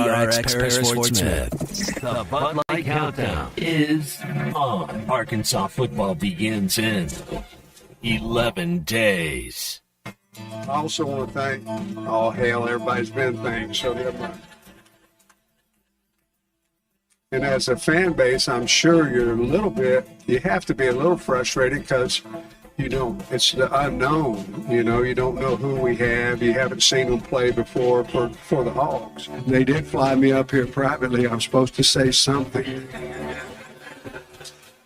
TRX Paris Smith. The Bud Light Countdown is on. Arkansas football begins in 11 days. I also want to thank, all hail, everybody's been thanked, so never mind. And as a fan base, I'm sure you have to be a little frustrated because it's the unknown, you don't know who we have, you haven't seen them play before for the Hogs. They did fly me up here privately, I'm supposed to say something.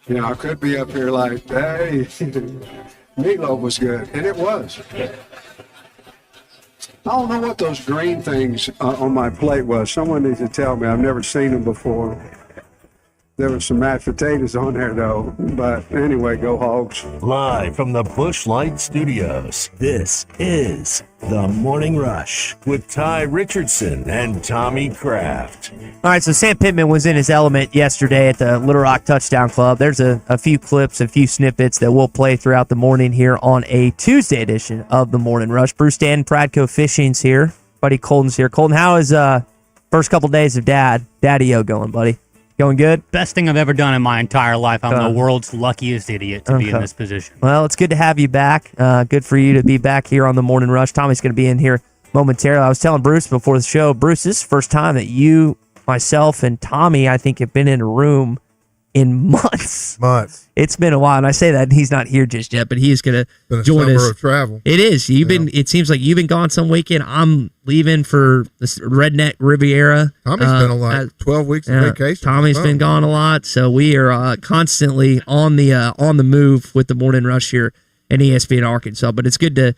I could be up here like, hey, meatloaf was good, and it was. I don't know what those green things on my plate was. Someone needs to tell me. I've never seen them before. There was some mashed potatoes on there, though. But anyway, go Hogs. Live from the Busch Light Studios, this is The Morning Rush with Ty Richardson and Tommy Kraft. All right, so Sam Pittman was in his element yesterday at the Little Rock Touchdown Club. There's a few clips, a few snippets that we'll play throughout the morning here on a Tuesday edition of The Morning Rush. Bruce Dan, Pradco Fishing's here. Buddy Colton's here. Colton, how is first couple days of Daddy-O going, buddy? Going good? Best thing I've ever done in my entire life. I'm the world's luckiest idiot to be in this position. Well, it's good to have you back. Good for you to be back here on the Morning Rush. Tommy's going to be in here momentarily. I was telling Bruce before the show, Bruce, this is the first time that you, myself, and Tommy, I think, have been in a room in months. It's been a while, and I say that he's not here just yet, but he's going to join us. Summer of travel. It is. It seems like you've been gone some weekend. I'm leaving for this Redneck Riviera. Tommy's been on like 12 weeks of vacation. Tommy's been gone a lot, so we are constantly on the move with the Morning Rush here at ESPN Arkansas. But it's good to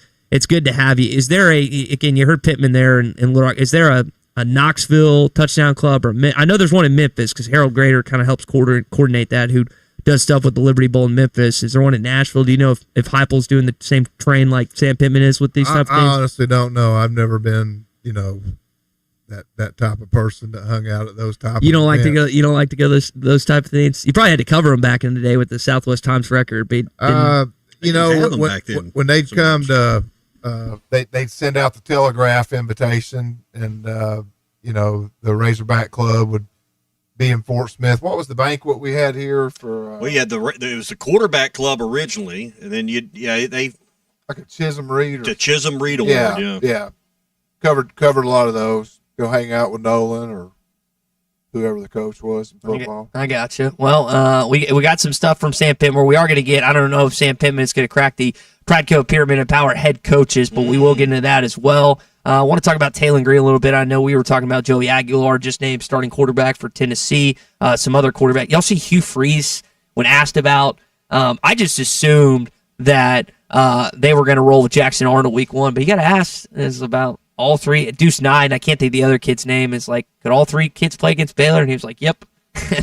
have you. Is there again? You heard Pittman there in Little Rock. Is there a Knoxville touchdown club, or I know there's one in Memphis because Harold Grader kind of helps coordinate that, who does stuff with the Liberty Bowl in Memphis. Is there one in Nashville? Do you know if Heupel's doing the same train like Sam Pittman is with these type of things? I honestly don't know. I've never been, that type of person that hung out at those type. You don't like to go those type of things. You probably had to cover them back in the day with the Southwest Times Record. But when they'd come to. They'd send out the telegraph invitation, and the Razorback Club would be in Fort Smith. What was the banquet we had here for? We had it was the Quarterback Club originally, and then they like a Chisholm Reed Award. Yeah. Covered a lot of those. Go hang out with Nolan or whoever the coach was in football. I got you. Well, we got some stuff from Sam Pittman. We are going to get. I don't know if Sam Pittman is going to crack the Pradco Pyramid of Power head coaches, but we will get into that as well. I want to talk about Taylor Green a little bit. I know we were talking about Joey Aguilar, just named starting quarterback for Tennessee. Some other quarterback. Y'all see Hugh Freeze when asked about. I just assumed that they were going to roll with Jackson Arnold week one, but you got to ask is about all three. Deuce Nye, I can't think the other kid's name, is like, could all three kids play against Baylor? And he was like, yep.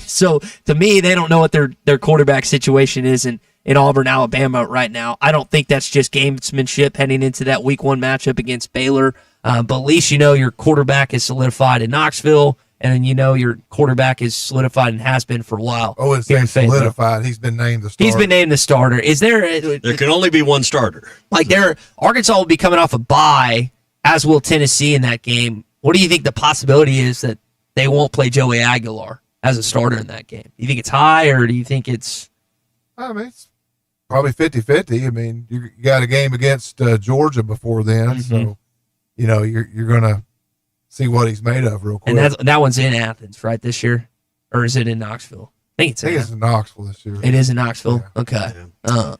So to me, they don't know what their quarterback situation is in Auburn, Alabama right now. I don't think that's just gamesmanship heading into that week one matchup against Baylor. But at least your quarterback is solidified in Knoxville, and then your quarterback is solidified and has been for a while. Oh, it's solidified. He's been named the starter. He's been named the starter. Is there? There can only be one starter. Arkansas will be coming off a bye, as will Tennessee in that game. What do you think the possibility is that they won't play Joey Aguilar as a starter in that game? Do you think it's high, or do you think it's? It's probably 50-50. I mean, you got a game against Georgia before then, so you're gonna see what he's made of real quick. And that one's in Athens, right, this year, or is it in Knoxville? I think it's in Knoxville this year. It is in Knoxville. Yeah. Okay. Yeah.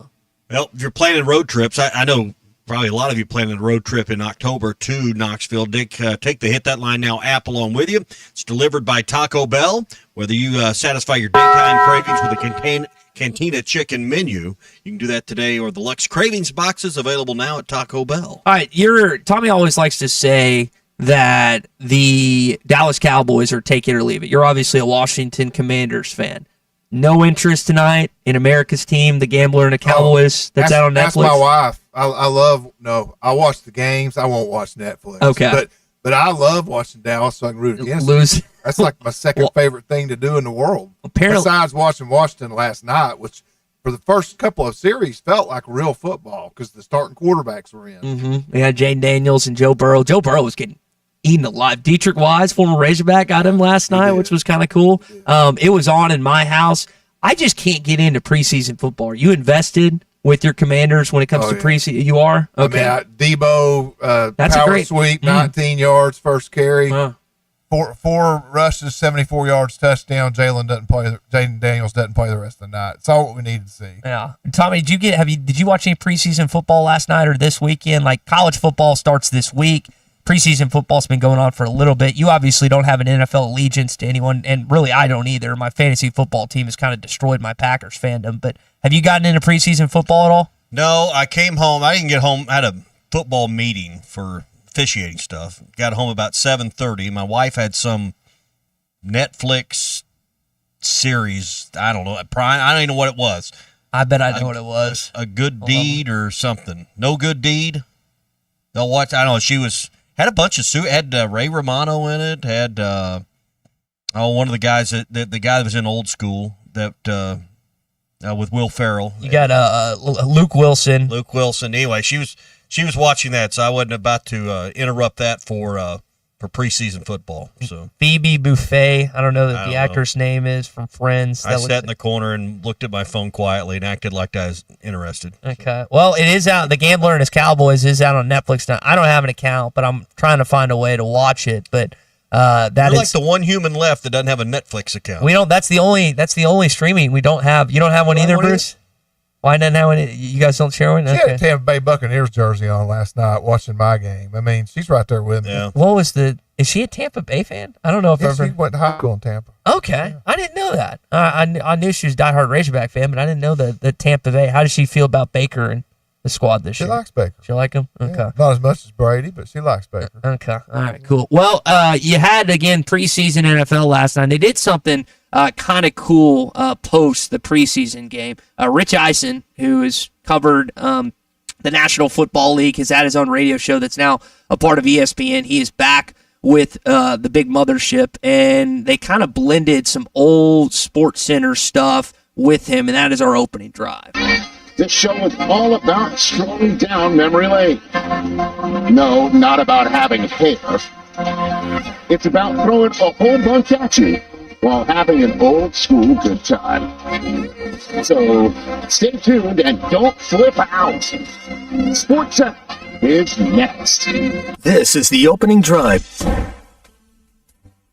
Well, if you're planning road trips, I know probably a lot of you planning a road trip in October to Knoxville. Take the Hit That Line Now app along with you. It's delivered by Taco Bell. Whether you satisfy your daytime cravings with a Cantina chicken menu, you can do that today, or the Lux Cravings boxes available now at Taco Bell. All right, Tommy always likes to say that the Dallas Cowboys are take it or leave it. You're obviously a Washington Commanders fan. No interest tonight in America's Team, the Gambler and the Cowboys. That's out on Netflix. That's my wife. I watch the games. I won't watch Netflix. Okay. But I love watching Dallas, so I can root against them. That's like my second favorite thing to do in the world. Apparently, besides watching Washington last night, which for the first couple of series felt like real football because the starting quarterbacks were in. Mm-hmm. We had Jane Daniels and Joe Burrow. Joe Burrow was getting eating alive. Dietrich Wise, former Razorback, got him last night, which was kind of cool. It was on in my house. I just can't get into preseason football. Are you invested with your Commanders when it comes to preseason? You are? Okay. I mean, Debo, That's power a great sweep, 19 yards, first carry. Huh. Four rushes, 74 yards, touchdown. Jaden Daniels doesn't play the rest of the night. It's all what we need to see. Yeah. Tommy, did you watch any preseason football last night or this weekend? Like, college football starts this week. Preseason football's been going on for a little bit. You obviously don't have an NFL allegiance to anyone, and really I don't either. My fantasy football team has kind of destroyed my Packers fandom. But have you gotten into preseason football at all? No, I came home. I didn't get home. I had a football meeting for officiating stuff. Got home about 7:30. My wife had some Netflix series. I don't know. Prime. I don't even know what it was. I bet I know what it was. A good deed or something. No good deed. They'll watch. I don't know. She had a bunch of had Ray Romano in it. Had one of the guys the guy that was in Old School that with Will Ferrell. You got Luke Wilson. Luke Wilson. Anyway, she was watching that, so I wasn't about to interrupt that for preseason football. So Phoebe Buffet, I don't know the actor's name is from Friends. I sat in the corner and looked at my phone quietly and acted like I was interested. Okay. Well, it is out. The Gambler and His Cowboys is out on Netflix now. I don't have an account, but I'm trying to find a way to watch it. But You're like the one human left that doesn't have a Netflix account. We don't. That's the only streaming we don't have. You don't have one either, Bruce? Why not now? You guys don't share one? She had a Tampa Bay Buccaneers jersey on last night watching my game. I mean, she's right there with me. Yeah. What was is she a Tampa Bay fan? I don't know if she went to high school in Tampa. Okay. I didn't know that. I knew she was a diehard Razorback fan, but I didn't know the Tampa Bay. How does she feel about Baker and the squad this year? She likes Baker. She like him? Okay. Yeah. Not as much as Brady, but she likes Baker. Okay. All right, cool. Well, you had, again, preseason NFL last night. They did something kind of cool post the preseason game. Rich Eisen, who has covered the National Football League, has had his own radio show that's now a part of ESPN. He is back with the big mothership, and they kind of blended some old Sports Center stuff with him, and that is our opening drive. This show is all about strolling down memory lane. No, not about having hair. It's about throwing a whole bunch at you while having an old school good time. So stay tuned and don't flip out. Sports Center is next. This is the opening drive.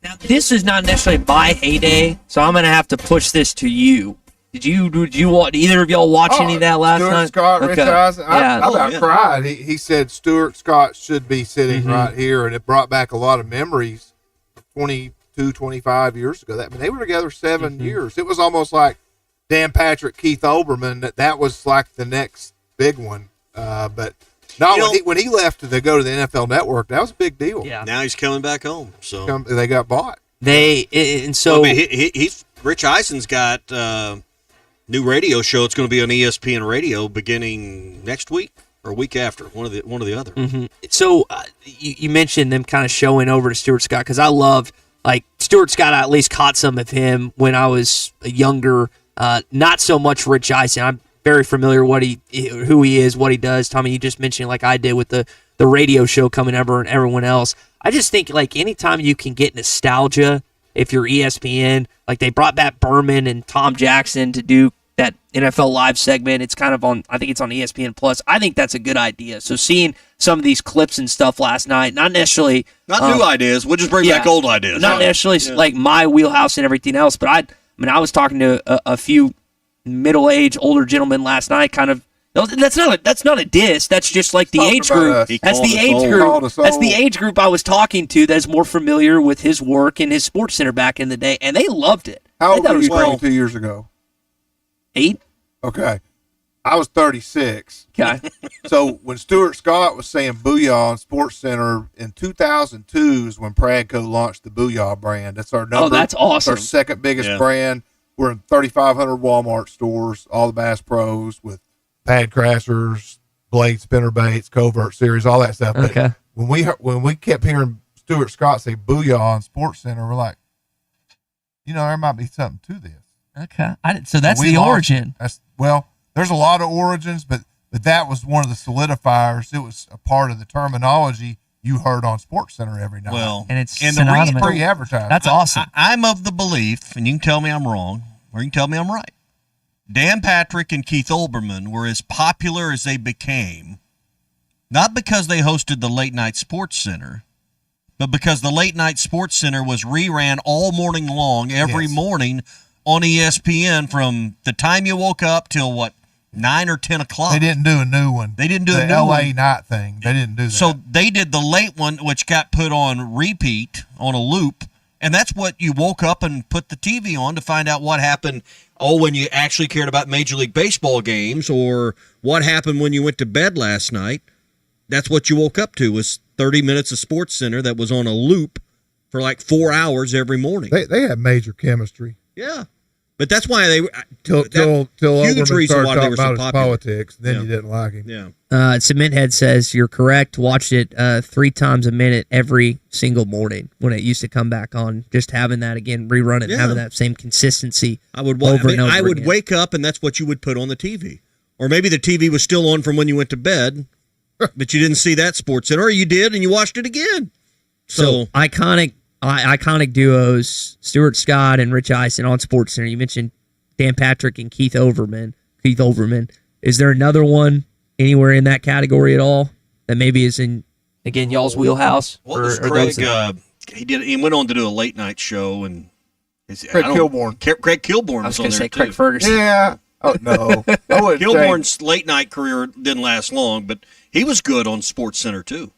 Now, this is not necessarily my heyday, so I'm going to have to push this to you. Did either of y'all watch any of that last night? Stuart Scott, Rich Eisen. Yeah. I about cried. He said Stuart Scott should be sitting right here, and it brought back a lot of memories 22, 25 years ago. They were together 7 years. It was almost like Dan Patrick, Keith Olbermann, that was like the next big one. But no, when he left to go to the NFL Network, that was a big deal. Yeah. Now he's coming back home. So they got bought. He's Rich Eisen's got new radio show. It's going to be on ESPN Radio beginning next week or a week after, one or the other. Mm-hmm. So you mentioned them kind of showing over to Stuart Scott, because I loved, like, Stuart Scott. I at least caught some of him when I was younger. Not so much Rich Eisen. I'm very familiar who he is, what he does. Tommy, you just mentioned, like I did with the radio show coming over and everyone else. I just think, like, anytime you can get nostalgia, if you're ESPN, like they brought back Berman and Tom Jackson to do that NFL Live segment. It's kind of I think it's on ESPN Plus. I think that's a good idea. So seeing some of these clips and stuff last night, not necessarily new ideas. We'll just bring back old ideas. Not necessarily like my wheelhouse and everything else, but I was talking to a few middle-aged older gentlemen last night. Kind of that's not a diss. That's just like the age group. That's the age group. That's the age group I was talking to that's more familiar with his work and his Sports Center back in the day, and they loved it. How old were you 22 years ago? 8. Okay. I was 36. Okay. So when Stuart Scott was saying Booyah on Sports Center in 2002 is when Pradco launched the Booyah brand. That's our number. Oh, that's awesome. Our second biggest brand. We're in 3,500 Walmart stores, all the Bass Pros with pad crashers, blade spinner baits, covert series, all that stuff. Okay. But when we kept hearing Stuart Scott say Booyah on Sports Center, we're like, there might be something to this. Okay. So that's the origin. There's a lot of origins, but that was one of the solidifiers. It was a part of the terminology you heard on SportsCenter every night. Well, And it's the synonymous. free advertising. That's awesome. I'm of the belief, and you can tell me I'm wrong, or you can tell me I'm right. Dan Patrick and Keith Olbermann were as popular as they became, not because they hosted the Late Night Sports Center, but because the Late Night Sports Center was reran all morning long, every morning on ESPN from the time you woke up till 9 or 10 o'clock. They didn't do a new one. They didn't do the a new LA one. night thing. They didn't do that. So they did the late one, which got put on repeat on a loop, and that's what you woke up and put the TV on to find out what happened. Oh, when you actually cared about Major League Baseball games, or what happened when you went to bed last night. That's what you woke up to, was 30 minutes of Sports Center that was on a loop for like 4 hours every morning. they had major chemistry. Yeah. But that's why they Till huge Olbermann reason started why they talking were so about his popular. politics. Then Yeah. you didn't like him. Yeah. Cementhead says you're correct. Watched it 3 times a minute every single morning when it used to come back on. Just having that again, rerun it, Yeah. having that same consistency. I would over and over I would again. wake up and that's what you would put on the TV. Or maybe the TV was still on from when you went to bed, but you didn't see that Sports Center, or you did and you watched it again. So iconic duos: Stuart Scott and Rich Eisen on Sports Center. You mentioned Dan Patrick and Keith Olbermann. Is there another one anywhere in that category at all that maybe is in again y'all's wheelhouse? what was Craig? He went on to do a late night show, and Craig Kilborn. Craig Kilborn I was was on going to there say too. Craig Ferguson. Yeah. Oh no. I wouldn't say. Kilborn's late night career didn't last long, but he was good on Sports Center too.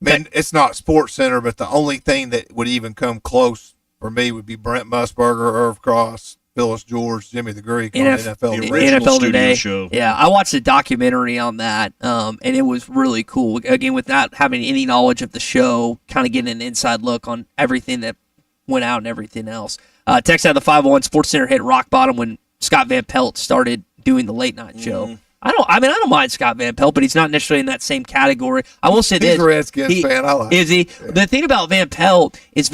Man, it's not Sports Center, but the only thing that would even come close for me would be Brent Musburger, Irv Cross, Phyllis George, Jimmy the Greek on NFL. the original NFL studio Today show. Yeah, I watched a documentary on that, and it was really cool. Again, without having any knowledge of the show, kind of getting an inside look on everything that went out and everything else. Text out of the 501 Sports Center hit rock bottom when Scott Van Pelt started doing the late night show. I don't mind Scott Van Pelt, but he's not necessarily in that same category. I will say He's this: a Redskins fan. I like. Is he? Yeah. The thing about Van Pelt is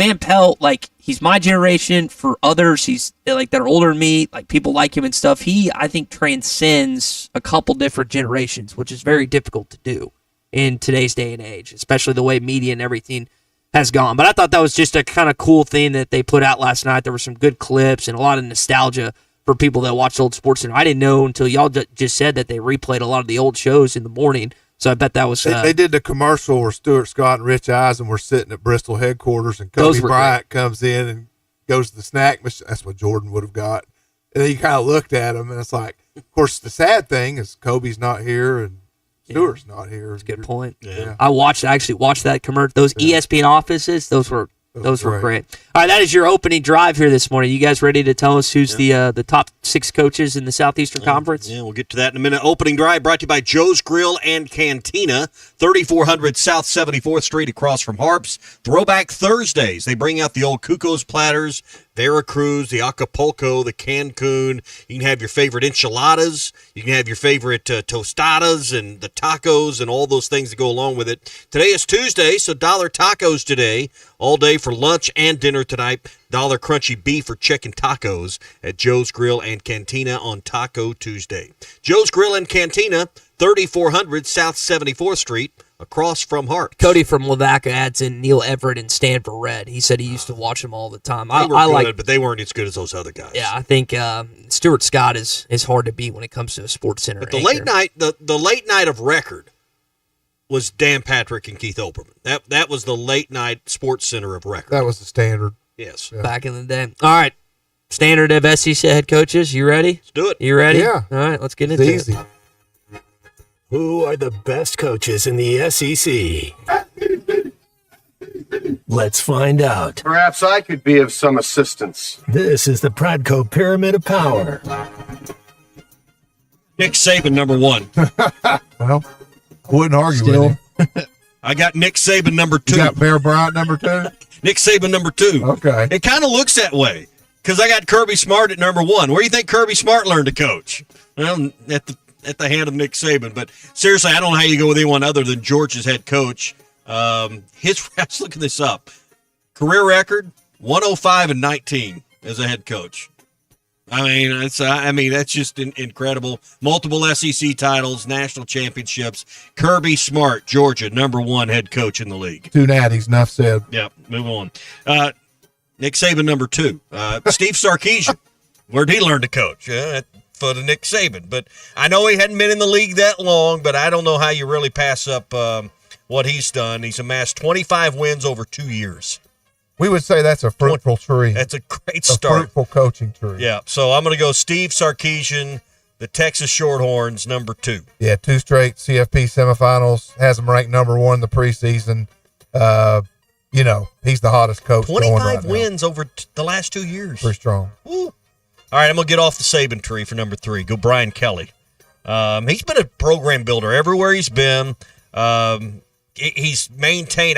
like he's my generation. For others, he's like that are older than me. Like people like him and stuff. He, I think, transcends a couple different generations, which is very difficult to do in today's day and age, especially the way media and everything has gone. But I thought that was just a kind of cool thing that they put out last night. There were some good clips and a lot of nostalgia for people that watched old Sports Center. I didn't know until y'all just said that they replayed a lot of the old shows in the morning. So I bet that was... They did the commercial where Stuart Scott and Rich Eisen were sitting at Bristol headquarters, and Kobe Bryant comes in and goes to the snack machine. That's what Jordan would have got. And then you kind of looked at him, and it's like, of course, the sad thing is Kobe's not here and Stewart's not here. That's a good point. Yeah. I actually watched that commercial. Those ESPN offices, those were great. All right, that is your opening drive here this morning. You guys ready to tell us who's the top 6 coaches in the Southeastern Conference? Yeah, we'll get to that in a minute. Opening drive brought to you by Joe's Grill and Cantina, 3400 South 74th Street across from Harps. Throwback Thursdays. They bring out the old Cuco's platters, Veracruz, the Acapulco, the Cancun. You can have your favorite enchiladas. You can have your favorite tostadas and the tacos and all those things that go along with it. Today is Tuesday, so $1 tacos today. All day for lunch and dinner tonight. $1 crunchy beef or chicken tacos at Joe's Grill and Cantina on Taco Tuesday. Joe's Grill and Cantina, 3400 South 74th Street, across from Hart. Cody from Lavaca adds in Neil Everett and Stanford Red. He said he used to watch them all the time. They were good, but they weren't as good as those other guys. Yeah, I think Stuart Scott is hard to beat when it comes to a Sports Center. But the late night of record was Dan Patrick and Keith Olbermann. That was the late night Sports Center of record. That was the standard. Yes. Yeah. Back in the day. All right. Standard of SEC head coaches. You ready? Let's do it. You ready? Yeah. All right, let's get It's into easy. it. Who are the best coaches in the SEC? Let's find out. Perhaps I could be of some assistance. This is the Pradco Pyramid of Power. Nick Saban, number 1. Well, wouldn't argue Still. with him. I got Nick Saban, number 2. You got Bear Bryant, number 2? Nick Saban, number 2. Okay. It kind of looks that way because I got Kirby Smart at number 1. Where do you think Kirby Smart learned to coach? Well, at the hand of Nick Saban. But seriously, I don't know how you go with anyone other than Georgia's head coach. Let's look this up. Career record, 105-19 as a head coach. I mean, that's just incredible. Multiple SEC titles, national championships. Kirby Smart, Georgia, #1 head coach in the league. 2 natties, enough said. Yep, move on. Nick Saban, #2. Steve Sarkisian, where'd he learn to coach? For the Nick Saban. But I know he hadn't been in the league that long, but I don't know how you really pass up what he's done. He's amassed 25 wins over 2 years. We would say that's a fruitful tree. That's a great start. A fruitful coaching tree. Yeah, so I'm going to go Steve Sarkisian, the Texas Shorthorns, #2. Yeah, 2 straight CFP semifinals, has him ranked #1 in the preseason. He's the hottest coach. 25 wins over the last 2 years. Pretty strong. Woo. All right, I'm going to get off the Saban tree for #3. Go Brian Kelly. He's been a program builder everywhere he's been. He's maintained.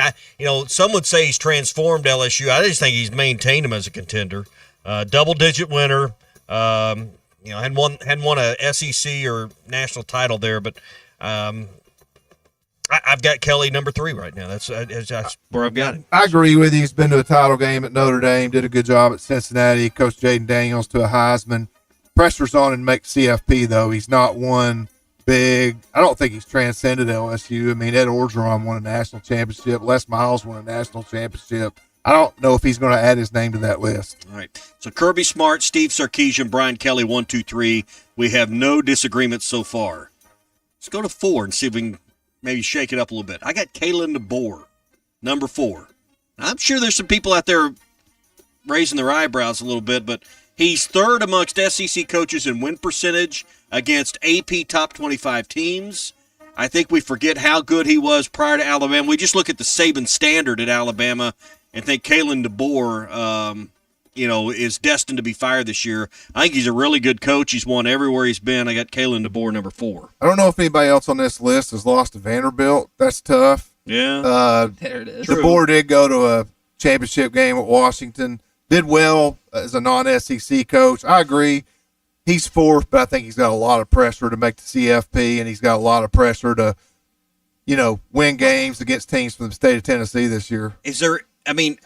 Some would say he's transformed LSU. I just think he's maintained him as a contender. Double-digit winner. Hadn't won a SEC or national title there, but I've got Kelly #3 right now. That's where I've got him. I agree with you. He's been to a title game at Notre Dame. Did a good job at Cincinnati. Coached Jaden Daniels to a Heisman. Pressure's on him to make CFP though. He's not one big. I don't think he's transcended LSU. I mean, Ed Orgeron won a national championship. Les Miles won a national championship. I don't know if he's going to add his name to that list. All right. So Kirby Smart, Steve Sarkisian, Brian Kelly, 1, 2, 3. We have no disagreements so far. Let's go to 4 and see if we can maybe shake it up a little bit. I got Kalen DeBoer, #4. Now, I'm sure there's some people out there raising their eyebrows a little bit, but he's 3rd amongst SEC coaches in win percentage against AP top 25 teams. I think we forget how good he was prior to Alabama. We just look at the Saban standard at Alabama and think Kalen DeBoer, is destined to be fired this year. I think he's a really good coach. He's won everywhere he's been. I got Kalen DeBoer, #4. I don't know if anybody else on this list has lost to Vanderbilt. That's tough. Yeah. There it is. DeBoer did go to a championship game at Washington. Did well as a non-SEC coach. I agree. He's 4th, but I think he's got a lot of pressure to make the CFP, and he's got a lot of pressure to, win games against teams from the state of Tennessee this year.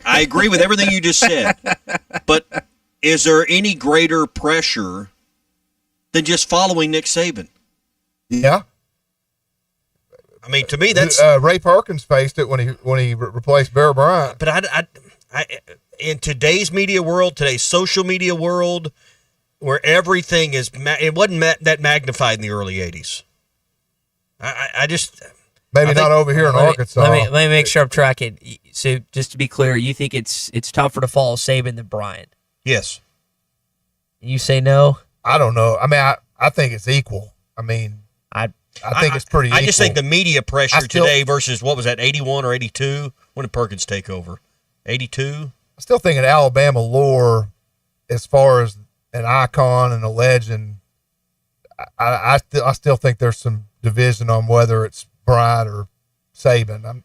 I agree with everything you just said, but is there any greater pressure than just following Nick Saban? Yeah. I mean, to me, that's Ray Perkins faced it when he replaced Bear Bryant. But I in today's media world, today's social media world, where everything is, it wasn't that magnified in the early 80s. I just maybe not over here in Arkansas. Let me make sure I'm tracking. So just to be clear, you think it's tougher to follow Saban than Bryant? Yes. You say no? I don't know. I mean, I think it's equal. I mean, I think it's pretty equal. I just think the media pressure today versus, what was that, 81 or 82? When did Perkins take over? 82? I still think in Alabama lore, as far as an icon and a legend, I still think there's some division on whether it's Bryant or Saban.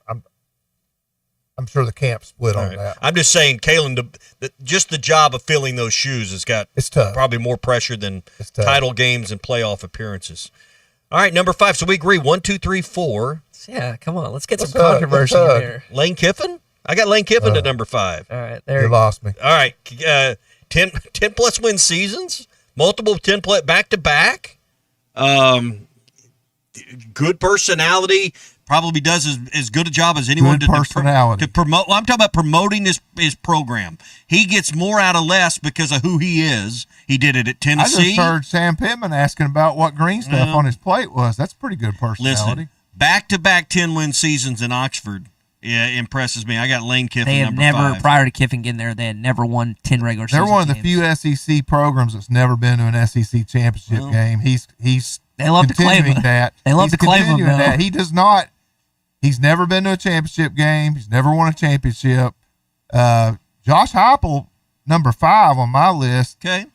I'm sure the camp split on that. I'm just saying, Kalen, just the job of filling those shoes has got it's tough. Probably more pressure than title games and playoff appearances. All right, #5. So we agree. 1, 2, 3, 4. Yeah, come on. Let's get some controversy in here. Lane Kiffin? I got Lane Kiffin at #5. All right, you lost me. All right, 10 plus win seasons, multiple 10 plus back to back. Good personality. Probably does as good a job as anyone to promote. Well, I'm talking about promoting his program. He gets more out of less because of who he is. He did it at Tennessee. I just heard Sam Pittman asking about what green stuff on his plate was. That's pretty good personality. Listen, back-to-back 10-win seasons in Oxford. Yeah, impresses me. I got Lane Kiffin. They had never, prior to Kiffin getting there, they had never won 10 regular season games. They're one of the few SEC programs that's never been to an SEC championship game. They love to claim that. They love to claim him. That. He does not. He's never been to a championship game. He's never won a championship. Josh Heupel, #5 on my list. Okay.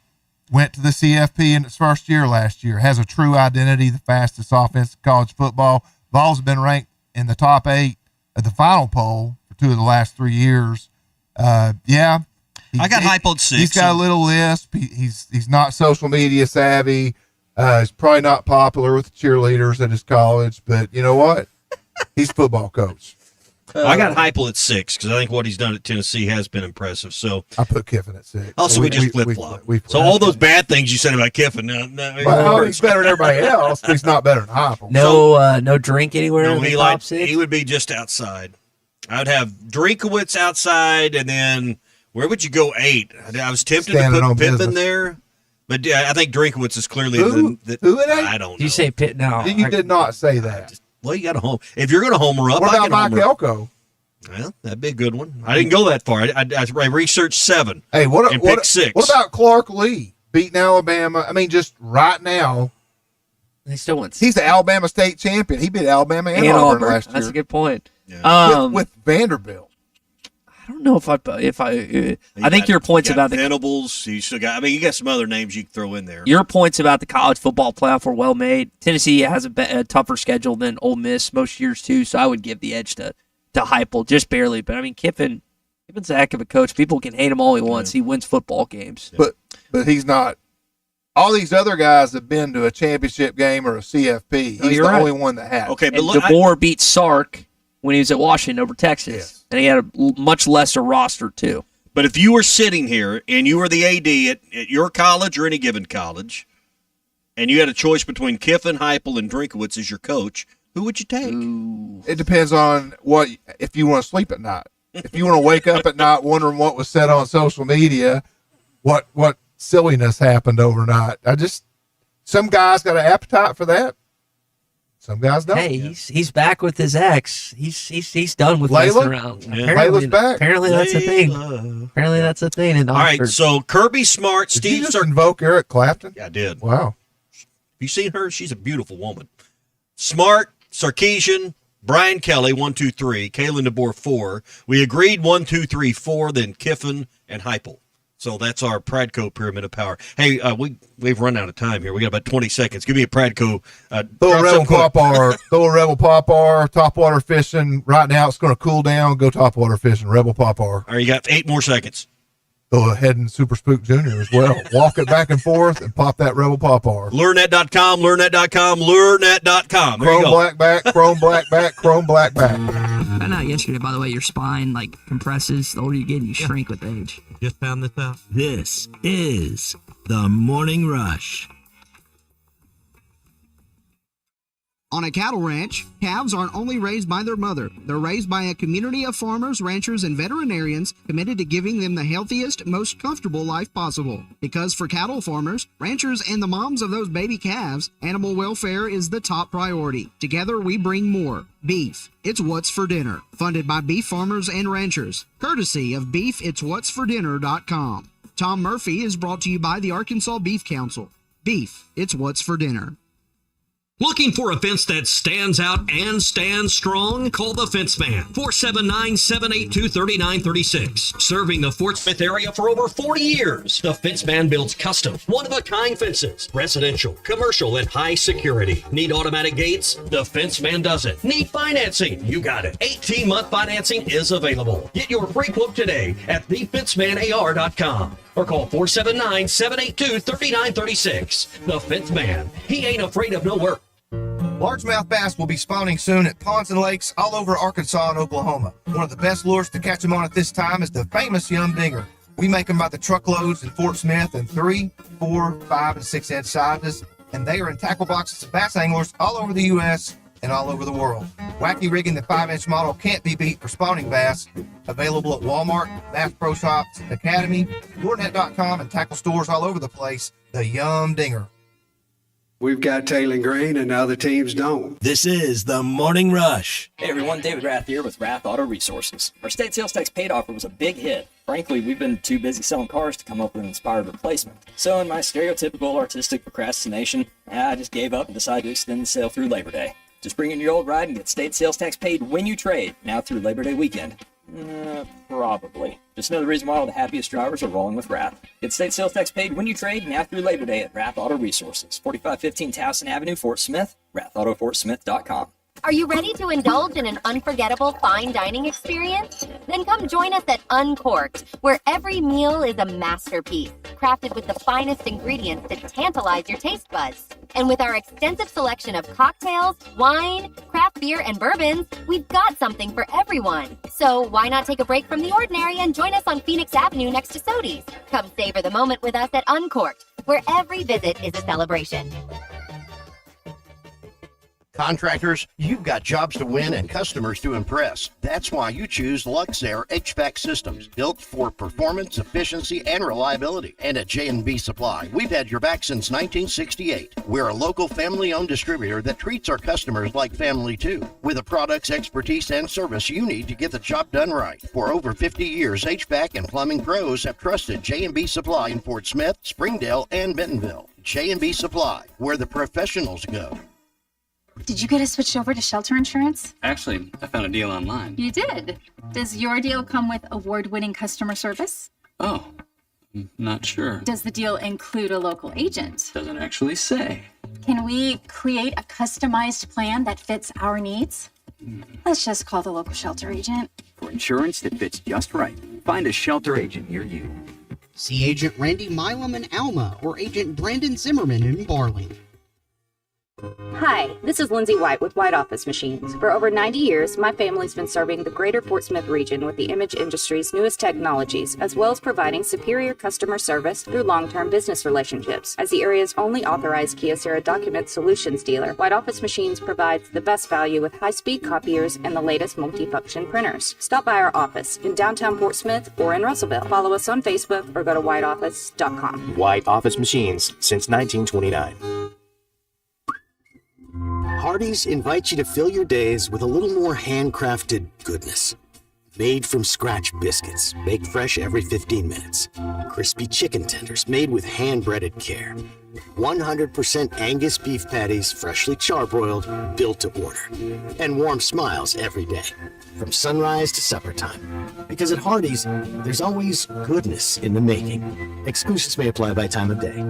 Went to the CFP in its first year last year. Has a true identity, the fastest offense in college football. Vols have been ranked in the top 8 at the final poll for 2 of the last 3 years. I got Heupel at 6. He's got a little lisp. He's not social media savvy. He's probably not popular with the cheerleaders at his college, but you know what? He's a football coach. I got Heupel at 6 because I think what he's done at Tennessee has been impressive. So I put Kiffin at 6. Also, we just flip-flop. So all those bad things you said about Kiffin. Well, he's better than everybody else, but he's not better than Heupel. No drink anywhere in the top 6? He would be just outside. I'd have Drinkowitz outside, and then where would you go 8? I was tempted to put Pittman there, but I think Drinkowitz is clearly who at 8? I don't know. Did you say Pitt? No. You did not say that. Well, you got to home. If you're going to homer up, what I about can Mike Elko? Well, that'd be a good one. I didn't go that far. I researched 7. Hey, picked 6. What about Clark Lee beating Alabama? I mean, just right now. He still wins. He's the Alabama state champion. He beat Alabama and Auburn last year. That's a good point. Yeah. With Vanderbilt. I don't know if I think your points about the Venables. You still got. I mean, you got some other names you can throw in there. Your points about the college football playoff were well made. Tennessee has a tougher schedule than Ole Miss most years too, so I would give the edge to Heupel just barely. But I mean, Kiffin's a heck of a coach. People can hate him all he wants. He wins football games. But he's not. All these other guys have been to a championship game or a CFP. He's the only one that has. Okay, but DeBoer beat Sark when he was at Washington over Texas, and he had a much lesser roster too. But if you were sitting here and you were the AD at your college or any given college, and you had a choice between Kiffin, Heupel, and Drinkowitz as your coach, who would you take? Ooh. It depends on if you want to sleep at night. If you want to wake up at night wondering what was said on social media, what silliness happened overnight. Some guys got an appetite for that. Some guys don't. Hey, he's back with his ex. He's done with Layla? messing around. Yeah. Layla's back. Apparently that's a thing. Apparently that's a thing in All right, Oxford. so Kirby Smart, Did Steve you just invoke Eric Clapton? Yeah, I did. Wow. Have you seen her? She's a beautiful woman. Smart, Sarkisian, Brian Kelly, 1, 2, 3, Kalen DeBoer, 4. We agreed 1, 2, 3, 4, then Kiffin and Heupel. So that's our Pradco pyramid of power. Hey, we've run out of time here. We got about 20 seconds. Give me a Pradco. Throw a Rebel Popar, topwater fishing. Right now it's going to cool down. Go topwater fishing, Rebel Popar. All right, you got 8 more seconds. Go ahead and Super Spook Jr. as well. Walk it back and forth and pop that Rebel Popar. LearNet.com, LearNet.com, LearNet.com. There you go. Chrome blackback, Chrome blackback, Chrome blackback. I found out yesterday, by the way, your spine compresses. The older you get, and you shrink with age. Just found this out. This is the Morning Rush. On a cattle ranch, calves aren't only raised by their mother. They're raised by a community of farmers, ranchers, and veterinarians committed to giving them the healthiest, most comfortable life possible. Because for cattle farmers, ranchers, and the moms of those baby calves, animal welfare is the top priority. Together, we bring more. Beef. It's What's for Dinner. Funded by beef farmers and ranchers. Courtesy of beefitswhatsfordinner.com. Tom Murphy is brought to you by the Arkansas Beef Council. Beef. It's What's for Dinner. Looking for a fence that stands out and stands strong? Call the Fence Man, 479-782-3936. Serving the Fort Smith area for over 40 years, the Fence Man builds custom, one-of-a-kind fences, residential, commercial, and high security. Need automatic gates? The Fence Man does it. Need financing? You got it. 18-month financing is available. Get your free quote today at thefencemanar.com or call 479-782-3936. The Fence Man. He ain't afraid of no work. Largemouth bass will be spawning soon at ponds and lakes all over Arkansas and Oklahoma. One of the best lures to catch them on at this time is the famous Yum Dinger. We make them by the truckloads in Fort Smith in 3, 4, 5, and 6-inch sizes, and they are in tackle boxes of bass anglers all over the U.S. and all over the world. Wacky rigging the 5-inch model can't be beat for spawning bass. Available at Walmart, Bass Pro Shops, Academy, LureNet.com, and tackle stores all over the place. The Yum Dinger. We've got Taylen Green, and other teams don't. This is the Morning Rush. Hey everyone, David Rath here with Rath Auto Resources. Our state sales tax paid offer was a big hit. Frankly, we've been too busy selling cars to come up with an inspired replacement. So in my stereotypical artistic procrastination, I just gave up and decided to extend the sale through Labor Day. Just bring in your old ride and get state sales tax paid when you trade, now through Labor Day weekend. Probably. Just know the reason why all the happiest drivers are rolling with Rath. Get state sales tax paid when you trade, now through Labor Day at Rath Auto Resources, 4515 Towson Avenue, Fort Smith, rathautofortsmith.com. Are you ready to indulge in an unforgettable fine dining experience? Then come join us at Uncorked, where every meal is a masterpiece, crafted with the finest ingredients to tantalize your taste buds. And with our extensive selection of cocktails, wine, craft beer, and bourbons, we've got something for everyone. So why not take a break from the ordinary and join us on Phoenix Avenue next to Sodi's? Come savor the moment with us at Uncorked, where every visit is a celebration. Contractors, you've got jobs to win and customers to impress. That's why you choose Luxair HVAC systems, built for performance, efficiency, and reliability. And at J&B Supply, we've had your back since 1968. We're a local family-owned distributor that treats our customers like family too, with the products, expertise, and service you need to get the job done right. For over 50 years, HVAC and plumbing pros have trusted J&B Supply in Fort Smith, Springdale, and Bentonville. J&B Supply, where the professionals go. Did you get us switched over to shelter insurance? Actually, I found a deal online. You did. Does your deal come with award-winning customer service? Oh, not sure. Does the deal include a local agent? Doesn't actually say. Can we create a customized plan that fits our needs? Let's just call the local shelter agent. For insurance that fits just right, find a shelter agent near you. See Agent Randy Milam in Alma or Agent Brandon Zimmerman in Barling. Hi, this is Lindsay White with White Office Machines. For over 90 years, my family's been serving the greater Fort Smith region with the image industry's newest technologies, as well as providing superior customer service through long-term business relationships. As the area's only authorized Kyocera document solutions dealer, White Office Machines provides the best value with high-speed copiers and the latest multifunction printers. Stop by our office in downtown Fort Smith or in Russellville. Follow us on Facebook or go to whiteoffice.com. White Office Machines since 1929. Hardee's invites you to fill your days with a little more handcrafted goodness. Made from scratch biscuits, baked fresh every 15 minutes. Crispy chicken tenders made with hand-breaded care. 100% Angus beef patties, freshly charbroiled, built to order. And warm smiles every day, from sunrise to supper time. Because at Hardee's, there's always goodness in the making. Exclusions may apply by time of day.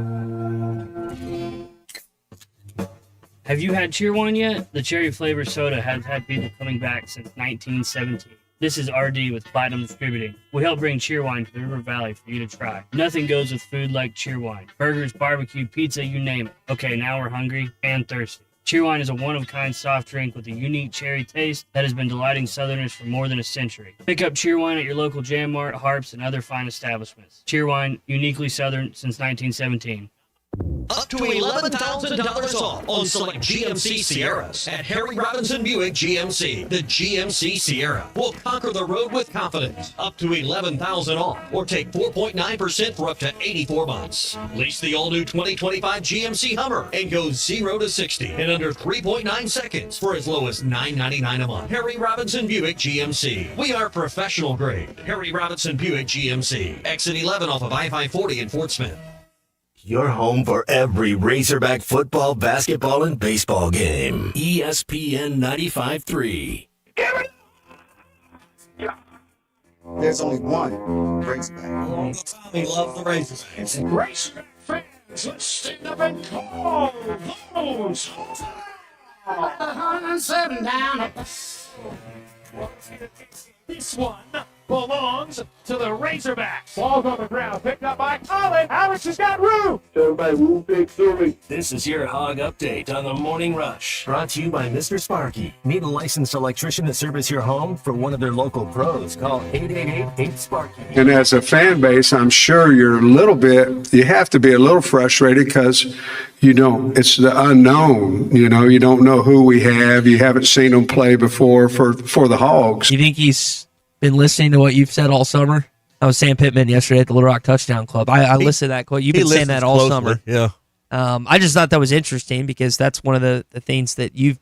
Have you had Cheerwine yet? The cherry flavor soda has had people coming back since 1917. This is RD with Platinum Distributing. We help bring Cheerwine to the River Valley for you to try. Nothing goes with food like Cheerwine. Burgers, barbecue, pizza, you name it. Okay, now we're hungry and thirsty. Cheerwine is a one-of-a-kind soft drink with a unique cherry taste that has been delighting Southerners for more than a century. Pick up Cheerwine at your local Jam Mart, Harps, and other fine establishments. Cheerwine, uniquely Southern since 1917. Up to $11,000 off on select GMC Sierras at Harry Robinson Buick GMC. The GMC Sierra will conquer the road with confidence. Up to $11,000 off, or take 4.9% for up to 84 months. Lease the all-new 2025 GMC Hummer and go 0 to 60 in under 3.9 seconds for as low as $9.99 a month. Harry Robinson Buick GMC. We are professional grade. Harry Robinson Buick GMC. Exit 11 off of I-540 in Fort Smith. Your home for every Razorback football, basketball, and baseball game. ESPN 95.3. There's only one Razorback. We love the Razorbacks. Razorback fans, let's stand up and call those. Sitting down. This one belongs to the Razorbacks. Ball's on the ground, picked up by Colin. Alex has got room. Everybody move big Philly. This is your Hog Update on the Morning Rush. Brought to you by Mr. Sparky. Need a licensed electrician to service your home? For one of their local pros, call 888-8-SPARKY. And as a fan base, I'm sure you have to be a little frustrated because it's the unknown. You don't know who we have. You haven't seen them play before for the Hogs. You think he's been listening to what you've said all summer? I was Sam Pittman yesterday at the Little Rock Touchdown Club. I listened to that quote. You've been saying that all summer. Yeah. I just thought that was interesting because that's one of the things that you've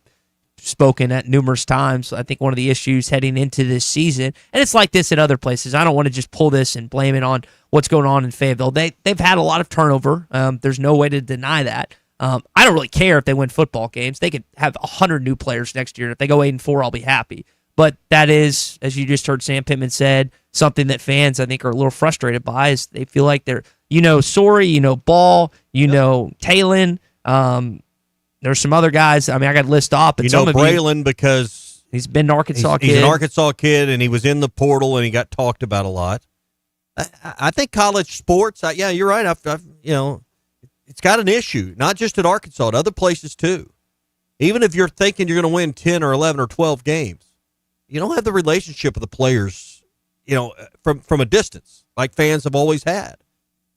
spoken at numerous times. I think one of the issues heading into this season, and it's like this at other places. I don't want to just pull this and blame it on what's going on in Fayetteville. They've had a lot of turnover. There's no way to deny that. I don't really care if they win football games. They could have 100 new players next year. If they go 8-4, I'll be happy. But that is, as you just heard Sam Pittman said, something that fans, I think, are a little frustrated by is they feel like they're, Sorey, Ball, Talon. There's some other guys. I got to list off. But Braylon because He's been an Arkansas kid. He's an Arkansas kid, and he was in the portal, and he got talked about a lot. I think college sports. Yeah, you're right. It's got an issue, not just at Arkansas, at other places too. Even if you're thinking you're going to win 10 or 11 or 12 games, you don't have the relationship with the players, from a distance, like fans have always had.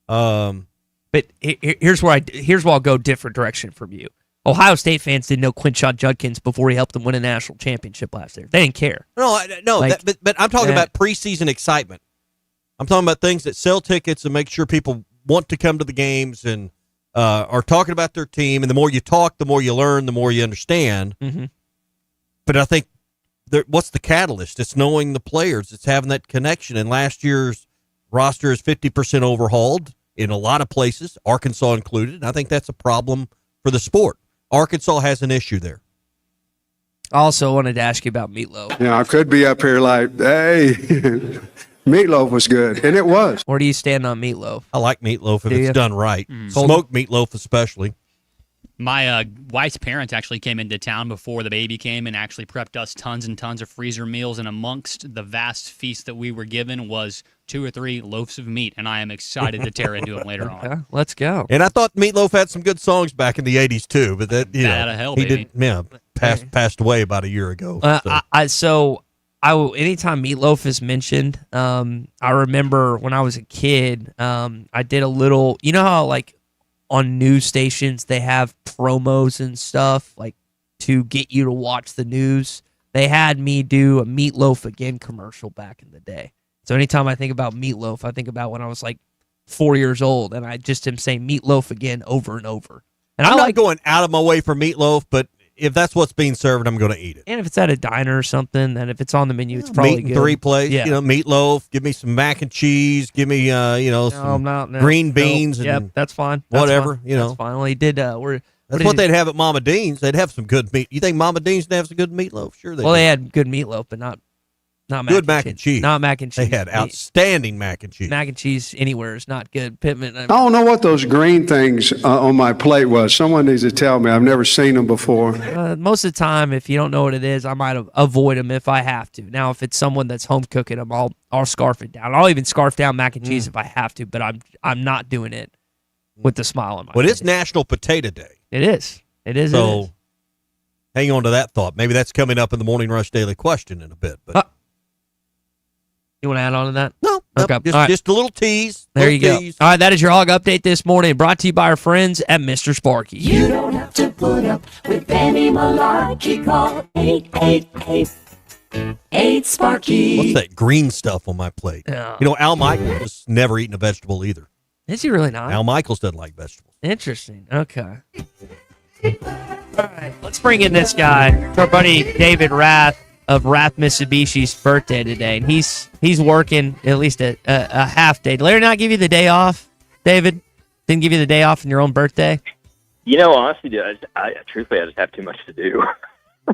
But here's where I'll go different direction from you. Ohio State fans didn't know Quinshon Judkins before he helped them win a national championship last year. They didn't care. But I'm talking about preseason excitement. I'm talking about things that sell tickets and make sure people want to come to the games and are talking about their team. And the more you talk, the more you learn, the more you understand. Mm-hmm. But I think what's the catalyst? It's knowing the players. It's having that connection. And last year's roster is 50% overhauled in a lot of places, Arkansas included. And I think that's a problem for the sport. Arkansas has an issue there. I also wanted to ask you about Meatloaf. Yeah, I could be up here like, hey, Meatloaf was good, and it was. Where do you stand on Meatloaf? I like Meatloaf if it's done right. Smoked meatloaf especially. My wife's parents actually came into town before the baby came and actually prepped us tons and tons of freezer meals. And amongst the vast feast that we were given was 2 or 3 loaves of meat. And I am excited to tear into them later on. Okay, let's go. And I thought Meatloaf had some good songs back in the 80s too, but that he passed away about a year ago. Anytime Meatloaf is mentioned, I remember when I was a kid, I did a little. You know how like on news stations they have promos and stuff like to get you to watch the news. They had me do a Meatloaf Again commercial back in the day. So anytime I think about Meatloaf, I think about when I was like 4 years old, and I just am saying Meatloaf Again over and over. And I'm not going out of my way for meatloaf, but if that's what's being served, I'm going to eat it. And if it's at a diner or something, then if it's on the menu, it's probably meat good. in 3 plates, Yeah. meatloaf. Give me some mac and cheese. Give me, some green beans. And yep, that's fine. That's whatever, fine. That's fine. Well, he did. That's what they'd have at Mama Dean's. They'd have some good meat. You think Mama Dean's would have some good meatloaf? Sure, they. Well, they had good meatloaf, but not good mac and cheese. Not mac and cheese. They had outstanding mac and cheese. Mac and cheese anywhere is not good. Pittman. I don't know what those green things on my plate was. Someone needs to tell me. I've never seen them before. Most of the time, if you don't know what it is, I might avoid them if I have to. Now, if it's someone that's home cooking them, I'll scarf it down. I'll even scarf down mac and cheese if I have to, but I'm not doing it with the smile on my face. Well, it's National Potato Day. It is. It is. So, hang on to that thought. Maybe that's coming up in the Morning Rush Daily Question in a bit. But you want to add on to that? No. Okay. Just a little tease. There you go. All right, that is your hog update this morning, brought to you by our friends at Mr. Sparky. You don't have to put up with any malarkey. Call 888-8-SPARKY. What's that green stuff on my plate? Yeah. Al Michaels has never eaten a vegetable either. Is he really not? Al Michaels doesn't like vegetables. Interesting. Okay. All right, let's bring in this guy. It's our buddy David Rath of Rath Mitsubishi's birthday today, and he's working at least a half day. Did Larry not give you the day off, David? Didn't give you the day off on your own birthday? Honestly, dude, truthfully, I just have too much to do.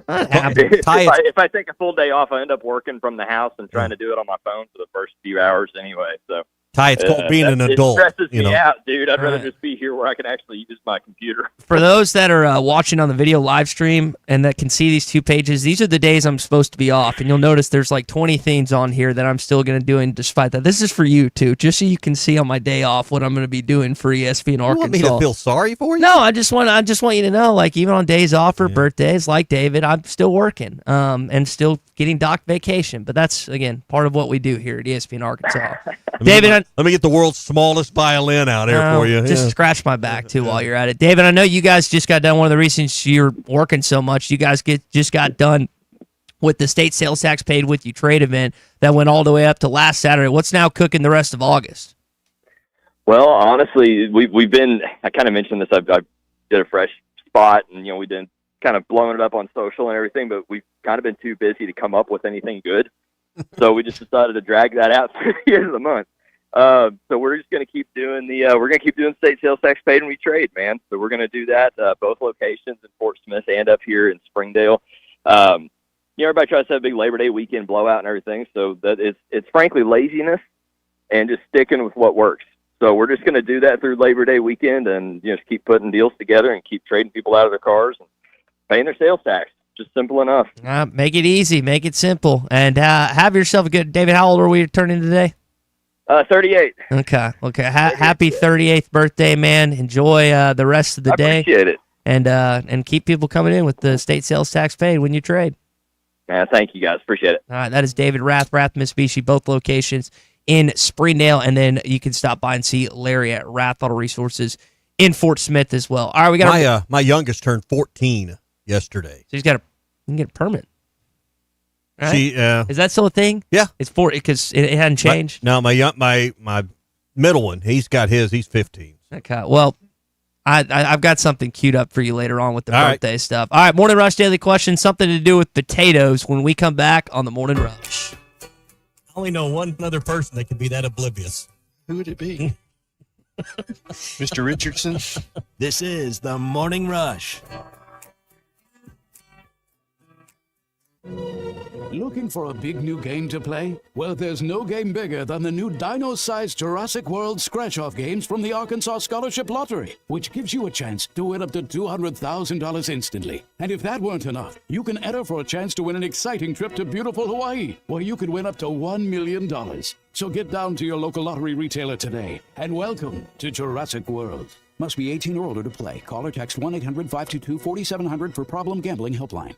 If I take a full day off, I end up working from the house and trying to do it on my phone for the first few hours anyway. So, Ty, it's called being an adult. It stresses me out, dude. I'd rather just be here where I can actually use my computer. For those that are watching on the video live stream and that can see these 2 pages, these are the days I'm supposed to be off. And you'll notice there's like 20 things on here that I'm still going to do. And despite that, this is for you too, just so you can see on my day off what I'm going to be doing for ESPN Arkansas. You want me to feel sorry for you? No, I just want you to know, like even on days off for birthdays, like David, I'm still working and still getting docked vacation. But that's again part of what we do here at ESPN Arkansas. David, let me get the world's smallest violin out here for you. Just scratch my back too while you're at it, David. I know you guys just got done. One of the reasons you're working so much, you guys just got done with the state sales tax paid with you trade event that went all the way up to last Saturday. What's now cooking the rest of August? Well, honestly, we've been. I kind of mentioned this. I did a fresh spot, and we've been kind of blowing it up on social and everything, but we've kind of been too busy to come up with anything good. So we just decided to drag that out through the end of the month. So we're just going to keep doing state sales tax paid and we trade, man. So we're going to do that, both locations in Fort Smith and up here in Springdale. Everybody tries to have a big Labor Day weekend blowout and everything. So that it's frankly laziness and just sticking with what works. So we're just going to do that through Labor Day weekend and just keep putting deals together and keep trading people out of their cars and paying their sales tax. Just simple enough. Make it easy. Make it simple. And have yourself a good... David, how old are we turning today? 38. Okay. Happy 38th birthday, man. Enjoy the rest of the day. Appreciate it. And keep people coming in with the state sales tax paid when you trade. Man, thank you guys. Appreciate it. All right, that is David Rath, Mitsubishi, both locations in Springdale, and then you can stop by and see Larry at Rath Auto Resources in Fort Smith as well. All right, we got my youngest turned 14 yesterday. So you can get a permit. Right? She is that still a thing? Yeah, it's because it hadn't changed. My middle one, he's got his. He's 15. Okay, well, I've got something queued up for you later on with the All birthday stuff. All right, Morning Rush Daily Question, something to do with potatoes when we come back on the Morning Rush. I only know one other person that could be that oblivious. Who would it be? Mr. Richardson? This is the Morning Rush. Looking for a big new game to play? Well, there's no game bigger than the new dino-sized Jurassic World scratch-off games from the Arkansas Scholarship Lottery, which gives you a chance to win up to $200,000 instantly. And if that weren't enough, you can enter for a chance to win an exciting trip to beautiful Hawaii, where you could win up to $1 million. So get down to your local lottery retailer today, and welcome to Jurassic World. Must be 18 or older to play. Call or text 1-800-522-4700 for Problem Gambling Helpline.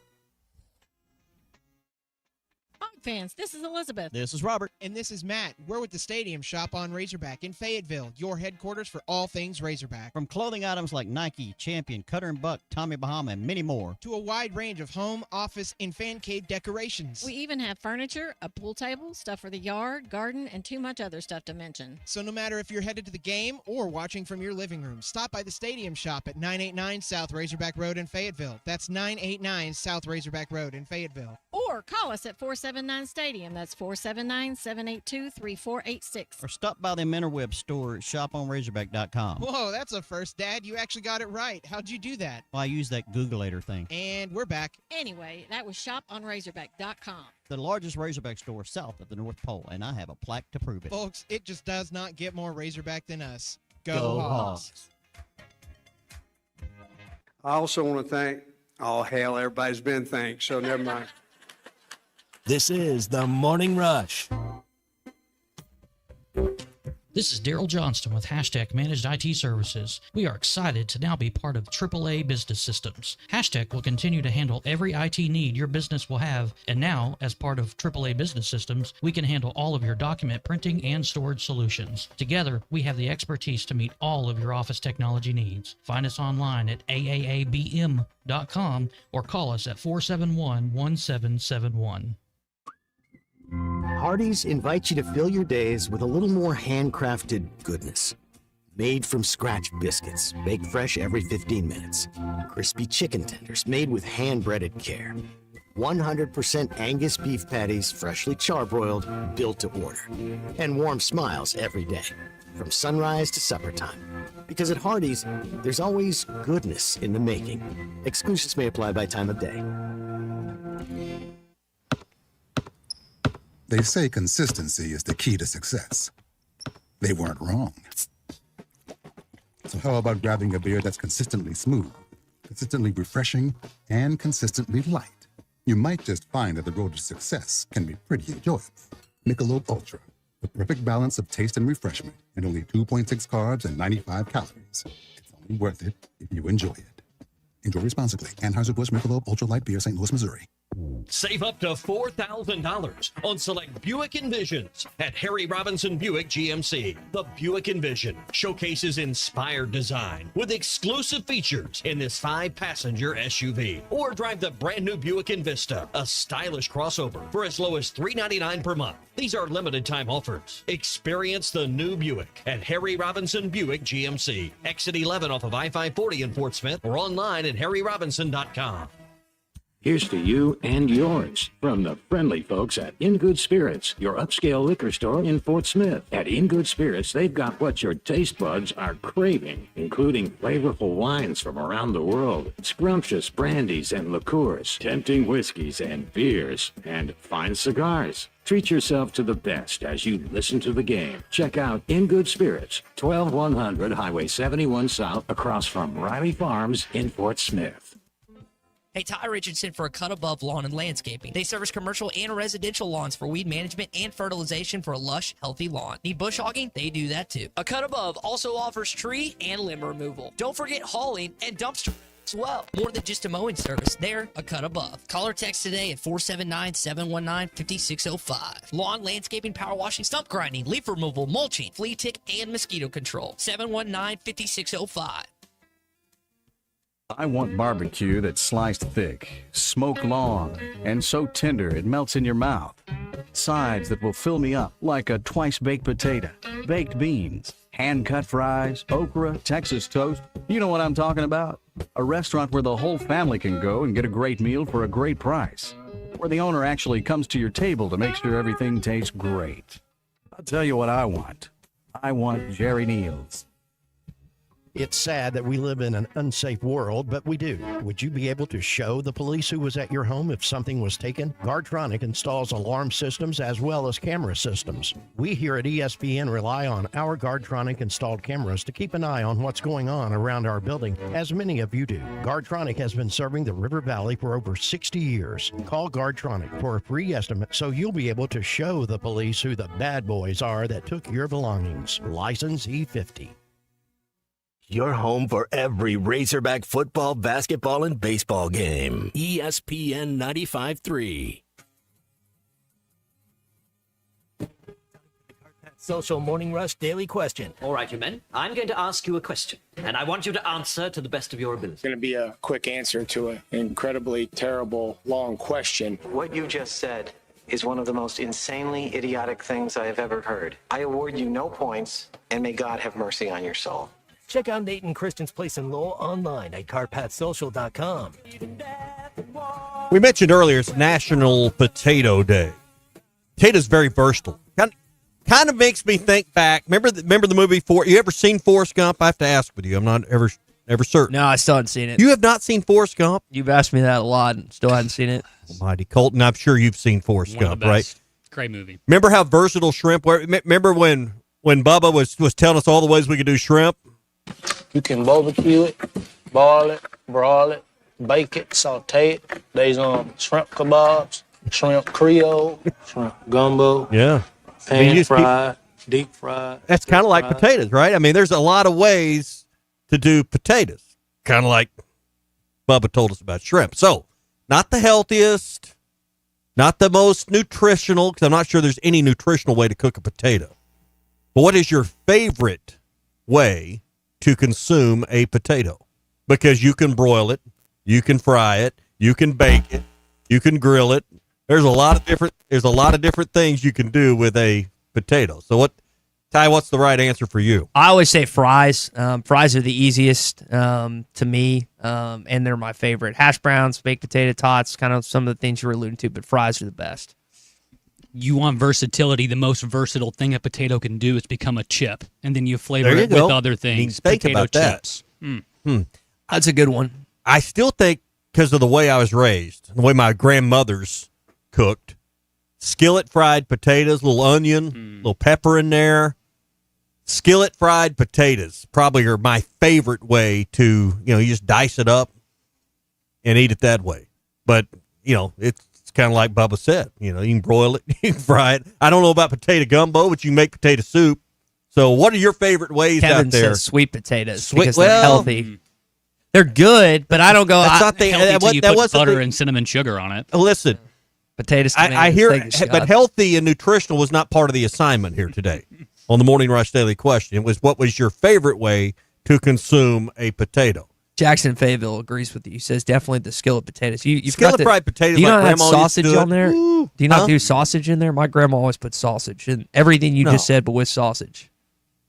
Fans, this is Elizabeth. This is Robert. And this is Matt. We're with the Stadium Shop on Razorback in Fayetteville, your headquarters for all things Razorback. From clothing items like Nike, Champion, Cutter & Buck, Tommy Bahama, and many more, to a wide range of home, office, and fan cave decorations. We even have furniture, a pool table, stuff for the yard, garden, and too much other stuff to mention. So no matter if you're headed to the game or watching from your living room, stop by the Stadium Shop at 989 South Razorback Road in Fayetteville. That's 989 South Razorback Road in Fayetteville. Or call us at 479-STADIUM. That's 479-782-3486. or stop by the Interweb store at shoponrazorback.com. Whoa, that's a first, Dad. You actually got it right. How'd you do that? Well, I use that Googleator thing. And we're back. Anyway, that was shoponrazorback.com. The largest Razorback store south of the North Pole, and I have a plaque to prove it. Folks, it just does not get more Razorback than us. Go Hogs. I also want to thank, everybody's been thanked, so never mind. This is the Morning Rush. This is Daryl Johnston with Hashtag Managed IT Services. We are excited to now be part of AAA Business Systems. Hashtag will continue to handle every IT need your business will have, and now, as part of AAA Business Systems, we can handle all of your document printing and storage solutions. Together, we have the expertise to meet all of your office technology needs. Find us online at aaabm.com or call us at 471-1771. Hardee's invites you to fill your days with a little more handcrafted goodness. Made from scratch biscuits, baked fresh every 15 minutes. Crispy chicken tenders made with hand-breaded care. 100% Angus beef patties, freshly charbroiled, built to order. And warm smiles every day, from sunrise to supper time. Because at Hardee's, there's always goodness in the making. Exclusions may apply by time of day. They say consistency is the key to success. They weren't wrong. So how about grabbing a beer that's consistently smooth, consistently refreshing, and consistently light? You might just find that the road to success can be pretty enjoyable. Michelob Ultra, the perfect balance of taste and refreshment, and only 2.6 carbs and 95 calories. It's only worth it if you enjoy it. Enjoy responsibly. Anheuser-Busch Michelob Ultra Light Beer, St. Louis, Missouri. Save up to $4,000 on select Buick Envisions at Harry Robinson Buick GMC. The Buick Envision showcases inspired design with exclusive features in this 5-passenger SUV. Or drive the brand new Buick Envista, a stylish crossover for as low as $399 per month. These are limited time offers. Experience the new Buick at Harry Robinson Buick GMC. Exit 11 off of I-540 in Fort Smith or online at harryrobinson.com. Here's to you and yours from the friendly folks at In Good Spirits, your upscale liquor store in Fort Smith. At In Good Spirits, they've got what your taste buds are craving, including flavorful wines from around the world, scrumptious brandies and liqueurs, tempting whiskeys and beers, and fine cigars. Treat yourself to the best as you listen to the game. Check out In Good Spirits, 12100 Highway 71 South, across from Riley Farms in Fort Smith. Hey, Ty Richardson for A Cut Above Lawn and Landscaping. They service commercial and residential lawns for weed management and fertilization for a lush, healthy lawn. Need bush hogging? They do that too. A Cut Above also offers tree and limb removal. Don't forget hauling and dumpster as well. More than just a mowing service, they're A Cut Above. Call or text today at 479-719-5605. Lawn, landscaping, power washing, stump grinding, leaf removal, mulching, flea tick, and mosquito control. 719-5605. I want barbecue that's sliced thick, smoked long, and so tender it melts in your mouth. Sides that will fill me up like a twice-baked potato, baked beans, hand-cut fries, okra, Texas toast. You know what I'm talking about? A restaurant where the whole family can go and get a great meal for a great price. Where the owner actually comes to your table to make sure everything tastes great. I'll tell you what I want. I want Jerry Neal's. It's sad that we live in an unsafe world, but we do. Would you be able to show the police who was at your home if something was taken? Guardtronic installs alarm systems as well as camera systems. We here at ESPN rely on our Guardtronic installed cameras to keep an eye on what's going on around our building, as many of you do. Guardtronic has been serving the River Valley for over 60 years. Call Guardtronic for a free estimate so you'll be able to show the police who the bad boys are that took your belongings. License E50. Your home for every Razorback football, basketball, and baseball game. ESPN 95.3. Social Morning Rush Daily Question. All right, you men. I'm going to ask you a question, and I want you to answer to the best of your ability. It's going to be a quick answer to an incredibly terrible, long question. What you just said is one of the most insanely idiotic things I have ever heard. I award you no points, and may God have mercy on your soul. Check out Nate and Christian's Place in Lowell online at carpatsocial.com. We mentioned earlier it's National Potato Day. Potato's very versatile. Kind of makes me think back. Remember the movie You ever seen Forrest Gump? I have to ask with you. I'm not ever certain. No, I still haven't seen it. You have not seen Forrest Gump? You've asked me that a lot and still haven't seen it. Almighty Colton, I'm sure you've seen Forrest Gump, right? Great movie. Remember how versatile shrimp were? Remember when Bubba was telling us all the ways we could do shrimp? You can barbecue it, boil it, broil it, bake it, saute it. There's shrimp kebabs, shrimp creole, shrimp gumbo. Yeah. Pan fried, deep fried. That's kind of like potatoes, right? I mean, there's a lot of ways to do potatoes. Kind of like Bubba told us about shrimp. So, not the healthiest, not the most nutritional, because I'm not sure there's any nutritional way to cook a potato. But what is your favorite way to consume a potato? Because you can broil it, you can fry it, you can bake it, you can grill it. There's a lot of different things you can do with a potato. So what's the right answer for you? I always say fries. Fries are the easiest to me, and they're my favorite. Hash browns, baked potato tots, kind of some of the things you were alluding to, but fries are the best. You want versatility. The most versatile thing a potato can do is become a chip, and then you flavor it with other things. Think about chips. That. That's a good one. I still think, because of the way I was raised, the way my grandmothers cooked, skillet fried potatoes, little onion, little pepper in there. Skillet fried potatoes probably are my favorite way to, you just dice it up and eat it that way. But, it's kind of like Bubba said, you can broil it, you can fry it. I don't know about potato gumbo, but you can make potato soup. So what are your favorite ways Kevin out there? says sweet potatoes because they're healthy. They're good, but I don't go. That's not the you put butter and cinnamon sugar on it. Listen, potatoes. I hear, but healthy and nutritional was not part of the assignment here today on the Morning Rush Daily Question. It was, what was your favorite way to consume a potato? Jackson Fayetteville agrees with you. He says definitely the skillet potatoes. You've skillet got fried potatoes. Do you like not have Grandma sausage used to on there? Ooh. Do you not do sausage in there? My grandma always put sausage in everything you just said, but with sausage.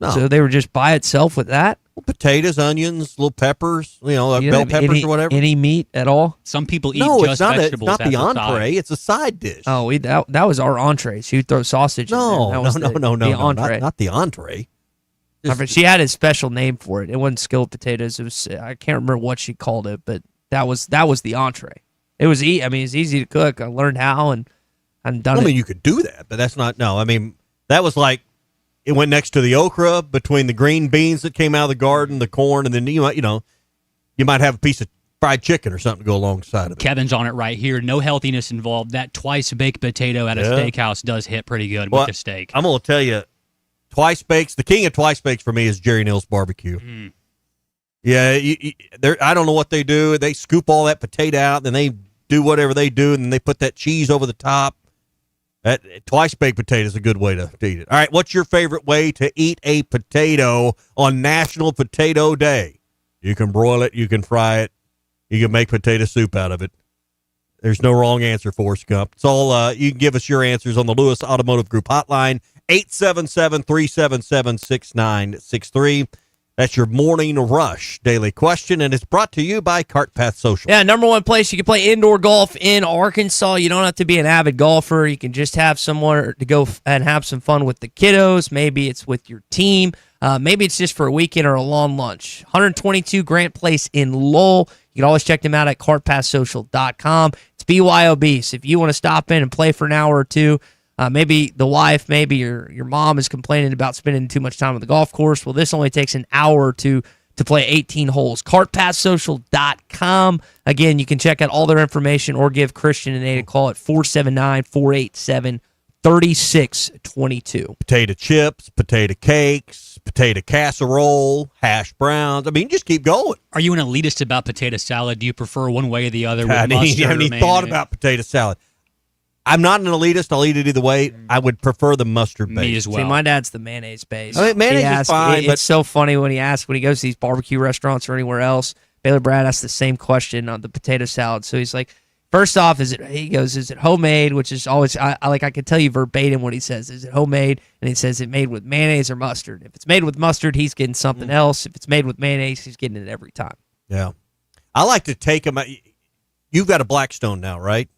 No. So they were just by itself with that. Well, potatoes, onions, little peppers, bell peppers or whatever. Any meat at all? Some people eat it's not vegetables. It's not the entree. It's a side dish. Oh, that was our entree. She would throw sausage in there. That was the entree. Not the entree. She had a special name for it. It wasn't skillet potatoes. It was, I can't remember what she called it, but that was the entree. It was it's easy to cook. I learned how and done it. I mean, you could do that, but that's not. No, I mean, that was like it went next to the okra, between the green beans that came out of the garden, the corn, and then you might have a piece of fried chicken or something to go alongside of it. Kevin's on it right here. No healthiness involved. That twice baked potato at a steakhouse does hit pretty good with the steak. I'm going to tell you, twice bakes. The king of twice bakes for me is Jerry Neal's Barbecue. Mm. Yeah, I don't know what they do. They scoop all that potato out, then they do whatever they do, and then they put that cheese over the top. That twice baked potato is a good way to eat it. All right, what's your favorite way to eat a potato on National Potato Day? You can broil it, you can fry it, you can make potato soup out of it. There's no wrong answer for us, Gump. It's all you can give us your answers on the Lewis Automotive Group hotline, 877-377-6963. That's your Morning Rush daily question, and it's brought to you by Cart Path Social. Yeah, number one place you can play indoor golf in Arkansas. You don't have to be an avid golfer. You can just have somewhere to go and have some fun with the kiddos. Maybe it's with your team. Maybe it's just for a weekend or a long lunch. 122 Grant Place in Lowell. You can always check them out at cartpathsocial.com. It's BYOB, so if you want to stop in and play for an hour or two, maybe the wife, maybe your mom is complaining about spending too much time on the golf course. Well, this only takes an hour or two to play 18 holes. CartpathSocial.com. Again, you can check out all their information or give Christian and Nate a call at 479-487-3622. Potato chips, potato cakes, potato casserole, hash browns. I mean, just keep going. Are you an elitist about potato salad? Do you prefer one way or the other? I haven't even thought about potato salad. I'm not an elitist. I'll eat it either way. I would prefer the mustard base. Me as well. See, my dad's the mayonnaise base. I mean, mayonnaise is fine, but it's so funny when he goes to these barbecue restaurants or anywhere else. Baylor Brad asked the same question on the potato salad. So he's like, first off, is it homemade? Which is always, I can tell you verbatim what he says. Is it homemade? And he says, it made with mayonnaise or mustard. If it's made with mustard, he's getting something else. If it's made with mayonnaise, he's getting it every time. Yeah. I like to take them. You've got a Blackstone now, right?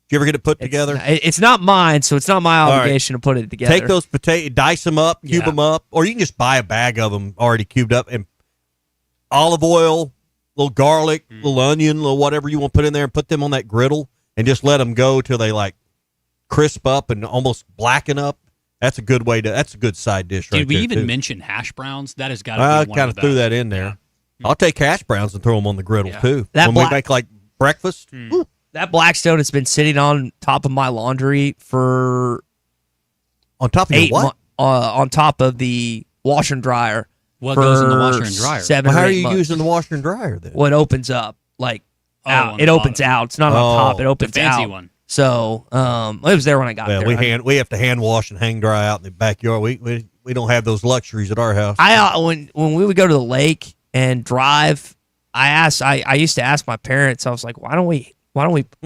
Did you ever get it put together? It's not mine, so it's not my obligation to put it together. Take those potatoes, dice them up, cube them up, or you can just buy a bag of them already cubed up, and olive oil, little garlic, little onion, little whatever you want to put in there, and put them on that griddle, and just let them go till they like crisp up and almost blacken up. That's a good way to. That's a good side dish, right there. Did we even too. mention hash browns? That has got to be I one kind of of threw the that in there. I'll take hash browns and throw them on the griddle too. That when we make like breakfast. That Blackstone has been sitting on top of my laundry for on top of what? On top of the washer and dryer. What goes in the washer and dryer? 7 how or are 8 you months. using the washer and dryer then? Well, it opens up like out. on It the opens bottom. out. It's not on top. It opens the fancy out. one. So it was there when I got Well, there. we have to hand wash and hang dry out in the backyard. We don't have those luxuries at our house. When we would go to the lake and drive, I used to ask my parents. I was like, why don't we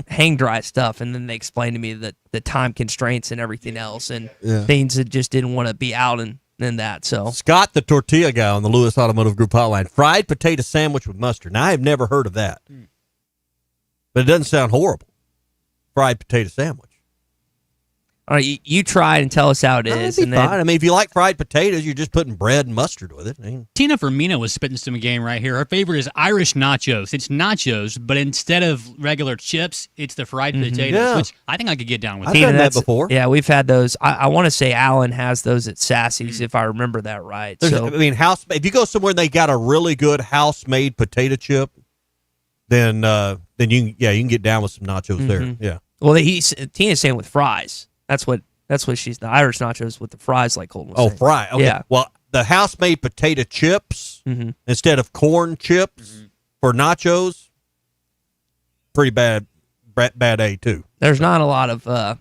hang dry stuff? And then they explained to me that the time constraints and everything else and things that just didn't want to be out and that. So Scott, the tortilla guy on the Lewis Automotive Group hotline, fried potato sandwich with mustard. Now I have never heard of that, but it doesn't sound horrible. Fried potato sandwich. All right, you try it and tell us how it is. That'd be fine. I mean, if you like fried potatoes, you're just putting bread and mustard with it. Tina Firmino was spitting some game right here. Her favorite is Irish nachos. It's nachos, but instead of regular chips, it's the fried potatoes, Yeah. which I think I could get down with. I've done that before. Yeah, we've had those. I want to say Alan has those at Sassy's, if I remember that right. So I mean, if you go somewhere and they got a really good house-made potato chip, then you can get down with some nachos there. Yeah. Well, Tina's saying with fries. That's what she's the Irish nachos with the fries, like Colton was saying. Fry. Okay. Yeah. Well, the house-made potato chips instead of corn chips for nachos, pretty bad A too. There's not a lot of bad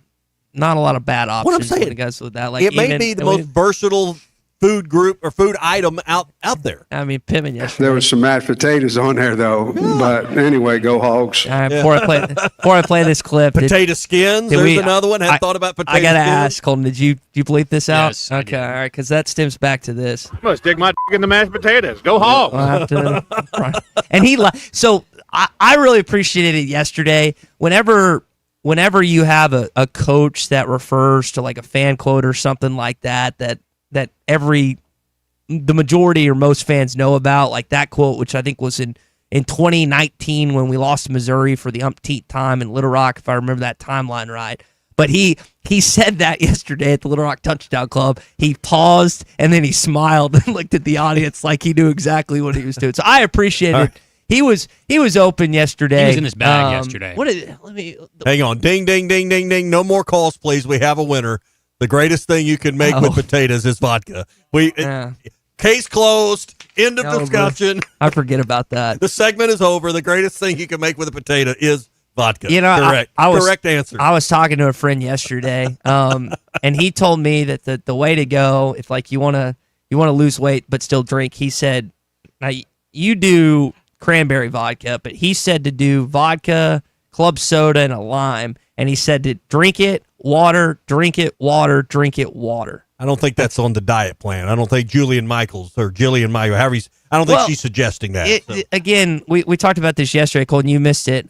options What I'm saying, when it goes with that. Like it may be the most versatile food group or food item out there. I mean, Pittman yesterday. There was some mashed potatoes on there though, but anyway, go Hogs. All right, before I play this clip, Potato skins. There's another one. I thought about potato. I gotta skins. ask, Colton. Did you bleep this out? Yes, I Okay, all right, because that stems back to this. I'm gonna stick my dick in the mashed potatoes. Go Hogs. I'll have to- and so I really appreciated it yesterday. Whenever you have a coach that refers to like a fan quote or something like that the majority or most fans know about, like that quote, which I think was in 2019 when we lost to Missouri for the umpteenth time in Little Rock, if I remember that timeline right. But he said that yesterday at the Little Rock Touchdown Club. He paused and then he smiled and looked at the audience like he knew exactly what he was doing. So I appreciated He was open yesterday. He was in his bag yesterday. Let me Hang on. Ding, ding, ding, ding, ding. No more calls, please. We have a winner. The greatest thing you can make with potatoes is vodka. Case closed. End of discussion. I forget about that. The segment is over. The greatest thing you can make with a potato is vodka. Correct. Correct answer. I was talking to a friend yesterday, and he told me that the way to go, if like you want to lose weight but still drink, he said, now you do cranberry vodka, but he said to do vodka, club soda, and a lime, and he said to drink it, water, drink it, water, drink it, water. I don't think that's on the diet plan. I don't think Jillian Michaels, I don't think she's suggesting that. Again, we talked about this yesterday, Cole, and you missed it.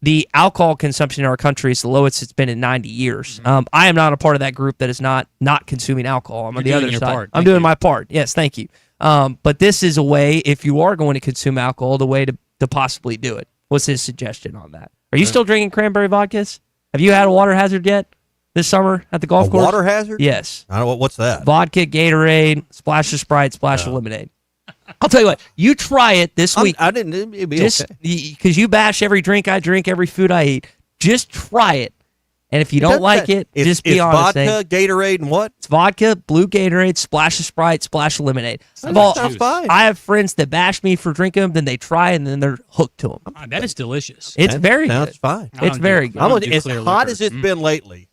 The alcohol consumption in our country is the lowest it's been in 90 years. I am not a part of that group that is not consuming alcohol. I'm on the other side. I'm doing my part. Yes, thank you. But this is a way, if you are going to consume alcohol, the way to possibly do it. What's his suggestion on that? Are you still drinking cranberry vodkas? Have you had a water hazard yet this summer at the golf course? Water hazard? Yes. I don't know what's that. Vodka, Gatorade, splash of Sprite, splash of lemonade. I'll tell you what. You try it this week. I didn't. It'd be just because you bash every drink I drink, every food I eat. Just try it, and if you don't like it, just be honest. It's vodka, Gatorade, and what? It's vodka, blue Gatorade, splash of Sprite, splash of lemonade. Sounds fine. I have friends that bash me for drinking them, then they try, and then they're hooked to them. That is delicious. It's very good. Sounds fine. It's very good. As hot as it's been lately.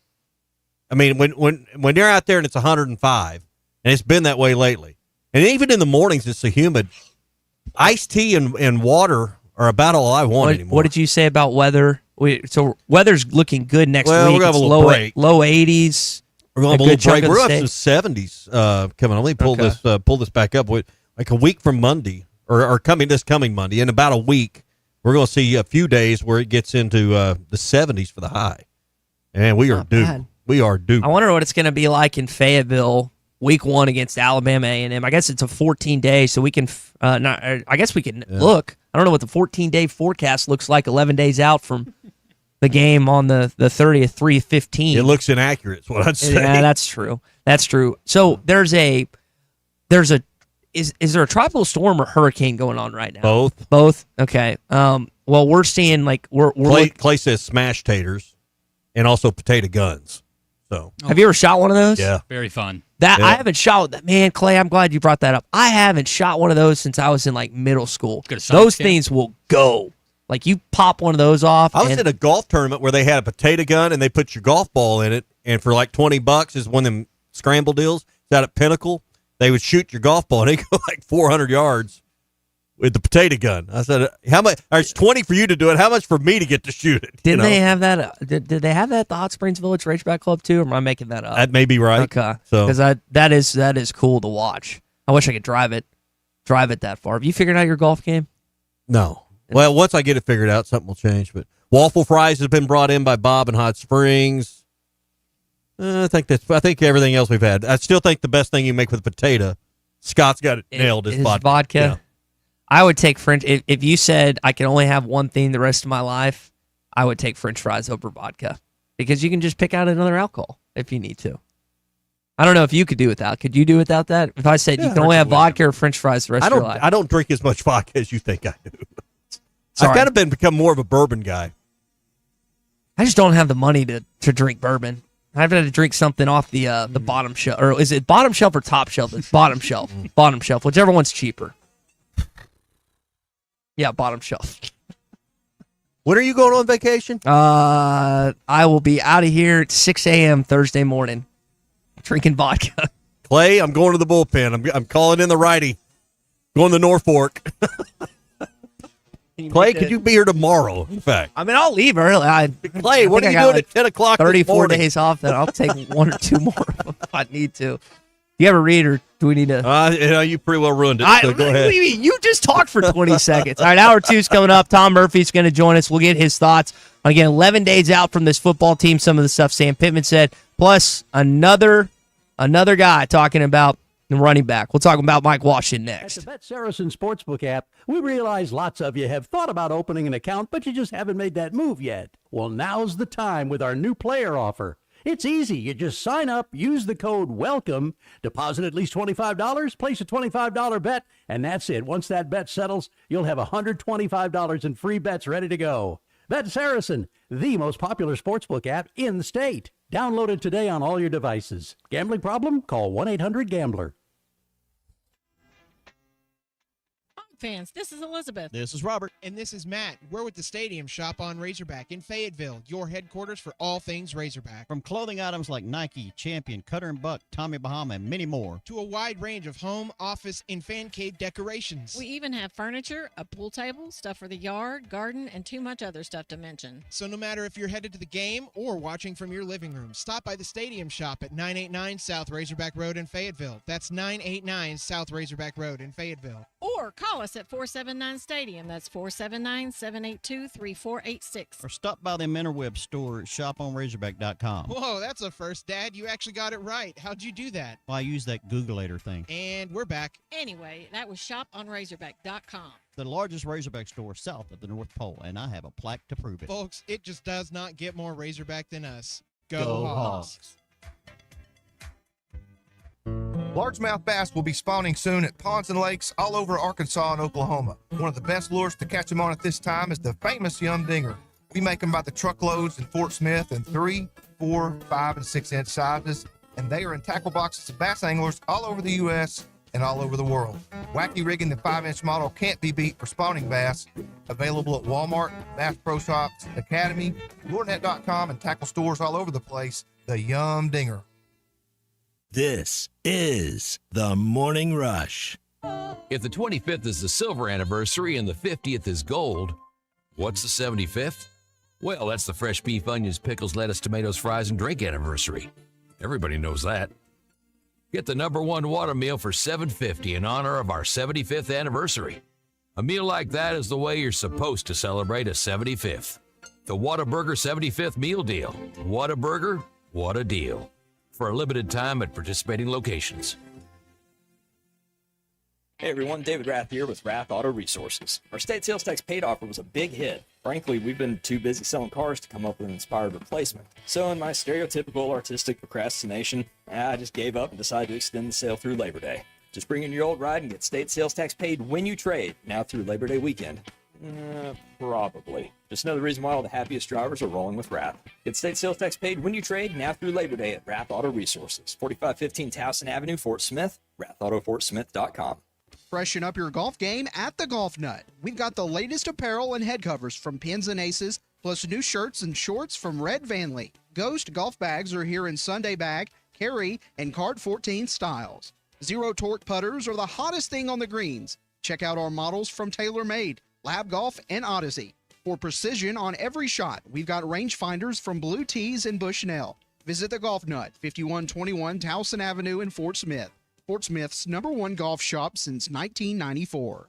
I mean, when you're out there and it's 105, and it's been that way lately, and even in the mornings it's so humid, iced tea and water are about all I want anymore. What did you say about weather? So weather's looking good next week. We're going to have a little break. Low 80s. We're going to have a little break. We're going to have some 70s coming on. Let me pull this back up. Like a week from Monday, or this coming Monday, in about a week, we're going to see a few days where it gets into the 70s for the high. And we are due. Bad. We are due. I wonder what it's going to be like in Fayetteville week 1 against Alabama A&M. I guess it's a 14-day, so we can I guess we can look. I don't know what the 14-day forecast looks like 11 days out from the game on the 30th, 3:15. It looks inaccurate, is what I'd say. Yeah, that's true. That's true. So is there a tropical storm or hurricane going on right now? Both? Okay. Well, we're seeing Clay says smash taters and also potato guns. So have you ever shot one of those? Yeah. Very fun. I haven't shot that. Man, Clay, I'm glad you brought that up. I haven't shot one of those since I was in like middle school. Those things will go. Like you pop one of those off. I was at a golf tournament where they had a potato gun and they put your golf ball in it, and for like $20 is one of them scramble deals. It's out at Pinnacle. They would shoot your golf ball and they go like 400 yards with the potato gun. I said, "How much? It's $20 for you to do it. How much for me to get to shoot it?" Didn't they have that? Did they have that at the Hot Springs Village Raceback Club too? Or am I making that up? That may be right. Okay, so because that is cool to watch. I wish I could drive it that far. Have you figured out your golf game? No. Well, once I get it figured out, something will change. But waffle fries has been brought in by Bob in Hot Springs. I think everything else we've had. I still think the best thing you make with a potato, Scott's got it nailed, is vodka. Yeah. I would take French. If you said I can only have one thing the rest of my life, I would take French fries over vodka because you can just pick out another alcohol if you need to. I don't know if you could do without. Could you do without that? If I said you can only have vodka or French fries the rest of your life. I don't drink as much vodka as you think I do. Sorry. I've kind of become more of a bourbon guy. I just don't have the money to drink bourbon. I've had to drink something off the bottom shelf. Or is it bottom shelf or top shelf? It's bottom shelf. Bottom shelf. Whichever one's cheaper. Yeah, bottom shelf. When are you going on vacation? I will be out of here at 6 a.m. Thursday morning drinking vodka. Clay, I'm going to the bullpen. I'm calling in the righty. Going to Norfolk. Clay, could you be here tomorrow, in fact? I mean, I'll leave early. Clay, what are you doing at 10 o'clock 34 days off, then I'll take 1 or 2 more if I need to. Do you ever read, or do we need to? You pretty well ruined it, so go ahead. You just talked for 20 seconds. All right, hour 2's coming up. Tom Murphy's going to join us. We'll get his thoughts. Again, 11 days out from this football team, some of the stuff Sam Pittman said, plus another guy talking about the running back. We'll talk about Mike Washington next. At the Bet Saracen Sportsbook app, we realize lots of you have thought about opening an account, but you just haven't made that move yet. Well, now's the time with our new player offer. It's easy. You just sign up, use the code WELCOME, deposit at least $25, place a $25 bet, and that's it. Once that bet settles, you'll have $125 in free bets ready to go. Bet Saracen, the most popular sportsbook app in the state. Download it today on all your devices. Gambling problem? Call 1-800-GAMBLER. Fans, this is Elizabeth. This is Robert. And this is Matt. We're with the Stadium Shop on Razorback in Fayetteville, your headquarters for all things Razorback. From clothing items like Nike, Champion, Cutter & Buck, Tommy Bahama, and many more, to a wide range of home, office, and fan cave decorations. We even have furniture, a pool table, stuff for the yard, garden, and too much other stuff to mention. So no matter if you're headed to the game or watching from your living room, stop by the Stadium Shop at 989 South Razorback Road in Fayetteville. That's 989 South Razorback Road in Fayetteville. Or call us at 479-STADIUM. That's 479-782-3486. or stop by the Interweb store at shoponrazorback.com. Whoa, that's a first, Dad. You actually got it right. How'd you do that? Well, I use that Googleator thing. And we're back. Anyway, that was shoponrazorback.com. The largest Razorback store south of the North Pole, and I have a plaque to prove it. Folks, it just does not get more Razorback than us. Go Hogs. Largemouth bass will be spawning soon at ponds and lakes all over Arkansas and Oklahoma. One of the best lures to catch them on at this time is the famous Yum Dinger. We make them by the truckloads in Fort Smith in 3, 4, 5, and 6-inch sizes, and they are in tackle boxes of bass anglers all over the U.S. and all over the world. Wacky rigging the 5-inch model can't be beat for spawning bass. Available at Walmart, Bass Pro Shops, Academy, LureNet.com, and tackle stores all over the place. The Yum Dinger. This is the Morning Rush. If the 25th is the silver anniversary and the 50th is gold, what's the 75th? Well, that's the fresh beef, onions, pickles, lettuce, tomatoes, fries, and drink anniversary. Everybody knows that. Get the #1 water meal for $7.50 in honor of our 75th anniversary. A meal like that is the way you're supposed to celebrate a 75th. The Whataburger 75th meal deal. Whataburger, what a deal. For a limited time at participating locations. Hey everyone, David Rath here with Rath Auto Resources. Our state sales tax paid offer was a big hit. Frankly, we've been too busy selling cars to come up with an inspired replacement. So in my stereotypical artistic procrastination, I just gave up and decided to extend the sale through Labor Day. Just bring in your old ride and get state sales tax paid when you trade, now through Labor Day weekend. Probably. Just know the reason why all the happiest drivers are rolling with Rath. Get state sales tax paid when you trade, now through Labor Day at Rath Auto Resources, 4515 Towson Avenue, Fort Smith, rathautofortsmith.com. Freshen up your golf game at the Golf Nut. We've got the latest apparel and head covers from Pins and Aces, plus new shirts and shorts from Red Vanley. Ghost golf bags are here in Sunday bag, carry, and card 14 styles. Zero torque putters are the hottest thing on the greens. Check out our models from TaylorMade, Lab Golf, and Odyssey. For precision on every shot, we've got rangefinders from Blue Tees and Bushnell. Visit the Golf Nut, 5121 Towson Avenue in Fort Smith. Fort Smith's #1 golf shop since 1994.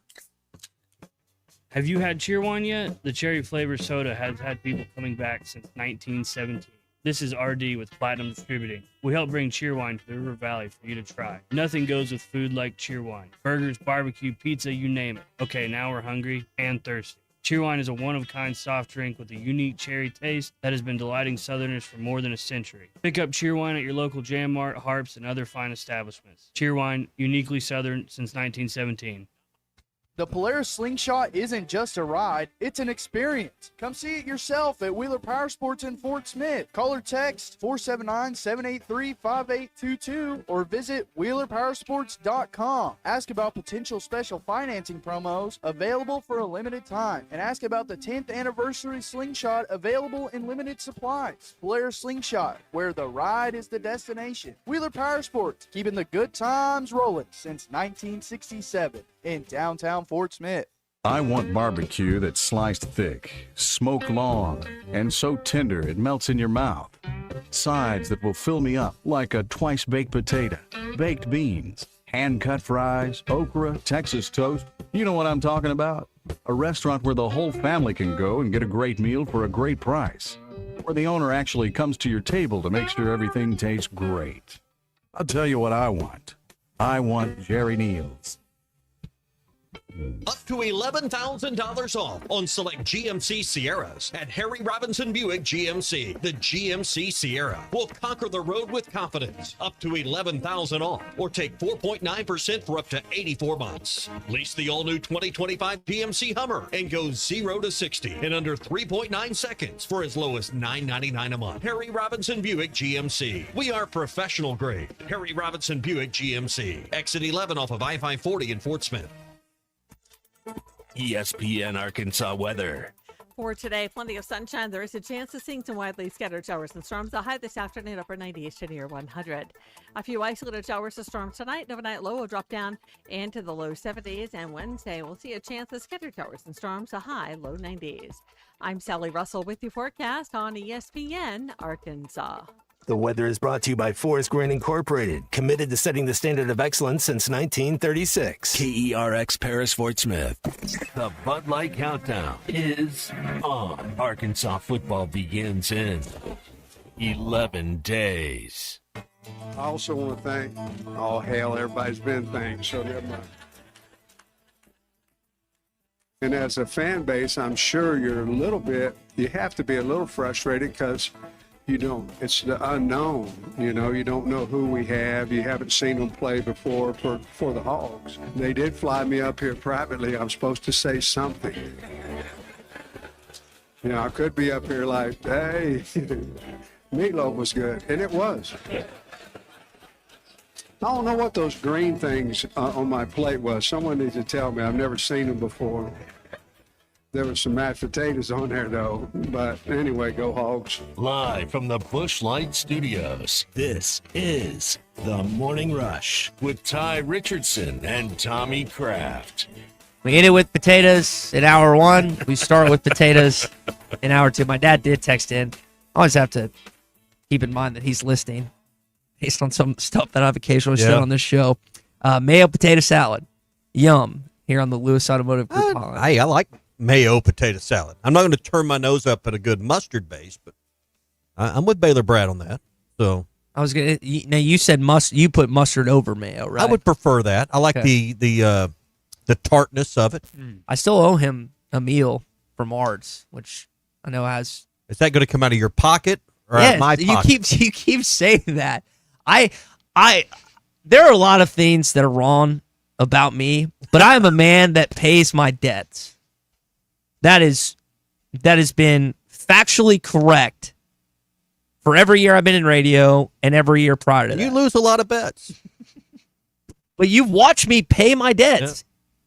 Have you had Cheerwine yet? The cherry flavored soda has had people coming back since 1917. This is RD with Platinum Distributing. We help bring Cheerwine to the River Valley for you to try. Nothing goes with food like Cheerwine. Burgers, barbecue, pizza, you name it. Okay, now we're hungry and thirsty. Cheerwine is a one-of-a-kind soft drink with a unique cherry taste that has been delighting Southerners for more than a century. Pick up Cheerwine at your local Jam Mart, Harps, and other fine establishments. Cheerwine, uniquely Southern since 1917. The Polaris Slingshot isn't just a ride, it's an experience. Come see it yourself at Wheeler Power Sports in Fort Smith. Call or text 479-783-5822 or visit WheelerPowersports.com. Ask about potential special financing promos available for a limited time and ask about the 10th anniversary Slingshot available in limited supplies. Polaris Slingshot, where the ride is the destination. Wheeler Power Sports, keeping the good times rolling since 1967. In downtown Fort Smith. I want barbecue that's sliced thick, smoked long, and so tender it melts in your mouth. Sides that will fill me up like a twice-baked potato, baked beans, hand-cut fries, okra, Texas toast. You know what I'm talking about? A restaurant where the whole family can go and get a great meal for a great price. Where the owner actually comes to your table to make sure everything tastes great. I'll tell you what I want. I want Jerry Neal's. Up to $11,000 off on select GMC Sierras at Harry Robinson Buick GMC. The GMC Sierra will conquer the road with confidence. Up to $11,000 off or take 4.9% for up to 84 months. Lease the all-new 2025 GMC Hummer and go 0 to 60 in under 3.9 seconds for as low as $9.99 a month. Harry Robinson Buick GMC. We are professional grade. Harry Robinson Buick GMC. Exit 11 off of I-540 in Fort Smith. ESPN Arkansas weather. For today, plenty of sunshine. There is a chance of seeing some widely scattered showers and storms. The high this afternoon, upper 90s to near 100. A few isolated showers and storms tonight. Overnight low will drop down into the low 70s. And Wednesday, we'll see a chance of scattered showers and storms. A high low 90s. I'm Sally Russell with your forecast on ESPN Arkansas. The weather is brought to you by Forest Grain Incorporated, committed to setting the standard of excellence since 1936. KERX Paris Fort Smith. The Bud Light Countdown is on. Arkansas football begins in 11 days. I also want to thank, all hail, everybody's been thanked, so never mind. And as a fan base, I'm sure you have to be a little frustrated because it's the unknown, you don't know who we have. You haven't seen them play before for the Hogs. They did fly me up here privately. I'm supposed to say something. I could be up here like, hey, meatloaf was good, and it was. I don't know what those green things on my plate was. Someone needs to tell me. I've never seen them before. There was some mashed potatoes on there, though. But anyway, go Hogs. Live from the Busch Light Studios, this is The Morning Rush with Ty Richardson and Tommy Kraft. We hit it with potatoes in hour one. We start with potatoes in hour two. My dad did text in. I always have to keep in mind that he's listening based on some stuff that I've occasionally said on this show. Mayo potato salad. Yum. Here on the Lewis Automotive Group. I like mayo potato salad. I'm not going to turn my nose up at a good mustard base, but I'm with Baylor Brad on that. So I was gonna. Now you said you put mustard over mayo, right? I would prefer that. I like the tartness of it. I still owe him a meal from Arts, which I know has. Is that going to come out of your pocket or out of my pocket? You keep saying that. There are a lot of things that are wrong about me, but I am a man that pays my debts. That has been factually correct for every year I've been in radio and every year prior to that. You lose a lot of bets. But you've watched me pay my debts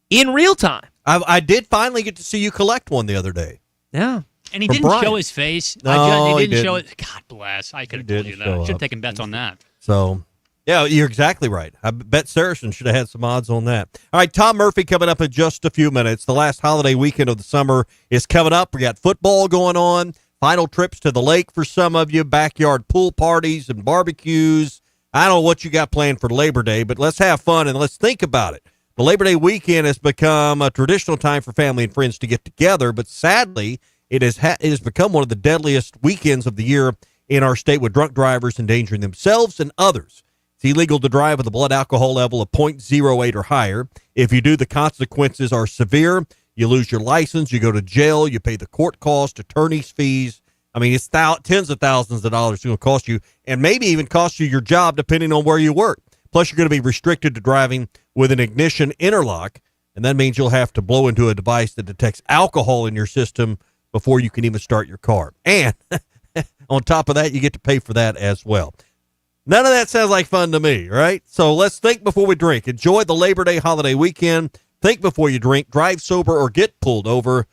in real time. I did finally get to see you collect one the other day. Yeah. And he didn't show his face. No, he didn't show it. God bless. I could have told you that. Should have taken bets on that. So, yeah, you're exactly right. I bet Saracen should have had some odds on that. All right, Tom Murphy coming up in just a few minutes. The last holiday weekend of the summer is coming up. We got football going on, final trips to the lake for some of you, backyard pool parties and barbecues. I don't know what you got planned for Labor Day, but let's have fun and let's think about it. The Labor Day weekend has become a traditional time for family and friends to get together, but sadly, it has become one of the deadliest weekends of the year in our state with drunk drivers endangering themselves and others. It's illegal to drive with a blood alcohol level of 0.08 or higher. If you do, the consequences are severe. You lose your license, you go to jail, you pay the court cost, attorney's fees. I mean, it's tens of thousands of dollars it's going to cost you, and maybe even cost you your job depending on where you work. Plus, you're going to be restricted to driving with an ignition interlock, and that means you'll have to blow into a device that detects alcohol in your system before you can even start your car. And on top of that, you get to pay for that as well. None of that sounds like fun to me, right? So let's think before we drink. Enjoy the Labor Day holiday weekend. Think before you drink. Drive sober or get pulled over.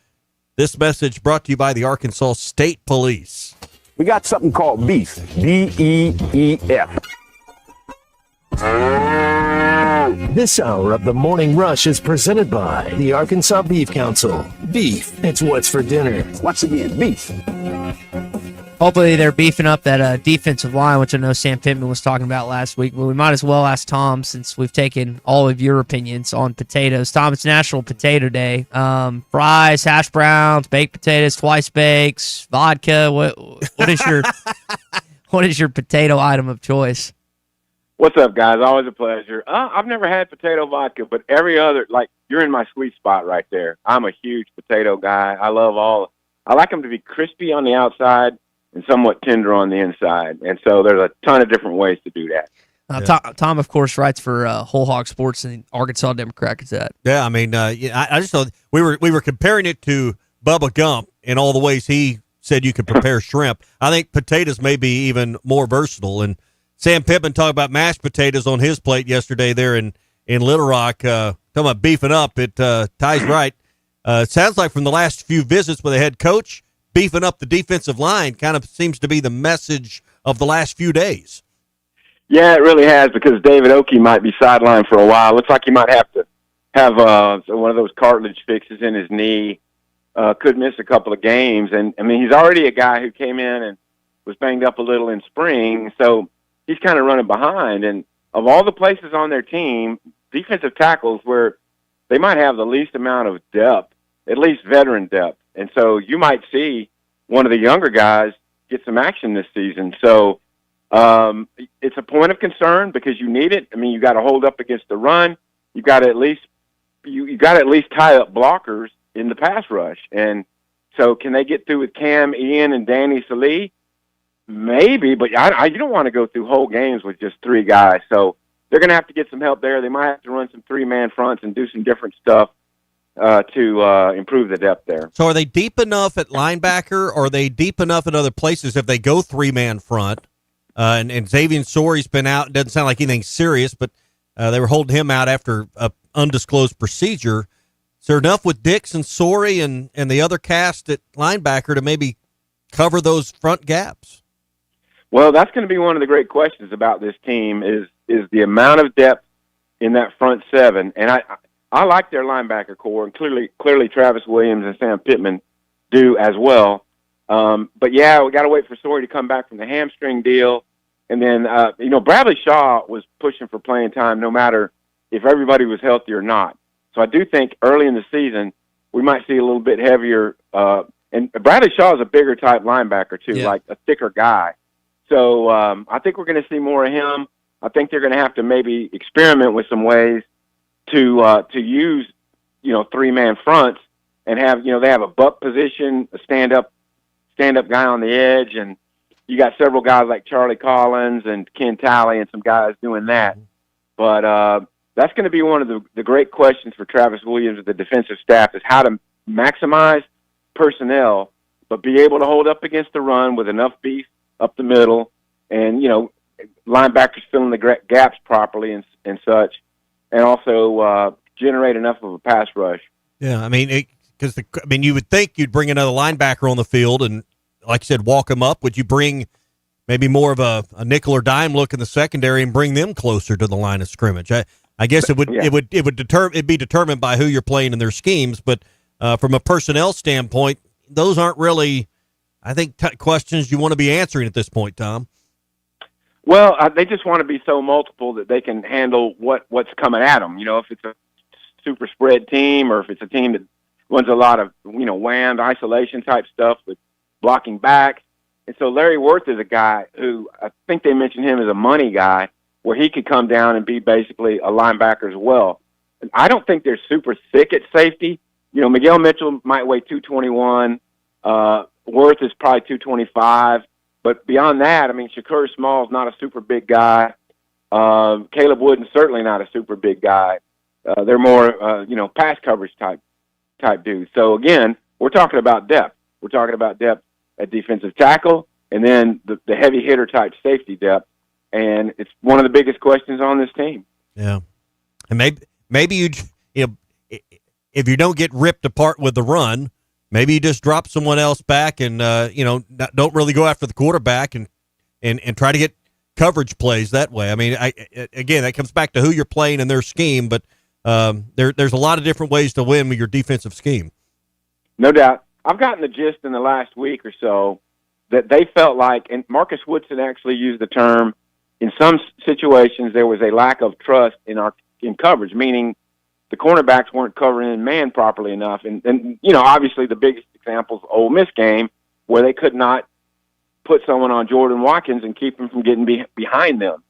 This message brought to you by the Arkansas State Police. We got something called beef. B-E-E-F. This hour of the Morning Rush is presented by the Arkansas Beef Council. Beef, it's what's for dinner. Once again, beef. Hopefully they're beefing up that defensive line, which I know Sam Pittman was talking about last week. But we might as well ask Tom, since we've taken all of your opinions on potatoes. Tom, it's National Potato Day. Fries, hash browns, baked potatoes, twice bakes, vodka. What is your what is your potato item of choice? What's up, guys? Always a pleasure. I've never had potato vodka, but every other, like, you're in my sweet spot right there. I'm a huge potato guy. I like them to be crispy on the outside and somewhat tender on the inside. And so there's a ton of different ways to do that. Tom, of course, writes for Whole Hog Sports and Arkansas Democrat Gazette. Yeah, I mean, I just thought we were comparing it to Bubba Gump in all the ways he said you could prepare shrimp. I think potatoes may be even more versatile. And Sam Pittman talked about mashed potatoes on his plate yesterday there in Little Rock. Talking about beefing up, it Ty's right. It sounds like from the last few visits with the head coach, beefing up the defensive line kind of seems to be the message of the last few days. Yeah, it really has, because David Oakey might be sidelined for a while. Looks like he might have to have one of those cartilage fixes in his knee. Could miss a couple of games. And, I mean, he's already a guy who came in and was banged up a little in spring, so he's kind of running behind. And of all the places on their team, defensive tackles where they might have the least amount of depth, at least veteran depth. And so you might see one of the younger guys get some action this season. So it's a point of concern because you need it. I mean, you got to hold up against the run. You got to at least tie up blockers in the pass rush. And so can they get through with Cam, Ian, and Danny Salee? Maybe, but you don't want to go through whole games with just three guys. So they're going to have to get some help there. They might have to run some three-man fronts and do some different stuff to improve the depth there. So are they deep enough at linebacker, or are they deep enough at other places if they go three-man front? And Xavier Sorey's been out. It doesn't sound like anything serious, but they were holding him out after an undisclosed procedure. Is there enough with Dix and Sorey and the other cast at linebacker to maybe cover those front gaps? Well, that's going to be one of the great questions about this team is the amount of depth in that front seven. And I like their linebacker core, and clearly Travis Williams and Sam Pittman do as well. But yeah, we got to wait for Sorey to come back from the hamstring deal. And then, Bradley Shaw was pushing for playing time no matter if everybody was healthy or not. So I do think early in the season, we might see a little bit heavier. And Bradley Shaw is a bigger type linebacker too, like a thicker guy. So I think we're going to see more of him. I think they're going to have to maybe experiment with some ways to use, three-man fronts and have, they have a buck position, a stand-up guy on the edge, and you got several guys like Charlie Collins and Ken Talley and some guys doing that. But that's going to be one of the great questions for Travis Williams and the defensive staff is how to maximize personnel but be able to hold up against the run with enough beef up the middle and, linebackers filling the gaps properly and such, and also generate enough of a pass rush. Yeah, I mean, you would think you'd bring another linebacker on the field and, like you said, walk them up. Would you bring maybe more of a nickel or dime look in the secondary and bring them closer to the line of scrimmage? I guess it'd be determined by who you're playing in their schemes, but from a personnel standpoint, those aren't really, I think, questions you want to be answering at this point, Tom. Well, they just want to be so multiple that they can handle what's coming at them. If it's a super spread team or if it's a team that runs a lot of, whammed isolation type stuff with blocking back. And so Larry Worth is a guy who I think they mentioned him as a money guy where he could come down and be basically a linebacker as well. And I don't think they're super thick at safety. Miguel Mitchell might weigh 221. Worth is probably 225. But beyond that, I mean, Shakur Small's not a super big guy. Caleb Wooden's certainly not a super big guy. They're more, pass coverage type dudes. So again, we're talking about depth. We're talking about depth at defensive tackle, and then the heavy hitter type safety depth. And it's one of the biggest questions on this team. Yeah, and maybe if you don't get ripped apart with the run, maybe you just drop someone else back and don't really go after the quarterback and try to get coverage plays that way. I mean, again, that comes back to who you're playing in their scheme, but there's a lot of different ways to win with your defensive scheme. No doubt. I've gotten the gist in the last week or so that they felt like, and Marcus Woodson actually used the term, in some situations there was a lack of trust in coverage, meaning the cornerbacks weren't covering in man properly enough. And obviously the biggest example is the Ole Miss game where they could not put someone on Jordan Watkins and keep him from getting behind them.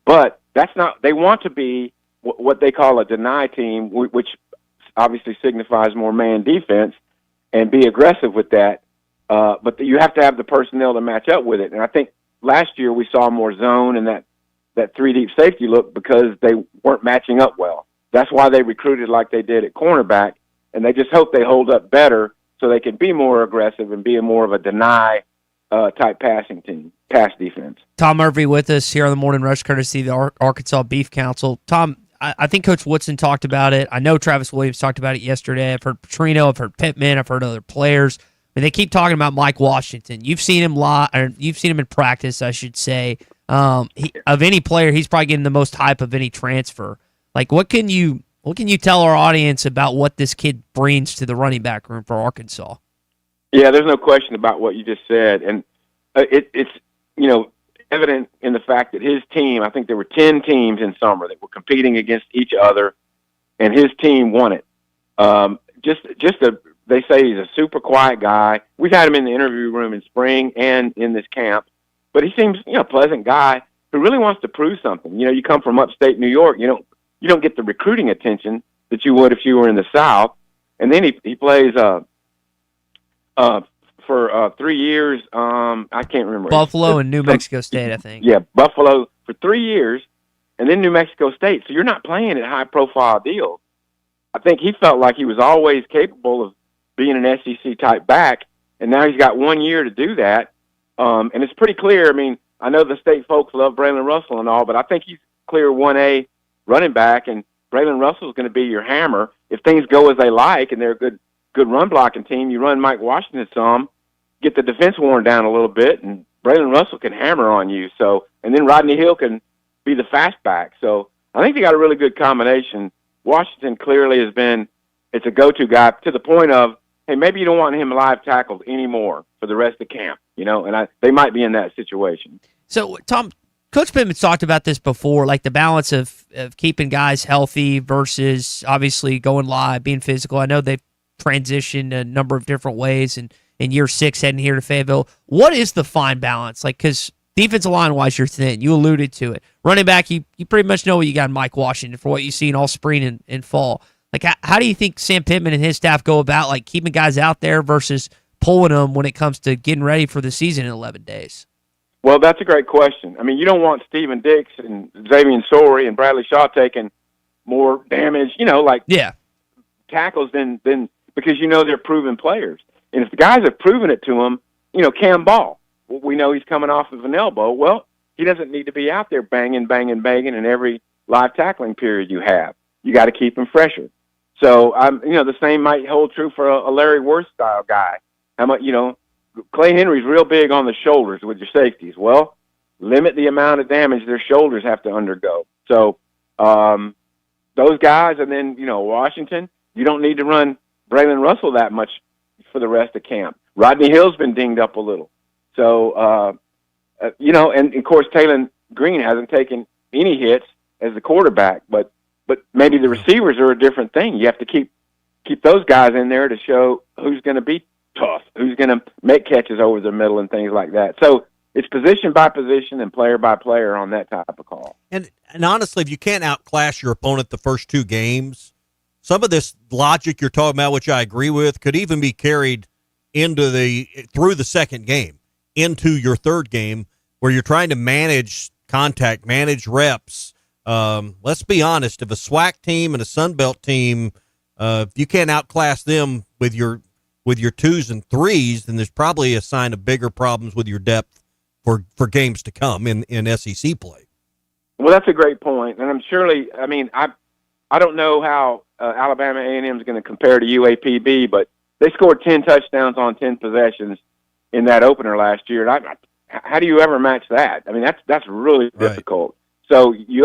But that's not. They want to be what they call a deny team, which obviously signifies more man defense, and be aggressive with that. But you have to have the personnel to match up with it. And I think last year we saw more zone and that three deep safety look because they weren't matching up well. That's why they recruited like they did at cornerback, and they just hope they hold up better so they can be more aggressive and be more of a deny type passing team, pass defense. Tom Murphy with us here on the Morning Rush, courtesy of the Arkansas Beef Council. Tom, I think Coach Woodson talked about it. I know Travis Williams talked about it yesterday. I've heard Petrino, I've heard Pittman, I've heard other players. I mean, they keep talking about Mike Washington. You've seen him you've seen him in practice, I should say. Of any player, he's probably getting the most hype of any transfer. Like, what can you tell our audience about what this kid brings to the running back room for Arkansas? Yeah, there's no question about what you just said, and it's evident in the fact that his team. I think there were 10 teams in summer that were competing against each other, and his team won it. They say he's a super quiet guy. We've had him in the interview room in spring and in this camp, but he seems a pleasant guy who really wants to prove something. You come from upstate New York, you don't get the recruiting attention that you would if you were in the South. And then he plays for 3 years. I can't remember. Buffalo and New Mexico State, I think. Yeah, Buffalo for 3 years, and then New Mexico State. So you're not playing at high-profile deals. I think he felt like he was always capable of being an SEC-type back, and now he's got 1 year to do that. And it's pretty clear. I mean, I know the state folks love Braylon Russell and all, but I think he's clear 1A running back, and Braylon Russell is going to be your hammer. If things go as they like and they're a good run blocking team, you run Mike Washington some, get the defense worn down a little bit, and Braylon Russell can hammer on you. So, and then Rodney Hill can be the fast back. So I think they got a really good combination. Washington clearly it's a go-to guy to the point of, hey, maybe you don't want him live tackled anymore for the rest of camp, and they might be in that situation. So, Tom, Coach Pittman's talked about this before, like the balance of keeping guys healthy versus obviously going live, being physical. I know they've transitioned a number of different ways in year 6 heading here to Fayetteville. What is the fine balance? Like, because defensive line-wise, you're thin. You alluded to it. Running back, you pretty much know what you got in Mike Washington for what you've seen all spring and fall. Like, how do you think Sam Pittman and his staff go about, like, keeping guys out there versus pulling them when it comes to getting ready for the season in 11 days? Well, that's a great question. I mean, you don't want Steven Dix and Xavier Sorey and Bradley Shaw taking more damage, tackles than because they're proven players. And if the guys have proven it to them, Cam Ball, we know he's coming off of an elbow. Well, he doesn't need to be out there banging in every live tackling period you have. You got to keep him fresher. So, the same might hold true for a Larry Worth style guy. How much, Clay Henry's real big on the shoulders with your safeties. Well, limit the amount of damage their shoulders have to undergo. So, those guys, and then, Washington, you don't need to run Braylon Russell that much for the rest of camp. Rodney Hill's been dinged up a little. So, and of course, Taylor Green hasn't taken any hits as the quarterback, but maybe the receivers are a different thing. You have to keep those guys in there to show who's going to be tough, who's going to make catches over the middle and things like that. So it's position by position and player by player on that type of call. And honestly, if you can't outclass your opponent the first 2 games, some of this logic you're talking about, which I agree with, could even be carried through the second game into your third game, where you're trying to manage contact, manage reps. Let's be honest, if a SWAC team and a Sunbelt team, if you can't outclass them with your 2s and 3s, then there's probably a sign of bigger problems with your depth for games to come in SEC play. Well, that's a great point, and I don't know how Alabama A&M is going to compare to UAPB, but they scored 10 touchdowns on 10 possessions in that opener last year. And how do you ever match that? I mean, that's really difficult. So you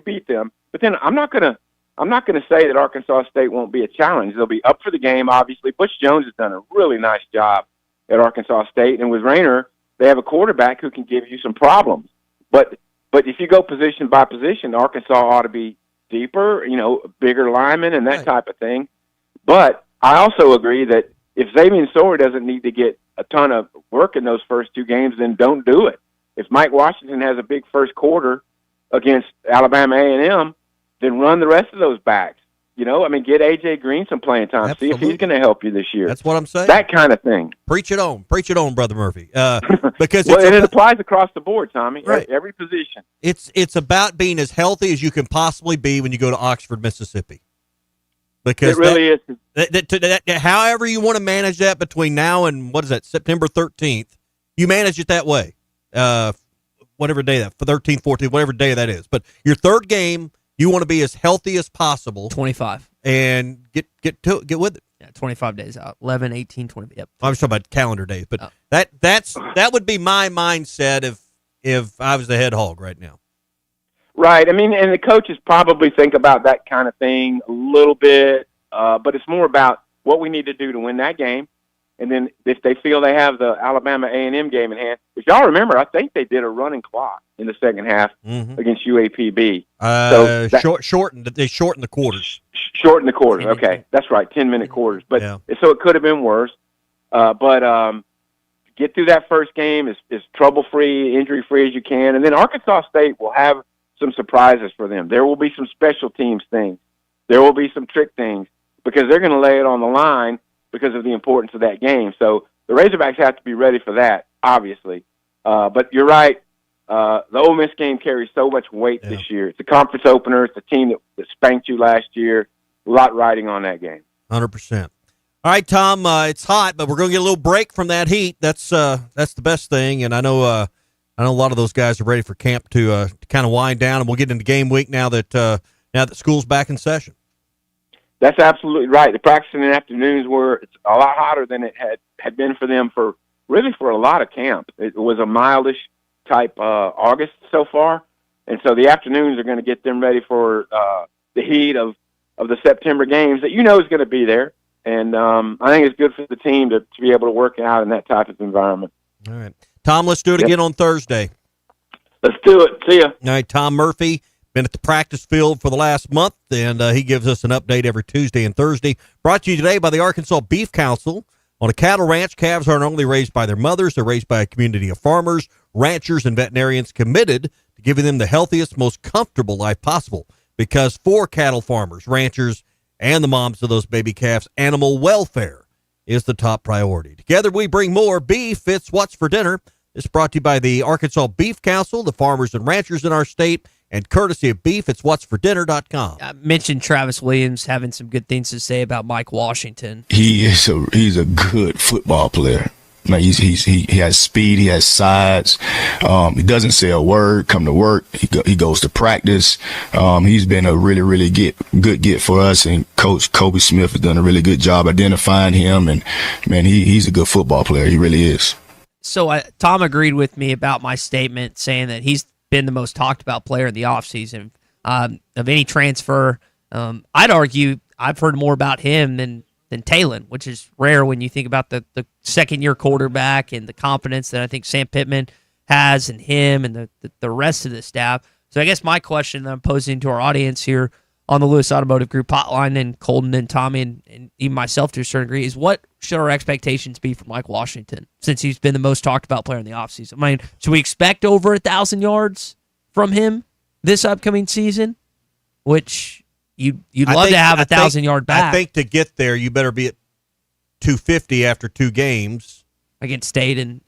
beat them, but then I'm not gonna say that Arkansas State won't be a challenge. They'll be up for the game, obviously. Butch Jones has done a really nice job at Arkansas State, and with Rayner, they have a quarterback who can give you some problems. But if you go position by position, Arkansas ought to be deeper, bigger linemen and that type of thing. But I also agree that if Xavier Sorey doesn't need to get a ton of work in those first 2 games, then don't do it. If Mike Washington has a big first quarter, against Alabama A&M, then run the rest of those backs. You know, I mean, get A.J. Green some playing time. Absolutely. See if he's going to help you this year. That's what I'm saying. That kind of thing. Preach it on, Brother Murphy. Because Well, and it applies across the board, Tommy. Right. Every position. It's about being as healthy as you can possibly be when you go to Oxford, Mississippi. Because It really is. however you want to manage that between now and September 13th, you manage it that way. Whatever day that, 13th, 14th, whatever day that is. But your third game, you want to be as healthy as possible. 25. And get with it. Yeah, 25 days out. 11, 18, 20. Yep. I was talking about calendar days, but that would be my mindset if I was the head hog right now. Right. I mean, and the coaches probably think about that kind of thing a little bit, but it's more about what we need to do to win that game. And then if they feel they have the Alabama A&M game in hand, if y'all remember, I think they did a running clock in the second half against UAPB. Shortened the quarters. Shortened the quarters. Okay, that's right, 10-minute quarters. But so it could have been worse. But get through that first game as trouble-free, injury-free as you can, and then Arkansas State will have some surprises for them. There will be some special teams things. There will be some trick things because they're going to lay it on the line because of the importance of that game. So the Razorbacks have to be ready for that, obviously. But you're right. The Ole Miss game carries so much weight this year. It's a conference opener. It's a team that spanked you last year. A lot riding on that game. 100%. All right, Tom, it's hot, but we're going to get a little break from that heat. That's the best thing, and I know a lot of those guys are ready for camp to kind of wind down, and we'll get into game week now that school's back in session. That's absolutely right. The practicing in the afternoons it's a lot hotter than it had been for them for a lot of camp. It was a mildish type August so far, and so the afternoons are going to get them ready for the heat of the September games that is going to be there. And I think it's good for the team to be able to work out in that type of environment. All right. Tom, let's do it again on Thursday. Let's do it. See ya. All right, Tom Murphy, been at the practice field for the last month, and he gives us an update every Tuesday and Thursday. Brought to you today by the Arkansas Beef Council. On a cattle ranch, calves aren't only raised by their mothers, they're raised by a community of farmers, ranchers, and veterinarians committed to giving them the healthiest, most comfortable life possible. Because for cattle farmers, ranchers, and the moms of those baby calves, animal welfare is the top priority. Together we bring more beef. It's What's for Dinner. This is brought to you by the Arkansas Beef Council, the farmers and ranchers in our state, and courtesy of beef. It's what'sfordinner.com. I mentioned Travis Williams having some good things to say about Mike Washington. He's a good football player. Man, he has speed. He has size. He doesn't say a word. Come to work. He goes to practice. He's been a really, really good get for us. And Coach Kobe Smith has done a really good job identifying him. And man, he's a good football player. He really is. So Tom agreed with me about my statement saying that he's been the most talked about player in the offseason of any transfer. I'd argue I've heard more about him than Talon, which is rare when you think about the second-year quarterback and the confidence that I think Sam Pittman has in him and the rest of the staff. So I guess my question that I'm posing to our audience here on the Lewis Automotive Group hotline, and Colton and Tommy and even myself to a certain degree, is what should our expectations be from Mike Washington since he's been the most talked about player in the offseason? I mean, should we expect over 1,000 yards from him this upcoming season, which you'd love to have 1,000-yard back? I think to get there, you better be at 250 after 2 games against State and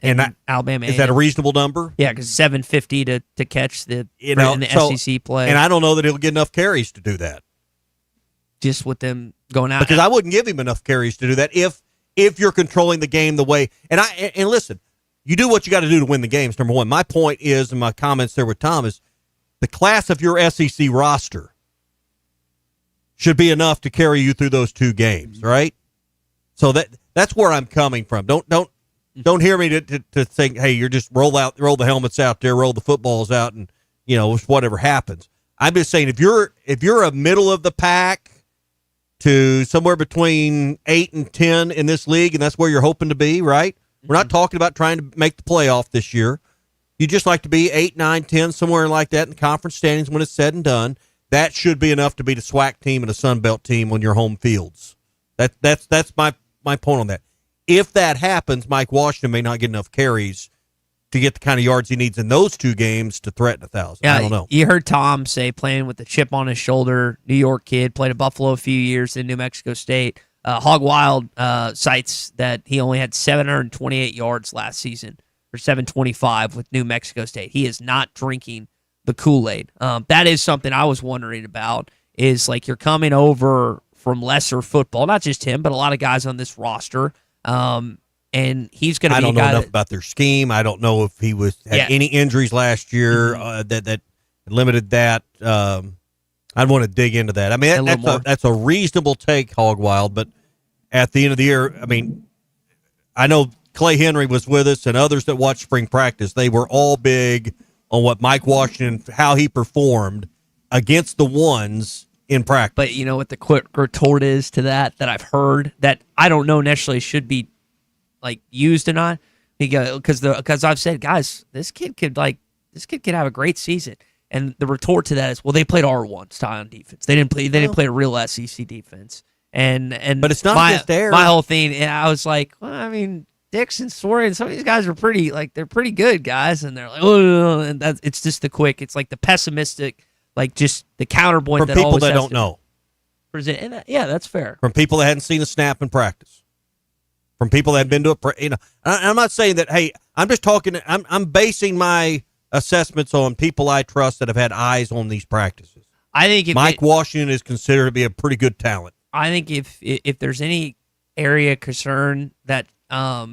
Alabama. Is that a reasonable number? Yeah, because 750 to catch the in the SEC play, and I don't know that he'll get enough carries to do that. Just with them going out, because I wouldn't give him enough carries to do that if you're controlling the game the way. And listen, you do what you got to do to win the games. Number one, my point is, and my comments there with Tom is, the class of your SEC roster should be enough to carry you through those 2 games, right? So that's where I'm coming from. Don't hear me to think, hey, you're just roll the helmets out there, roll the footballs out, and whatever happens. I'm just saying if you're a middle of the pack to somewhere between 8 and 10 in this league, and that's where you're hoping to be, right? Mm-hmm. We're not talking about trying to make the playoff this year. You just like to be 8, 9, 10, somewhere like that in conference standings when it's said and done. That should be enough to beat a SWAC team and a Sun Belt team on your home fields. That's my point on that. If that happens, Mike Washington may not get enough carries to get the kind of yards he needs in those two games to threaten 1,000. Yeah, I don't know. You heard Tom say playing with the chip on his shoulder, New York kid, played at Buffalo a few years in New Mexico State. Hog Wild cites that he only had 728 yards last season, or 725 with New Mexico State. He is not drinking the Kool-Aid. That is something I was wondering about, is like you're coming over from lesser football, not just him, but a lot of guys on this roster. And he's going to be. I don't know enough about their scheme. I don't know if he had any injuries last year that limited that. I'd want to dig into that. I mean, that's a reasonable take, Hog Wild. But at the end of the year, I mean, I know Clay Henry was with us and others that watched spring practice. They were all big on what Mike Washington, how he performed against the ones in practice. But you know what the quick retort is to that I've heard, that I don't know necessarily should be like used or not, because I've said, guys, this kid could have a great season, and the retort to that is, well, they played R1 style on defense. They didn't play a real SEC defense, and but it's not just there. My whole thing, and I was like, well, I mean, Dixon, Story, and some of these guys are they're pretty good guys, and they're like, oh, and it's just it's like the pessimistic, like just the counterpoint from that people always that has don't to know. Present, and yeah, that's fair. From people that hadn't seen a snap in practice. From people that have been to it, I'm not saying that. Hey, I'm just talking. I'm basing my assessments on people I trust that have had eyes on these practices. I think Mike Washington is considered to be a pretty good talent. I think if there's any area of concern that not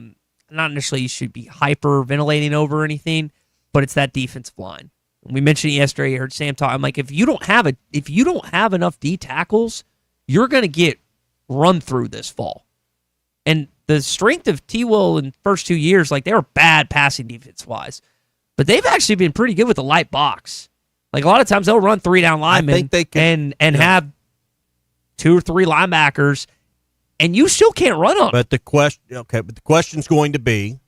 necessarily you should be hyper ventilating over or anything, but it's that defensive line. We mentioned it yesterday. You heard Sam talk. I'm like, if you don't have enough D tackles, you're going to get run through this fall. And the strength of T-Will in the first 2 years, like they were bad passing defense wise, but they've actually been pretty good with the light box. Like a lot of times they'll run 3 down linemen have 2 or 3 linebackers, and you still can't run on. But the question's going to be,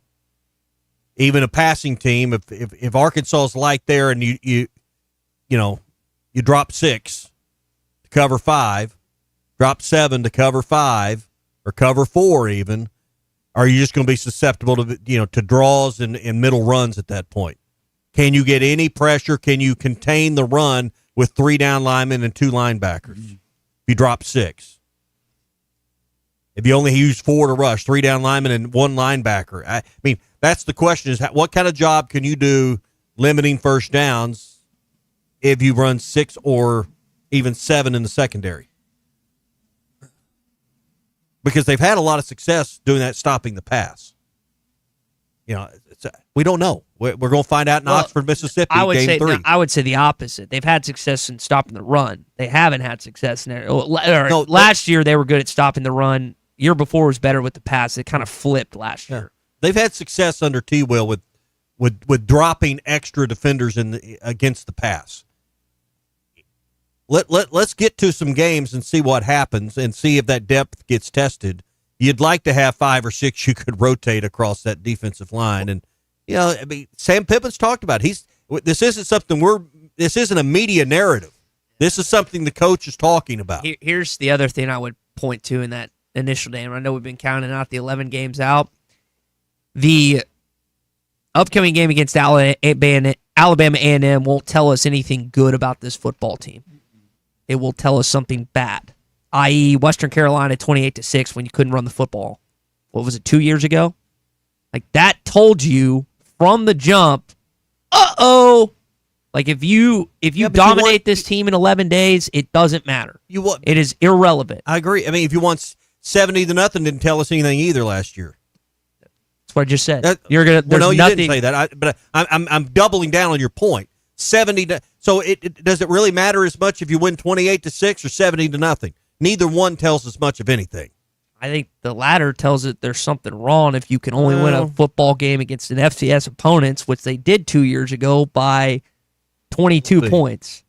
even a passing team, if Arkansas is light there and you drop 6 to cover 5, drop 7 to cover 5. Or cover 4 even, are you just going to be susceptible to to draws and middle runs at that point? Can you get any pressure? Can you contain the run with 3 down linemen and 2 linebackers? If you drop 6, if you only use 4 to rush, 3 down linemen and 1 linebacker. I mean, that's the question: is what kind of job can you do limiting first downs if you run 6 or even 7 in the secondary? Because they've had a lot of success doing that, stopping the pass. We don't know. We're going to find out in Oxford, Mississippi, game 3. I would say the opposite. They've had success in stopping the run. They haven't had success in it. Last year they were good at stopping the run. Year before was better with the pass. It kind of flipped last year. They've had success under T-Will with dropping extra defenders against the pass. Let's get to some games and see what happens and see if that depth gets tested. You'd like to have 5 or 6 you could rotate across that defensive line. And, Sam Pippen's talked about it. This isn't a media narrative. This is something the coach is talking about. Here's the other thing I would point to in that initial game. I know we've been counting out the 11 games out. The upcoming game against Alabama A&M won't tell us anything good about this football team. It will tell us something bad, i.e. Western Carolina 28-6 when you couldn't run the football. What was it, 2 years ago? Like, that told you from the jump, like if you dominate this team in 11 days, it doesn't matter. It is irrelevant. I agree. I mean, if you won 70-0, didn't tell us anything either last year. That's what I just said. You didn't say that. But I'm doubling down on your point. 70 to, so does it really matter as much if you win 28-6 or 70-0? Neither one tells us much of anything. I think the latter tells it there's something wrong if you can only win a football game against an FCS opponents, which they did 2 years ago by 22 points.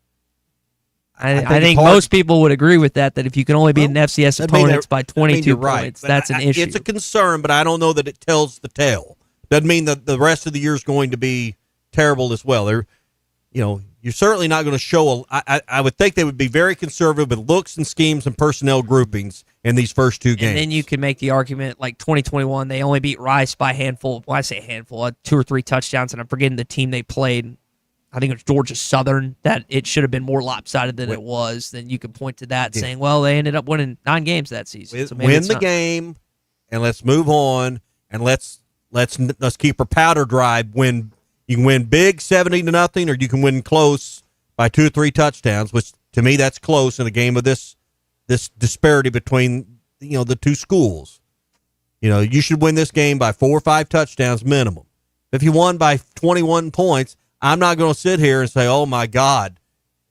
I think most people would agree with that if you can only beat an FCS opponents by 22 points, that's an issue. It's a concern, but I don't know that it tells the tale. Doesn't mean that the rest of the year is going to be terrible as well. You're certainly not going to show I would think they would be very conservative with looks and schemes and personnel groupings in these first two games. And then you can make the argument like 2021, they only beat Rice by a handful. Well, I say a handful, 2 or 3 touchdowns, and I'm forgetting the team they played. I think it was Georgia Southern, that it should have been more lopsided than it was. Then you could point to that saying, well, they ended up winning 9 games that season. So maybe win the game, and let's move on, and let's keep our powder dry. You can win big 70-0, or you can win close by 2 or 3 touchdowns, which to me that's close in a game of this disparity between the two schools. You should win this game by 4 or 5 touchdowns minimum. If you won by 21 points, I'm not going to sit here and say, oh my God,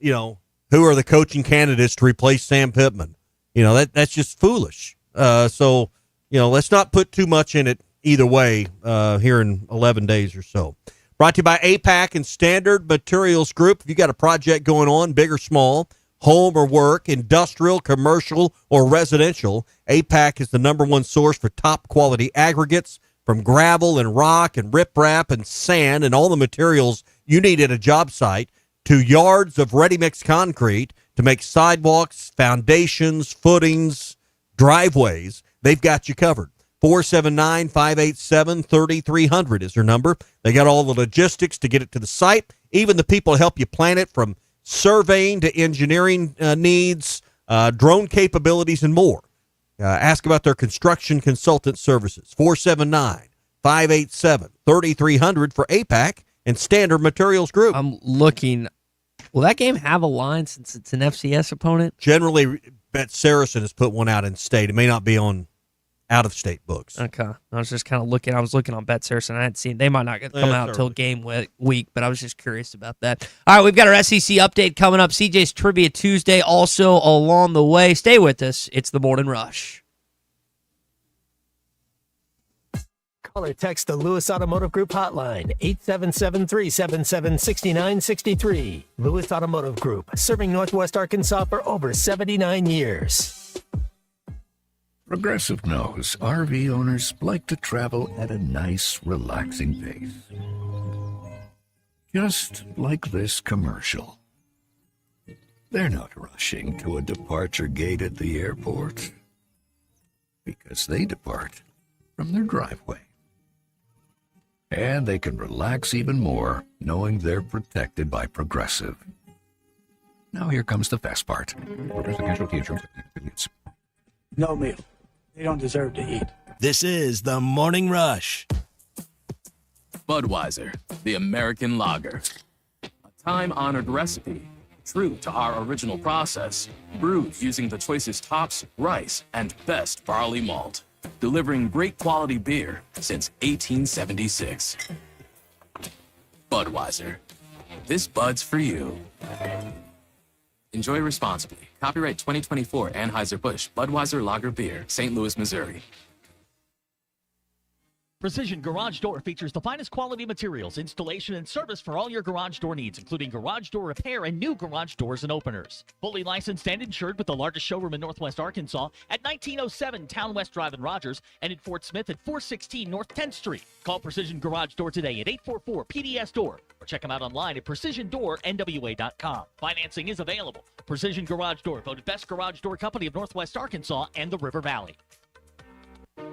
who are the coaching candidates to replace Sam Pittman? That's just foolish. So let's not put too much in it either way here in 11 days or so. Brought to you by APAC and Standard Materials Group. If you got a project going on, big or small, home or work, industrial, commercial, or residential, APAC is the #1 source for top quality aggregates, from gravel and rock and riprap and sand and all the materials you need at a job site, to yards of ready-mix concrete to make sidewalks, foundations, footings, driveways. They've got you covered. 479-587-3300 is their number. They got all the logistics to get it to the site, even the people to help you plan it, from surveying to engineering needs, drone capabilities, and more. Ask about their construction consultant services. 479-587-3300 for APAC and Standard Materials Group. I'm looking. Will that game have a line since it's an FCS opponent? Generally, Bet Saracen has put one out in state. It may not be on out-of-state books. Okay. I was just kind of looking. I was looking on Bet Saracen. I hadn't seen. They might not come out until game week, but I was just curious about that. All right, we've got our SEC update coming up. CJ's Trivia Tuesday also along the way. Stay with us. It's the Morning Rush. Call or text the Lewis Automotive Group hotline, 877-377-6963. Lewis Automotive Group, serving Northwest Arkansas for over 79 years. Progressive knows RV owners like to travel at a nice, relaxing pace. Just like this commercial. They're not rushing to a departure gate at the airport, because they depart from their driveway. And they can relax even more knowing they're protected by Progressive. Now here comes the best part. Progressive Casualty Insurance. No meal. They don't deserve to eat. This is the Morning Rush. Budweiser, the American lager. A time-honored recipe, true to our original process, brewed using the choicest hops, rice, and best barley malt. Delivering great quality beer since 1876. Budweiser. This Bud's for you. Enjoy responsibly. Copyright 2024 Anheuser-Busch Budweiser Lager Beer, St. Louis, Missouri. Precision Garage Door features the finest quality materials, installation, and service for all your garage door needs, including garage door repair and new garage doors and openers. Fully licensed and insured with the largest showroom in Northwest Arkansas at 1907 Town West Drive in Rogers and in Fort Smith at 416 North 10th Street. Call Precision Garage Door today at 844-PDS-DOOR or check them out online at PrecisionDoorNWA.com. Financing is available. Precision Garage Door, voted best garage door company of Northwest Arkansas and the River Valley.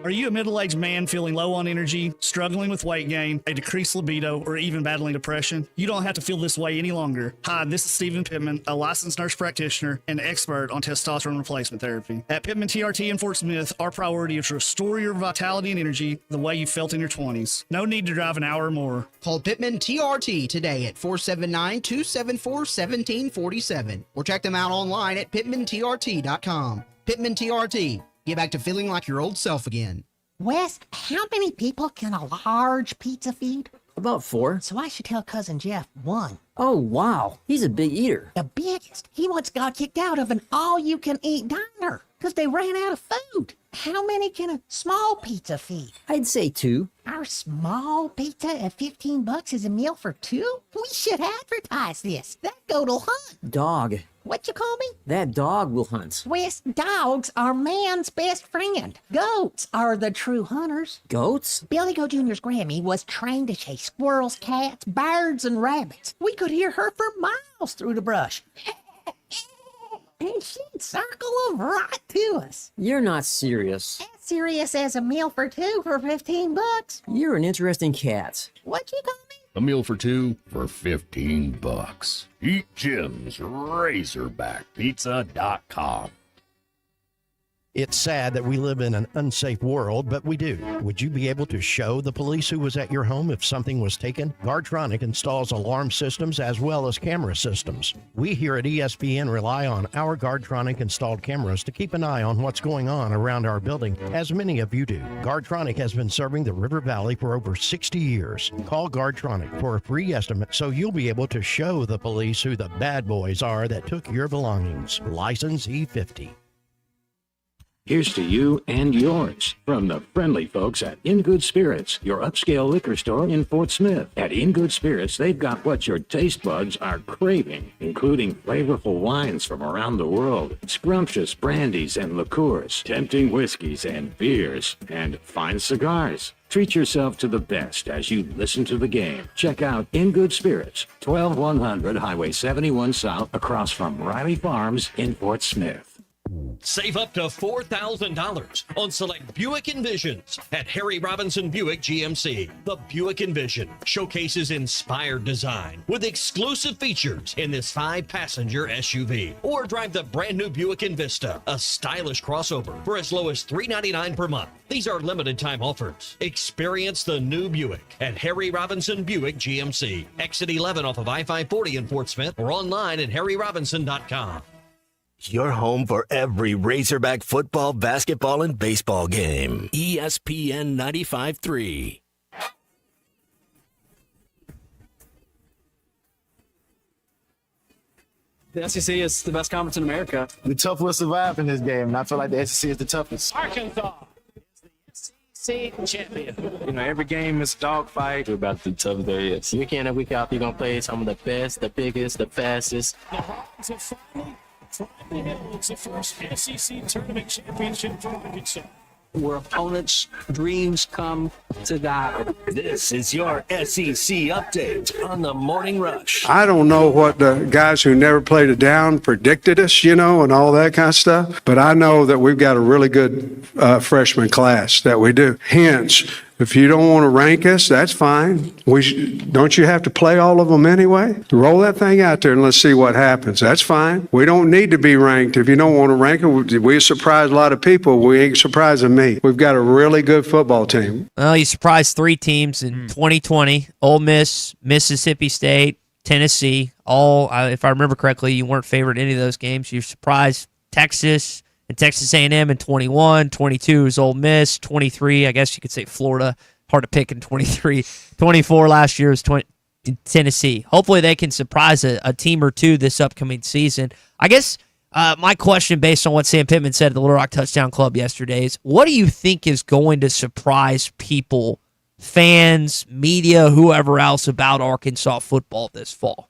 Are you a middle-aged man feeling low on energy, struggling with weight gain, a decreased libido, or even battling depression? You don't have to feel this way any longer. Hi, this is Stephen Pittman, a licensed nurse practitioner and expert on testosterone replacement therapy. At Pittman TRT in Fort Smith, our priority is to restore your vitality and energy the way you felt in your 20s. No need to drive an hour or more. Call Pittman TRT today at 479-274-1747 or check them out online at pittmantrt.com. Pittman TRT. Get back to feeling like your old self again. Wes, how many people can a large pizza feed? About 4. So I should tell Cousin Jeff 1. Oh, wow. He's a big eater. The biggest. He once got kicked out of an all-you-can-eat diner because they ran out of food. How many can a small pizza feed? I'd say 2. Our small pizza at $15 is a meal for 2? We should advertise this. That goat'll hunt. Dog. What you call me? That dog will hunt. Wes, dogs are man's best friend. Goats are the true hunters. Goats? Billy Goat Jr.'s Grammy was trained to chase squirrels, cats, birds, and rabbits. We could hear her for miles through the brush. and she'd circle them right to us. You're not serious. As serious as a meal for two for $15. You're an interesting cat. What you call me? A meal for two for $15. Eat Jim's RazorbackPizza.com. It's sad that we live in an unsafe world, but we do. Would you be able to show the police who was at your home if something was taken? Guardtronic installs alarm systems as well as camera systems. We here at ESPN rely on our Guardtronic installed cameras to keep an eye on what's going on around our building, as many of you do. Guardtronic has been serving the River Valley for over 60 years. Call Guardtronic for a free estimate so you'll be able to show the police who the bad boys are that took your belongings. License E50. Here's to you and yours from the friendly folks at In Good Spirits, your upscale liquor store in Fort Smith. At In Good Spirits, they've got what your taste buds are craving, including flavorful wines from around the world, scrumptious brandies and liqueurs, tempting whiskeys and beers, and fine cigars. Treat yourself to the best as you listen to the game. Check out In Good Spirits, 12100 Highway 71 South, across from Riley Farms in Fort Smith. Save up to $4,000 on select Buick Envisions at Harry Robinson Buick GMC. The Buick Envision showcases inspired design with exclusive features in this 5-passenger SUV. Or drive the brand new Buick Envista, a stylish crossover for as low as $399 per month. These are limited time offers. Experience the new Buick at Harry Robinson Buick GMC. Exit 11 off of I-540 in Fort Smith or online at harryrobinson.com. Your home for every Razorback football, basketball, and baseball game. ESPN 95.3. The SEC is the best conference in America. The tough will survive in this game, and I feel like the SEC is the toughest. Arkansas is the SEC champion. You know, every game is a dogfight. We're about the toughest there is. Week in and week out, you're going to play some of the best, the biggest, the fastest. The Hawks have finally climbed the hill. It's the first SEC tournament championship for Arkansas. Where opponents' dreams come to die. This is your SEC update on the Morning Rush. I don't know what the guys who never played it down predicted us, and all that kind of stuff. But I know that we've got a really good freshman class that we do. Hence, if you don't want to rank us, that's fine. Don't you have to play all of them anyway? Roll that thing out there and let's see what happens. That's fine. We don't need to be ranked. If you don't want to rank it, we surprise a lot of people. We ain't surprising me. We've got a really good football team. Well, you surprised 3 teams in 2020. Ole Miss, Mississippi State, Tennessee. All, if I remember correctly, you weren't favored in any of those games. You surprised Texas and Texas A&M in 21. 22 is Ole Miss. 23, I guess you could say Florida. Hard to pick in 23. 24 last year is Tennessee. Hopefully they can surprise a team or two this upcoming season. I guess my question, based on what Sam Pittman said at the Little Rock Touchdown Club yesterday, is what do you think is going to surprise people, fans, media, whoever else, about Arkansas football this fall?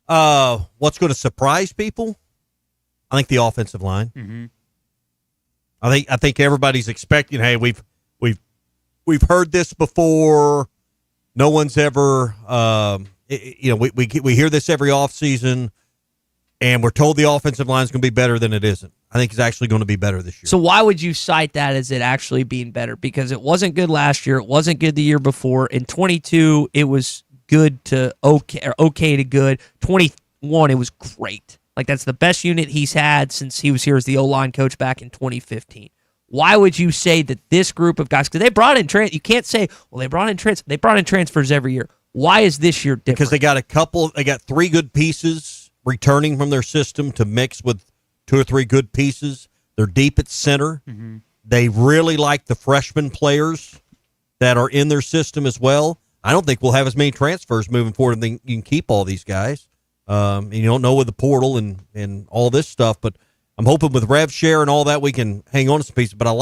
What's going to surprise people? I think the offensive line. Mm-hmm. I think everybody's expecting. Hey, we've heard this before. No one's ever. We hear this every offseason, and we're told the offensive line is going to be better than it isn't. I think it's actually going to be better this year. So why would you cite that as it actually being better? Because it wasn't good last year. It wasn't good the year before. In 22, it was good to okay, or okay to good. 21, it was great. Like, that's the best unit he's had since he was here as the O-line coach back in 2015. Why would you say that this group of guys, because they brought in you can't say, well, they brought in transfers every year. Why is this year different? Because they got 3 good pieces returning from their system to mix with 2 or 3 good pieces. They're deep at center. Mm-hmm. They really like the freshman players that are in their system as well. I don't think we'll have as many transfers moving forward and you can keep all these guys. And you don't know with the portal and all this stuff, but I'm hoping with rev share and all that we can hang on to some pieces. But I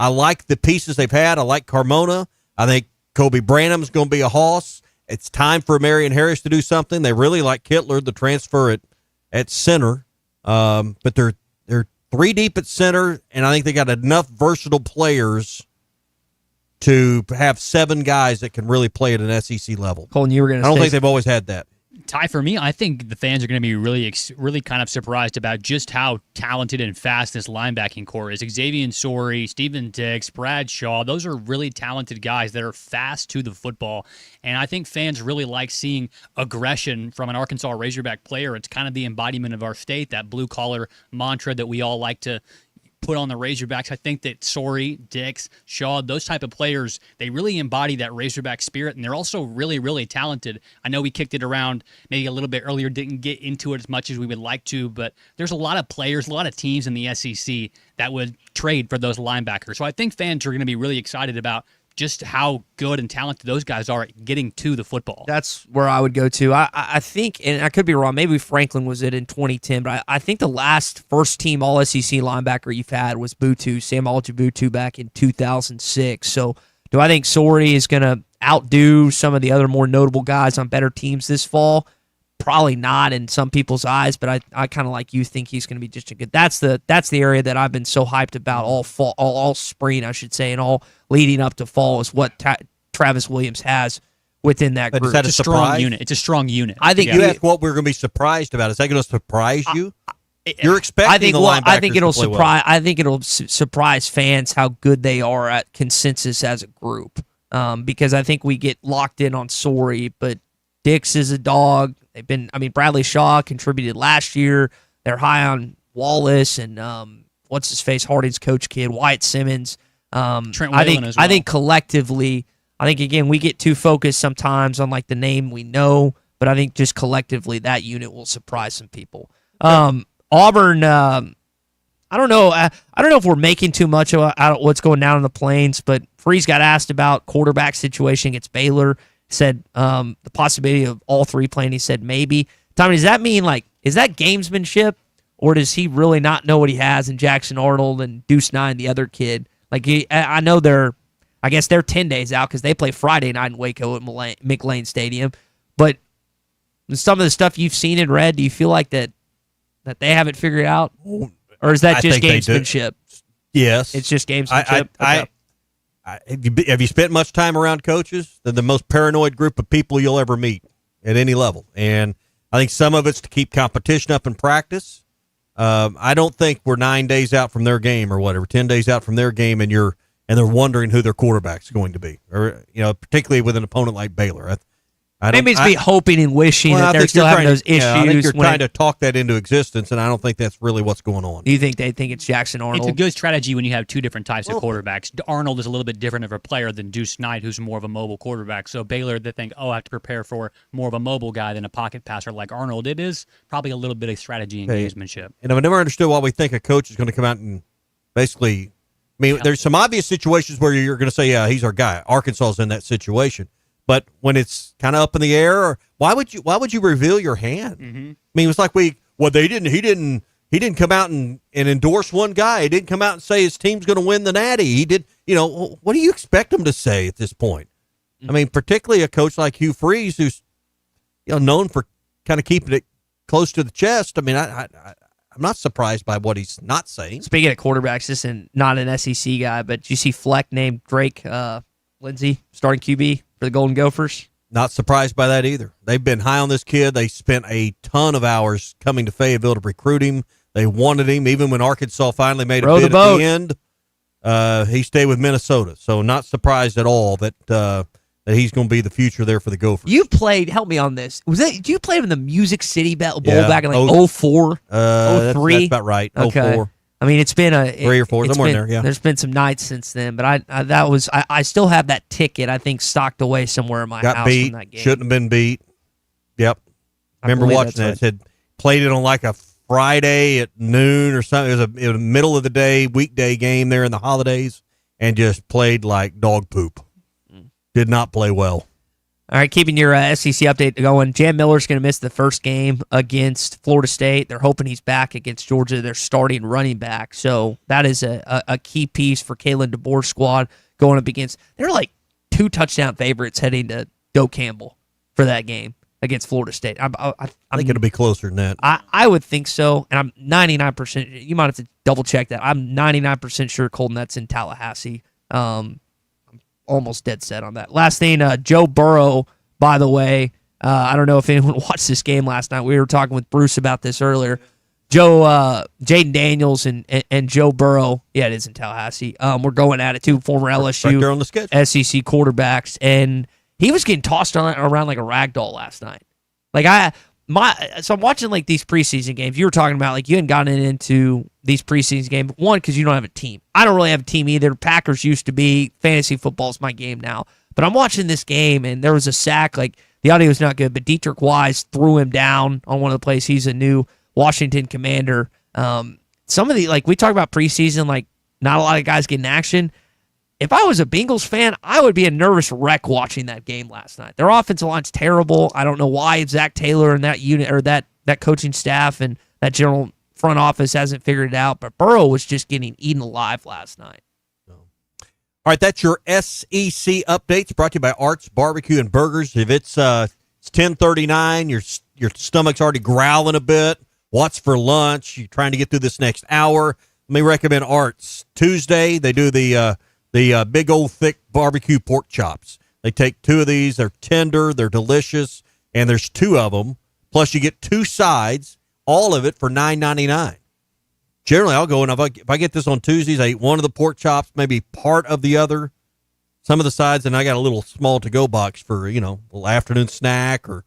like the pieces they've had. I like Carmona. I think Kobe Branham's going to be a hoss. It's time for Marion Harris to do something. They really like Kittler, the transfer at center. But they're 3 deep at center, and I think they got enough versatile players to have 7 guys that can really play at an SEC level. Colin, you were going to I don't think they've always had that. Ty, for me, I think the fans are going to be really kind of surprised about just how talented and fast this linebacking core is. Xavier Sorey, Steven Dix, Brad Shaw, those are really talented guys that are fast to the football. And I think fans really like seeing aggression from an Arkansas Razorback player. It's kind of the embodiment of our state, that blue-collar mantra that we all like to put on the Razorbacks. I think that Sorey, Dix, Shaw, those type of players, they really embody that Razorback spirit, and they're also really, really talented. I know we kicked it around maybe a little bit earlier, didn't get into it as much as we would like to, but there's a lot of players, a lot of teams in the SEC that would trade for those linebackers. So I think fans are going to be really excited about just how good and talented those guys are at getting to the football. That's where I would go to. I think, and I could be wrong, maybe Franklin was it in 2010, but I think the last first-team All-SEC linebacker you've had was Sam Butu back in 2006. So do I think Sorey is going to outdo some of the other more notable guys on better teams this fall? Probably not in some people's eyes, but I kind of like you think he's going to be just a good. That's the area that I've been so hyped about all fall, all spring, I should say, and all leading up to fall is what Travis Williams has within that group. Is that a strong unit? It's a strong unit. I think you asked what we're going to be surprised about. Is that going to surprise you? You're expecting the linebackers I think it'll to play surprise. well. I think it'll surprise fans how good they are at consensus as a group. Because I think we get locked in on Sorey, but Dix is a dog. Bradley Shaw contributed last year. They're high on Wallace and what's his face, Harding's coach kid, Wyatt Simmons. Trent Whalen as well. I think collectively, again we get too focused sometimes on like the name we know, but I think just collectively that unit will surprise some people. Auburn, I don't know. I don't know if we're making too much out of what's going down in the Plains, but Freeze got asked about quarterback situation against Baylor. Said the possibility of all three playing. He said maybe. Tommy, does that mean is that gamesmanship, or does he really not know what he has in Jackson Arnold and Deuce Nine, the other kid? I know I guess they're 10 days out because they play Friday night in Waco at McLean Stadium. But some of the stuff you've seen and read, do you feel like that they haven't figured out, or is that just gamesmanship? Yes, it's just gamesmanship. Have you spent much time around coaches? They're the most paranoid group of people you'll ever meet at any level. And I think some of it's to keep competition up in practice. I don't think we're 9 days out from their game or whatever, 10 days out from their game, and they're wondering who their quarterback's going to be, or particularly with an opponent like Baylor. Maybe it's be hoping and wishing that they're still having those issues. I think you're trying to talk that into existence, and I don't think that's really what's going on. Do you think they think it's Jackson Arnold? It's a good strategy when you have two different types of quarterbacks. Arnold is a little bit different of a player than Deuce Knight, who's more of a mobile quarterback. So Baylor, they think, I have to prepare for more of a mobile guy than a pocket passer like Arnold. It is probably a little bit of strategy and gamesmanship. And I've never understood why we think a coach is going to come out and basically, there's some obvious situations where you're going to say, yeah, he's our guy. Arkansas is in that situation. But when it's kind of up in the air, why would you reveal your hand? Mm-hmm. It was like he didn't come out and endorse one guy. He didn't come out and say his team's going to win the Natty. He did, what do you expect him to say at this point? Mm-hmm. Particularly a coach like Hugh Freeze, who's known for kind of keeping it close to the chest. I'm not surprised by what he's not saying. Speaking of quarterbacks, this is not an SEC guy, but did you see Fleck named Drake Lindsey starting QB for the Golden Gophers? Not surprised by that either. They've been high on this kid. They spent a ton of hours coming to Fayetteville to recruit him. They wanted him, even when Arkansas finally made a bid at the end. He stayed with Minnesota, so not surprised at all that he's going to be the future there for the Gophers. You played. Help me on this. Did you play in the Music City Bowl back in 04, 03? That's about right. Okay. 04. It's been 3 or 4 somewhere in there. Yeah, there's been some nights since then, but I still have that ticket. I think stocked away somewhere in my house. Got beat. From that game. Shouldn't have been beat. Yep. I remember watching that. It said played it on like a Friday at noon or something. It was a middle of the day weekday game there in the holidays, and just played like dog poop. Did not play well. All right, keeping your SEC update going. Jam Miller's going to miss the first game against Florida State. They're hoping he's back against Georgia. They're starting running back. So that is a key piece for Kalen DeBoer's squad going up against. They're like 2 touchdown favorites heading to Doak Campbell for that game against Florida State. I think it'll be closer than that. I would think so, and I'm 99%. You might have to double check that. I'm 99% sure Colton that's in Tallahassee. I'm almost dead set on that. Last thing, Joe Burrow, by the way, I don't know if anyone watched this game last night. We were talking with Bruce about this earlier. Jaden Daniels and Joe Burrow. Yeah, it is in Tallahassee. We're going at it too. Former LSU right there on the schedule. SEC quarterbacks, and he was getting tossed around like a rag doll last night. Like so I'm watching like these preseason games. You were talking about like you hadn't gotten into these preseason games. One, because you don't have a team. I don't really have a team either. Packers used to be. Fantasy football is my game now. But I'm watching this game, and there was a sack. Like the audio is not good, but Dietrich Wise threw him down on one of the plays. He's a new Washington Commander. Some of the like we talk about preseason, like not a lot of guys getting action. If I was a Bengals fan, I would be a nervous wreck watching that game last night. Their offensive line's terrible. I don't know why Zach Taylor and that unit or that coaching staff and that general front office hasn't figured it out. But Burrow was just getting eaten alive last night. All right, that's your SEC updates brought to you by Arts Barbecue and Burgers. If it's 10:39, your stomach's already growling a bit. What's for lunch? You're trying to get through this next hour. Let me recommend Arts. Tuesday, they do the big old thick barbecue pork chops. They take 2 of these. They're tender. They're delicious. And there's 2 of them. Plus, you get 2 sides, all of it for $9.99. Generally, I'll go, and if I get this on Tuesdays, I eat one of the pork chops, maybe part of the other, some of the sides, and I got a little small to-go box for, a little afternoon snack or,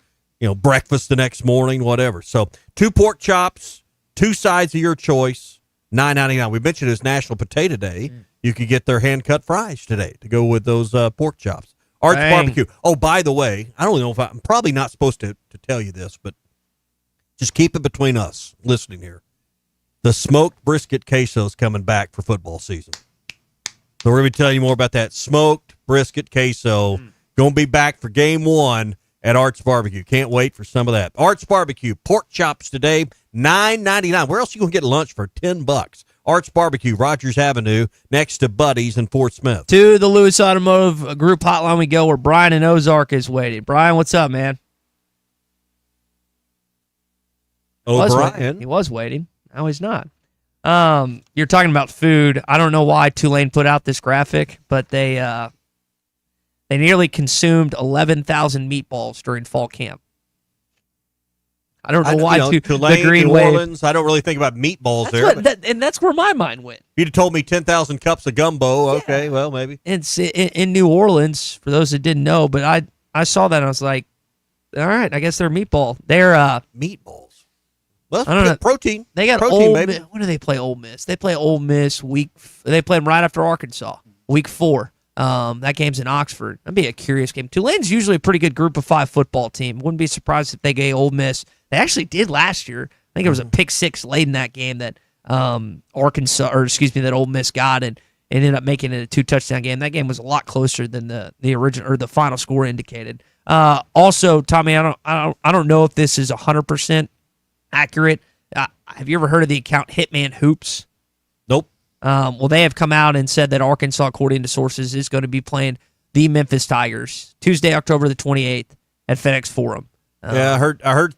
breakfast the next morning, whatever. So 2 pork chops, 2 sides of your choice, $9.99. We mentioned it's National Potato Day. You could get their hand-cut fries today to go with those pork chops. Arts Barbecue. Oh, by the way, I don't know if I'm probably not supposed to tell you this, but just keep it between us listening here. The smoked brisket queso is coming back for football season. So we're going to be telling you more about that smoked brisket queso. Going to be back for game 1 at Arts Barbecue. Can't wait for some of that. Arts Barbecue, pork chops today, $9.99. Where else are you going to get lunch for $10? Arts Barbecue, Rogers Avenue, next to Buddy's in Fort Smith. To the Lewis Automotive Group hotline we go, where Brian in Ozark is waiting. Brian, what's up, man? Brian. He was waiting. Now he's not. You're talking about food. I don't know why Tulane put out this graphic, but they nearly consumed 11,000 meatballs during fall camp. I don't know why Tulane, the Green New Wave. Orleans, I don't really think about meatballs there. And that's where my mind went. If you'd have told me 10,000 cups of gumbo, okay, well, maybe. It's in New Orleans, for those that didn't know, but I saw that and I was like, all right, I guess they're meatball. They're meatballs. Well, I don't know. Protein. They got protein, Ole Miss. When do they play Ole Miss? They play Ole Miss they play them right after Arkansas, week 4. That game's in Oxford. That'd be a curious game. Tulane's usually a pretty good group of 5 football team. Wouldn't be surprised if they get Ole Miss. They actually did last year. I think there was a pick 6 late in that game that that Ole Miss got and ended up making it a 2-touchdown game. That game was a lot closer than the original or the final score indicated. Also, Tommy, I don't know if this is 100% accurate. Have you ever heard of the account Hitman Hoops? Nope. Well, they have come out and said that Arkansas, according to sources, is going to be playing the Memphis Tigers Tuesday, October the 28th at FedEx Forum. Yeah, I heard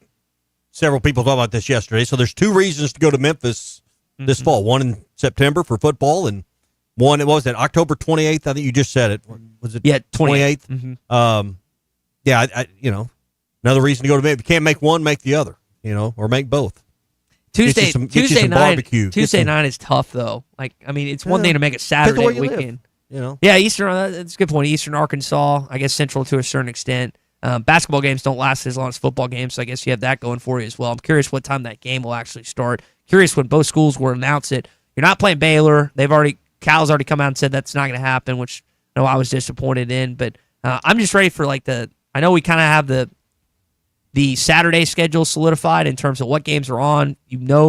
several people talk about this yesterday. So there's 2 reasons to go to Memphis this fall. One in September for football, and one, what was it, October 28th? I think you just said it. Was it 28th? 28th? Another reason to go to Memphis. If you can't make one, make the other, or make both. Tuesday night is tough though. Like, I mean, it's one thing to make it Saturday weekend. Yeah, Eastern. That's a good point. Eastern Arkansas, I guess Central to a certain extent. Basketball games don't last as long as football games, so I guess you have that going for you as well. I'm curious what time that game will actually start. Curious when both schools will announce it. You're not playing Baylor. Cal's already come out and said that's not going to happen, which I was disappointed in. But I'm just ready for I know we kind of have the Saturday schedule solidified in terms of what games are on.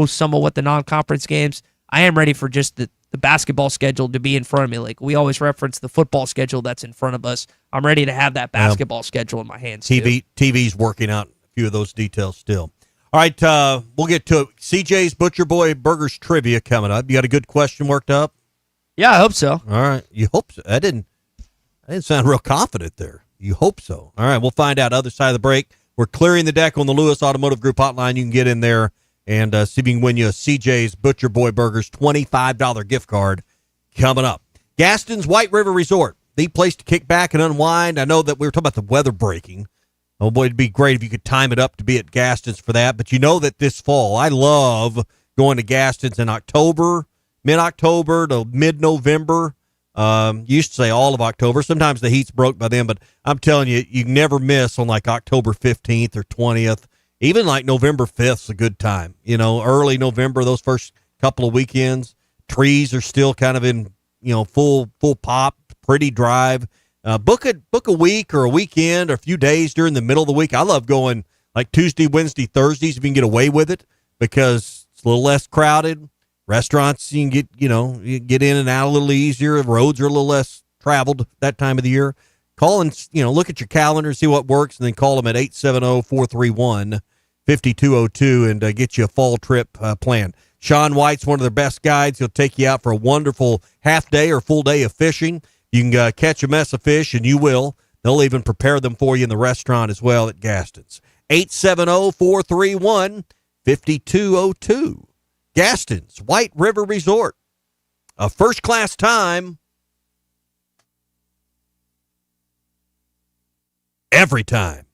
Some of what the non-conference games. I am ready for just the basketball schedule to be in front of me. Like we always reference the football schedule that's in front of us. I'm ready to have that basketball schedule in my hands. TV's working out a few of those details still. All right, we'll get to CJ's Butcher Boy Burgers trivia coming up. You got a good question worked up? Yeah, I hope so. All right, you hope so. I didn't sound real confident there. You hope so. All right, we'll find out other side of the break. We're clearing the deck on the Lewis Automotive Group hotline. You can get in there and see if you can win you a CJ's Butcher Boy Burgers $25 gift card coming up. Gaston's White River Resort, the place to kick back and unwind. I know that we were talking about the weather breaking Oh boy, it'd be great if you could time it up to be at Gaston's for that. But you know that this fall, I love going to Gaston's in October, mid-October to mid-November. Used to say all of October. Sometimes the heat's broke by then, but I'm telling you, you never miss on like October 15th or 20th. Even like November 5th is a good time. You know, early November, those first couple of weekends, trees are still kind of in, full pop, pretty drive. Book a week or a weekend or a few days during the middle of the week. I love going like Tuesday, Wednesday, Thursdays if you can get away with it because it's a little less crowded. Restaurants, you can get, you get in and out a little easier. Roads are a little less traveled that time of the year. Call and, look at your calendar, see what works, and then call them at 870-431-5202 and get you a fall trip planned. Sean White's one of their best guides. He'll take you out for a wonderful half day or full day of fishing. You can catch a mess of fish, and you will. They'll even prepare them for you in the restaurant as well at Gaston's. 870-431-5202. Gaston's White River Resort. A first-class time every time.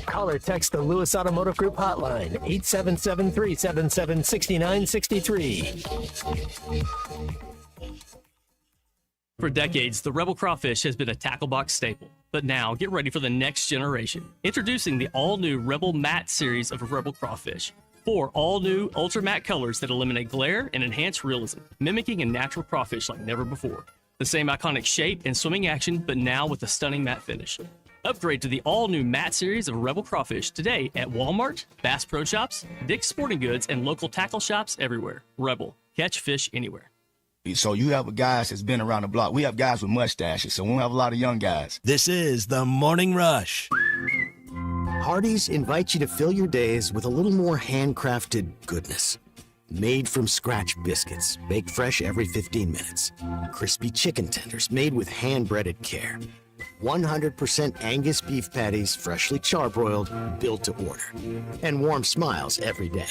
Call or text the Lewis Automotive Group hotline, 877-377-6963. For decades, the Rebel Crawfish has been a tackle box staple. But now, get ready for the next generation. Introducing the all-new Rebel Matte series of Rebel Crawfish. 4 all-new ultra matte colors that eliminate glare and enhance realism, mimicking a natural crawfish like never before. The same iconic shape and swimming action, but now with a stunning matte finish. Upgrade to the all-new matte series of Rebel Crawfish today at Walmart, Bass Pro Shops, Dick's Sporting Goods, and local tackle shops everywhere. Rebel. Catch fish anywhere. So you have guys that's been around the block. We have guys with mustaches, so we don't have a lot of young guys. This is the Morning Rush. Hardee's invites you to fill your days with a little more handcrafted goodness. Made from scratch biscuits, baked fresh every 15 minutes. Crispy chicken tenders made with hand-breaded care. 100% Angus beef patties, freshly charbroiled, built to order. And warm smiles every day,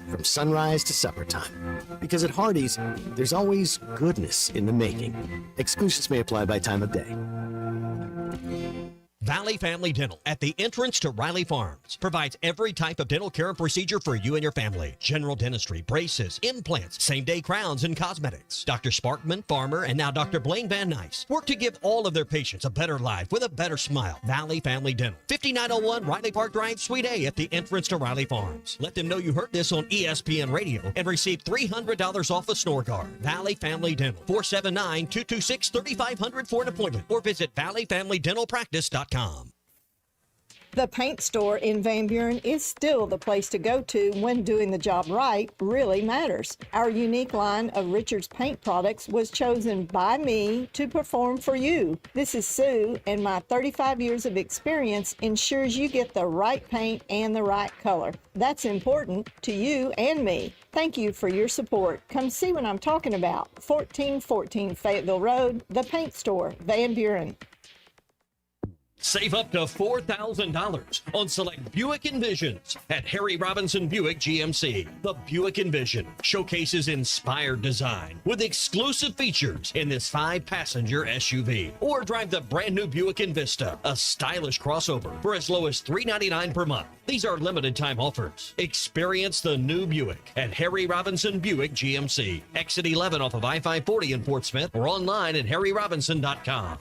from sunrise to supper time. Because at Hardee's, there's always goodness in the making. Exclusions may apply by time of day. Valley Family Dental at the entrance to Riley Farms provides every type of dental care and procedure for you and your family. General dentistry, braces, implants, same-day crowns, and cosmetics. Dr. Sparkman, Farmer, and now Dr. Blaine Van Nice work to give all of their patients a better life with a better smile. Valley Family Dental, 5901 Riley Park Drive, Suite A at the entrance to Riley Farms. Let them know you heard this on ESPN Radio and receive $300 off a snore guard. Valley Family Dental, 479-226-3500 for an appointment or visit valleyfamilydentalpractice.com. The paint store in Van Buren is still the place to go to when doing the job right really matters. Our unique line of Richards paint products was chosen by me to perform for you. This is Sue, and my 35 years of experience ensures you get the right paint and the right color. That's important to you and me. Thank you for your support. Come see what I'm talking about. 1414 Fayetteville Road, the paint store, Van Buren. Save up to $4,000 on select Buick Envisions at Harry Robinson Buick GMC. The Buick Envision showcases inspired design with exclusive features in this 5-passenger SUV. Or drive the brand new Buick Envista, a stylish crossover for as low as $399 per month. These are limited time offers. Experience the new Buick at Harry Robinson Buick GMC. Exit 11 off of I-540 in Fort Smith or online at harryrobinson.com.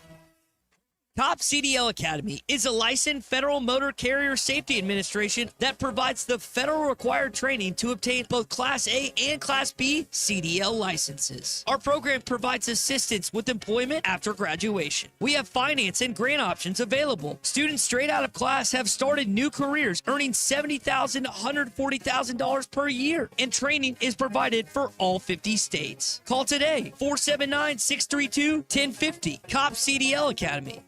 Top CDL Academy is a licensed Federal Motor Carrier Safety Administration that provides the federal required training to obtain both Class A and Class B CDL licenses. Our program provides assistance with employment after graduation. We have finance and grant options available. Students straight out of class have started new careers earning $70,000 to $140,000 per year, and training is provided for all 50 states. Call today, 479-632-1050, COP CDL Academy.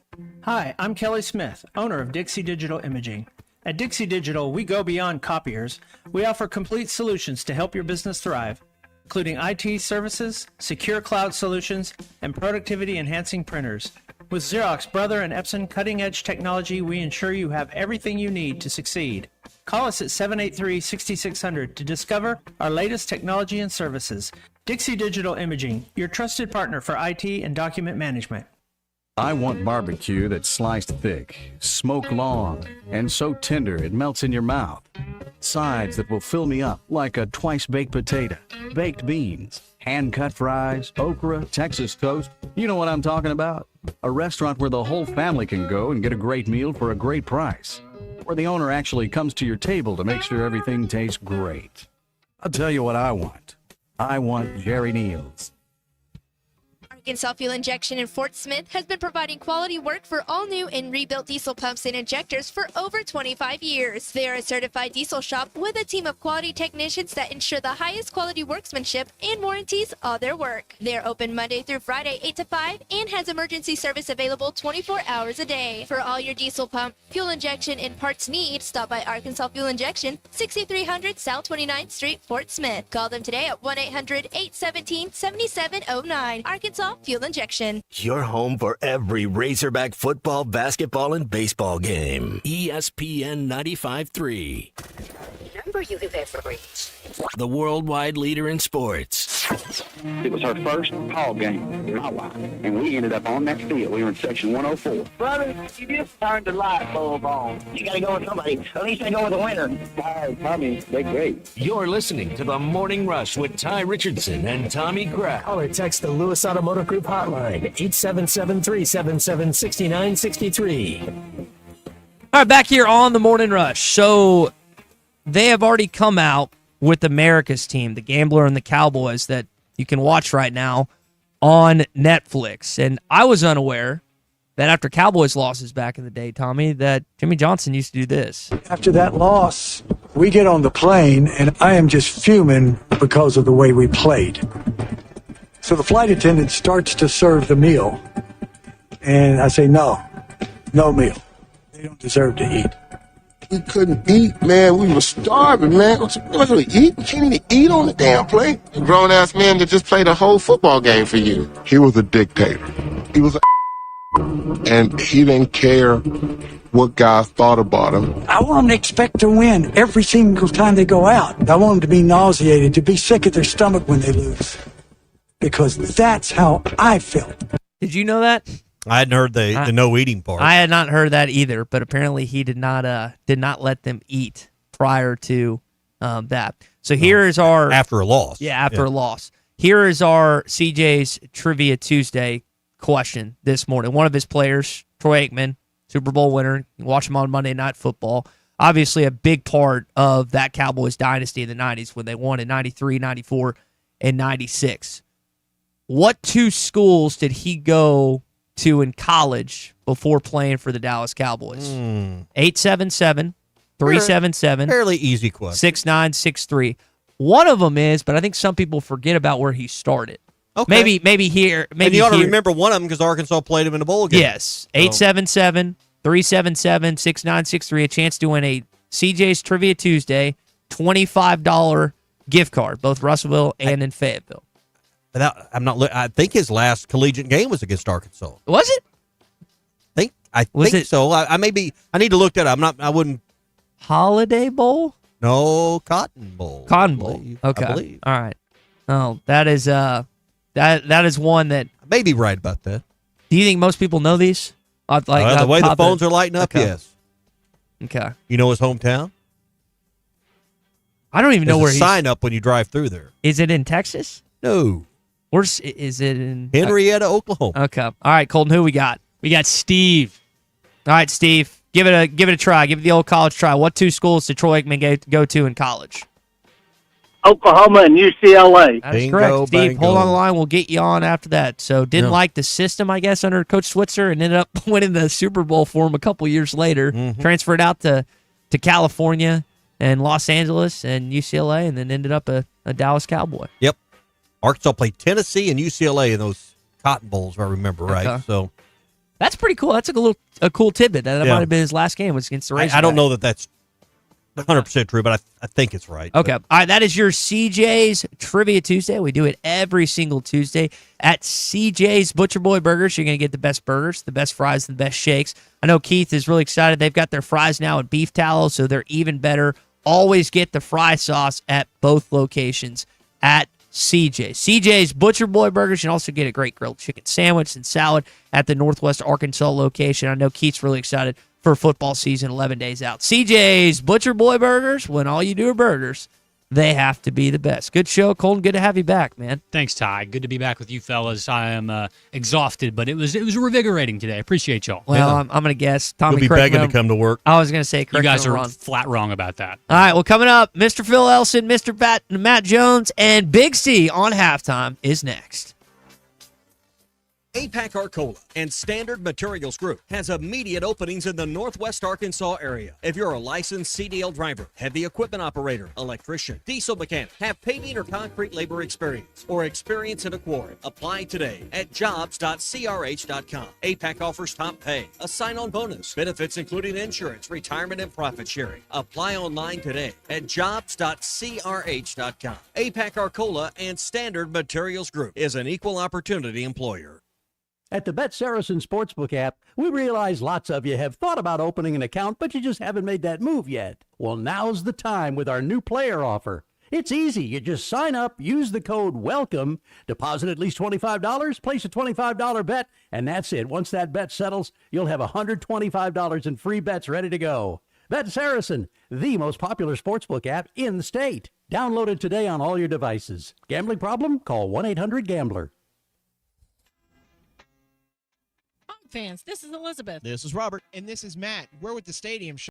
Hi, I'm Kelly Smith, owner of Dixie Digital Imaging. At Dixie Digital, we go beyond copiers. We offer complete solutions to help your business thrive, including IT services, secure cloud solutions, and productivity-enhancing printers. With Xerox, Brother, and Epson cutting-edge technology, we ensure you have everything you need to succeed. Call us at 783-6600 to discover our latest technology and services. Dixie Digital Imaging, your trusted partner for IT and document management. I want barbecue that's sliced thick, smoked long, and so tender it melts in your mouth. Sides that will fill me up like a twice-baked potato, baked beans, hand-cut fries, okra, Texas toast. You know what I'm talking about? A restaurant where the whole family can go and get a great meal for a great price. Where the owner actually comes to your table to make sure everything tastes great. I'll tell you what I want. I want Jerry Neal's. Arkansas Fuel Injection in Fort Smith has been providing quality work for all new and rebuilt diesel pumps and injectors for over 25 years. They are a certified diesel shop with a team of quality technicians that ensure the highest quality workmanship and warranties all their work. They are open Monday through Friday 8 to 5 and has emergency service available 24 hours a day. For all your diesel pump, fuel injection, and parts needs, stop by Arkansas Fuel Injection, 6300 South 29th Street, Fort Smith. Call them today at 1-800-817-7709. Arkansas Fuel Injection. Your home for every Razorback football, basketball, and baseball game. ESPN 95.3. Number you have ever reached. The worldwide leader in sports. It was her first ball game with my wife, and we ended up on that field. We were in section 104. Brother, you just turned the light bulb on. You gotta go with somebody. At least I go with a winner. Tommy, they're great. You're listening to The Morning Rush with Ty Richardson and Tommy Kraft. Call or text the Lewis Automotive Group hotline, 877-377-6963. All right, back here on the Morning Rush. So they have already come out with America's Team, the Gambler and the Cowboys, that you can watch right now on Netflix. And I was unaware that after Cowboys losses back in the day, Tommy, that Jimmy Johnson used to do this. After that loss, we get on the plane, and I am just fuming because of the way we played. So the flight attendant starts to serve the meal, and I say, no meal. They don't deserve to eat. We couldn't eat, man. We were starving, man. What do we eat? We can't even eat on the damn plate. A grown-ass man that just played a whole football game for you. He was a dictator. He was a and he didn't care what guys thought about him. I want them to expect to win every single time they go out. I want them to be nauseated, to be sick at their stomach when they lose. Because that's how I felt. Did you know that? I hadn't heard the no eating part. I had not heard that either, but apparently he did not let them eat prior to that. So here is our after a loss. Yeah, after a loss. Here is our CJ's Trivia Tuesday question this morning. One of his players, Troy Aikman, Super Bowl winner. You watch him on Monday Night Football. Obviously a big part of that Cowboys dynasty in the 90s when they won in 93, 94, and 96. What two schools did he go to in college before playing for the Dallas Cowboys? 877-377. Fairly easy question. 6963. One of them is, but I think some people forget about where he started. Okay. Maybe here. Maybe and you ought to here. remember one of them because Arkansas played him in a bowl game. Yes. 877-377-6963. A chance to win a CJ's Trivia Tuesday $25 gift card, both Russellville and in Fayetteville. I think his last collegiate game was against Arkansas. Was it? I think so. I need to look that up. I wouldn't. Holiday Bowl? No, Cotton Bowl. Cotton Bowl. Okay. I believe. All right. Oh, that is that is one that I may be right about that. Do you think most people know these? The way the phones are lighting up, yes. Okay. You know his hometown? I don't even know where he's. Sign up when you drive through there. Is it in Texas? No. Is it in Henrietta, Oklahoma? Okay. All right, Colton, who we got? We got Steve. All right, Steve. Give it a try. Give it the old college try. What two schools did Troy Aikman go to in college? Oklahoma and UCLA. That's correct, Steve. Hold on the line. We'll get you on after that. So didn't like the system, I guess, under Coach Switzer, and ended up winning the Super Bowl for him a couple years later. Mm-hmm. Transferred out to California and Los Angeles and UCLA, and then ended up a Dallas Cowboy. Yep. Arkansas played Tennessee and UCLA in those Cotton Bowls, if I remember right. Okay. So that's pretty cool. That's a cool tidbit. That might have been his last game was against the Razorbacks. I don't know that that's 100% true, but I think it's right. Okay. All right. That is your CJ's Trivia Tuesday. We do it every single Tuesday at CJ's Butcher Boy Burgers. You're going to get the best burgers, the best fries, and the best shakes. I know Keith is really excited. They've got their fries now at beef tallow, so they're even better. Always get the fry sauce at both locations at CJ's Butcher Boy Burgers. You can also get a great grilled chicken sandwich and salad at the Northwest Arkansas location. I know Keith's really excited for football season, 11 days out. CJ's Butcher Boy Burgers, when all you do are burgers, they have to be the best. Good show, Colton. Good to have you back, man. Thanks, Ty. Good to be back with you fellas. I am exhausted, but it was revigorating today. I apprate y'all. Well, I'm going to guess Tommy. You'll be begging to come to work. I was going to say, you guys are wrong. flat wrong about that. All right, well, coming up, Mr. Phil Elson, Mr. Matt Jones, and Big C on halftime is next. APAC Arcola and Standard Materials Group has immediate openings in the Northwest Arkansas area. If you're a licensed CDL driver, heavy equipment operator, electrician, diesel mechanic, have paving or concrete labor experience, or experience in a quarry, apply today at jobs.crh.com. APAC offers top pay, a sign-on bonus, benefits including insurance, retirement, and profit sharing. Apply online today at jobs.crh.com. APAC Arcola and Standard Materials Group is an equal opportunity employer. At the Bet Saracen Sportsbook app, we realize lots of you have thought about opening an account, but you just haven't made that move yet. Well, now's the time with our new player offer. It's easy. You just sign up, use the code WELCOME, deposit at least $25, place a $25 bet, and that's it. Once that bet settles, you'll have $125 in free bets ready to go. Bet Saracen, the most popular sportsbook app in the state. Download it today on all your devices. Gambling problem? Call 1-800-GAMBLER. Fans, this is Elizabeth. This is Robert. And this is Matt. We're with the stadium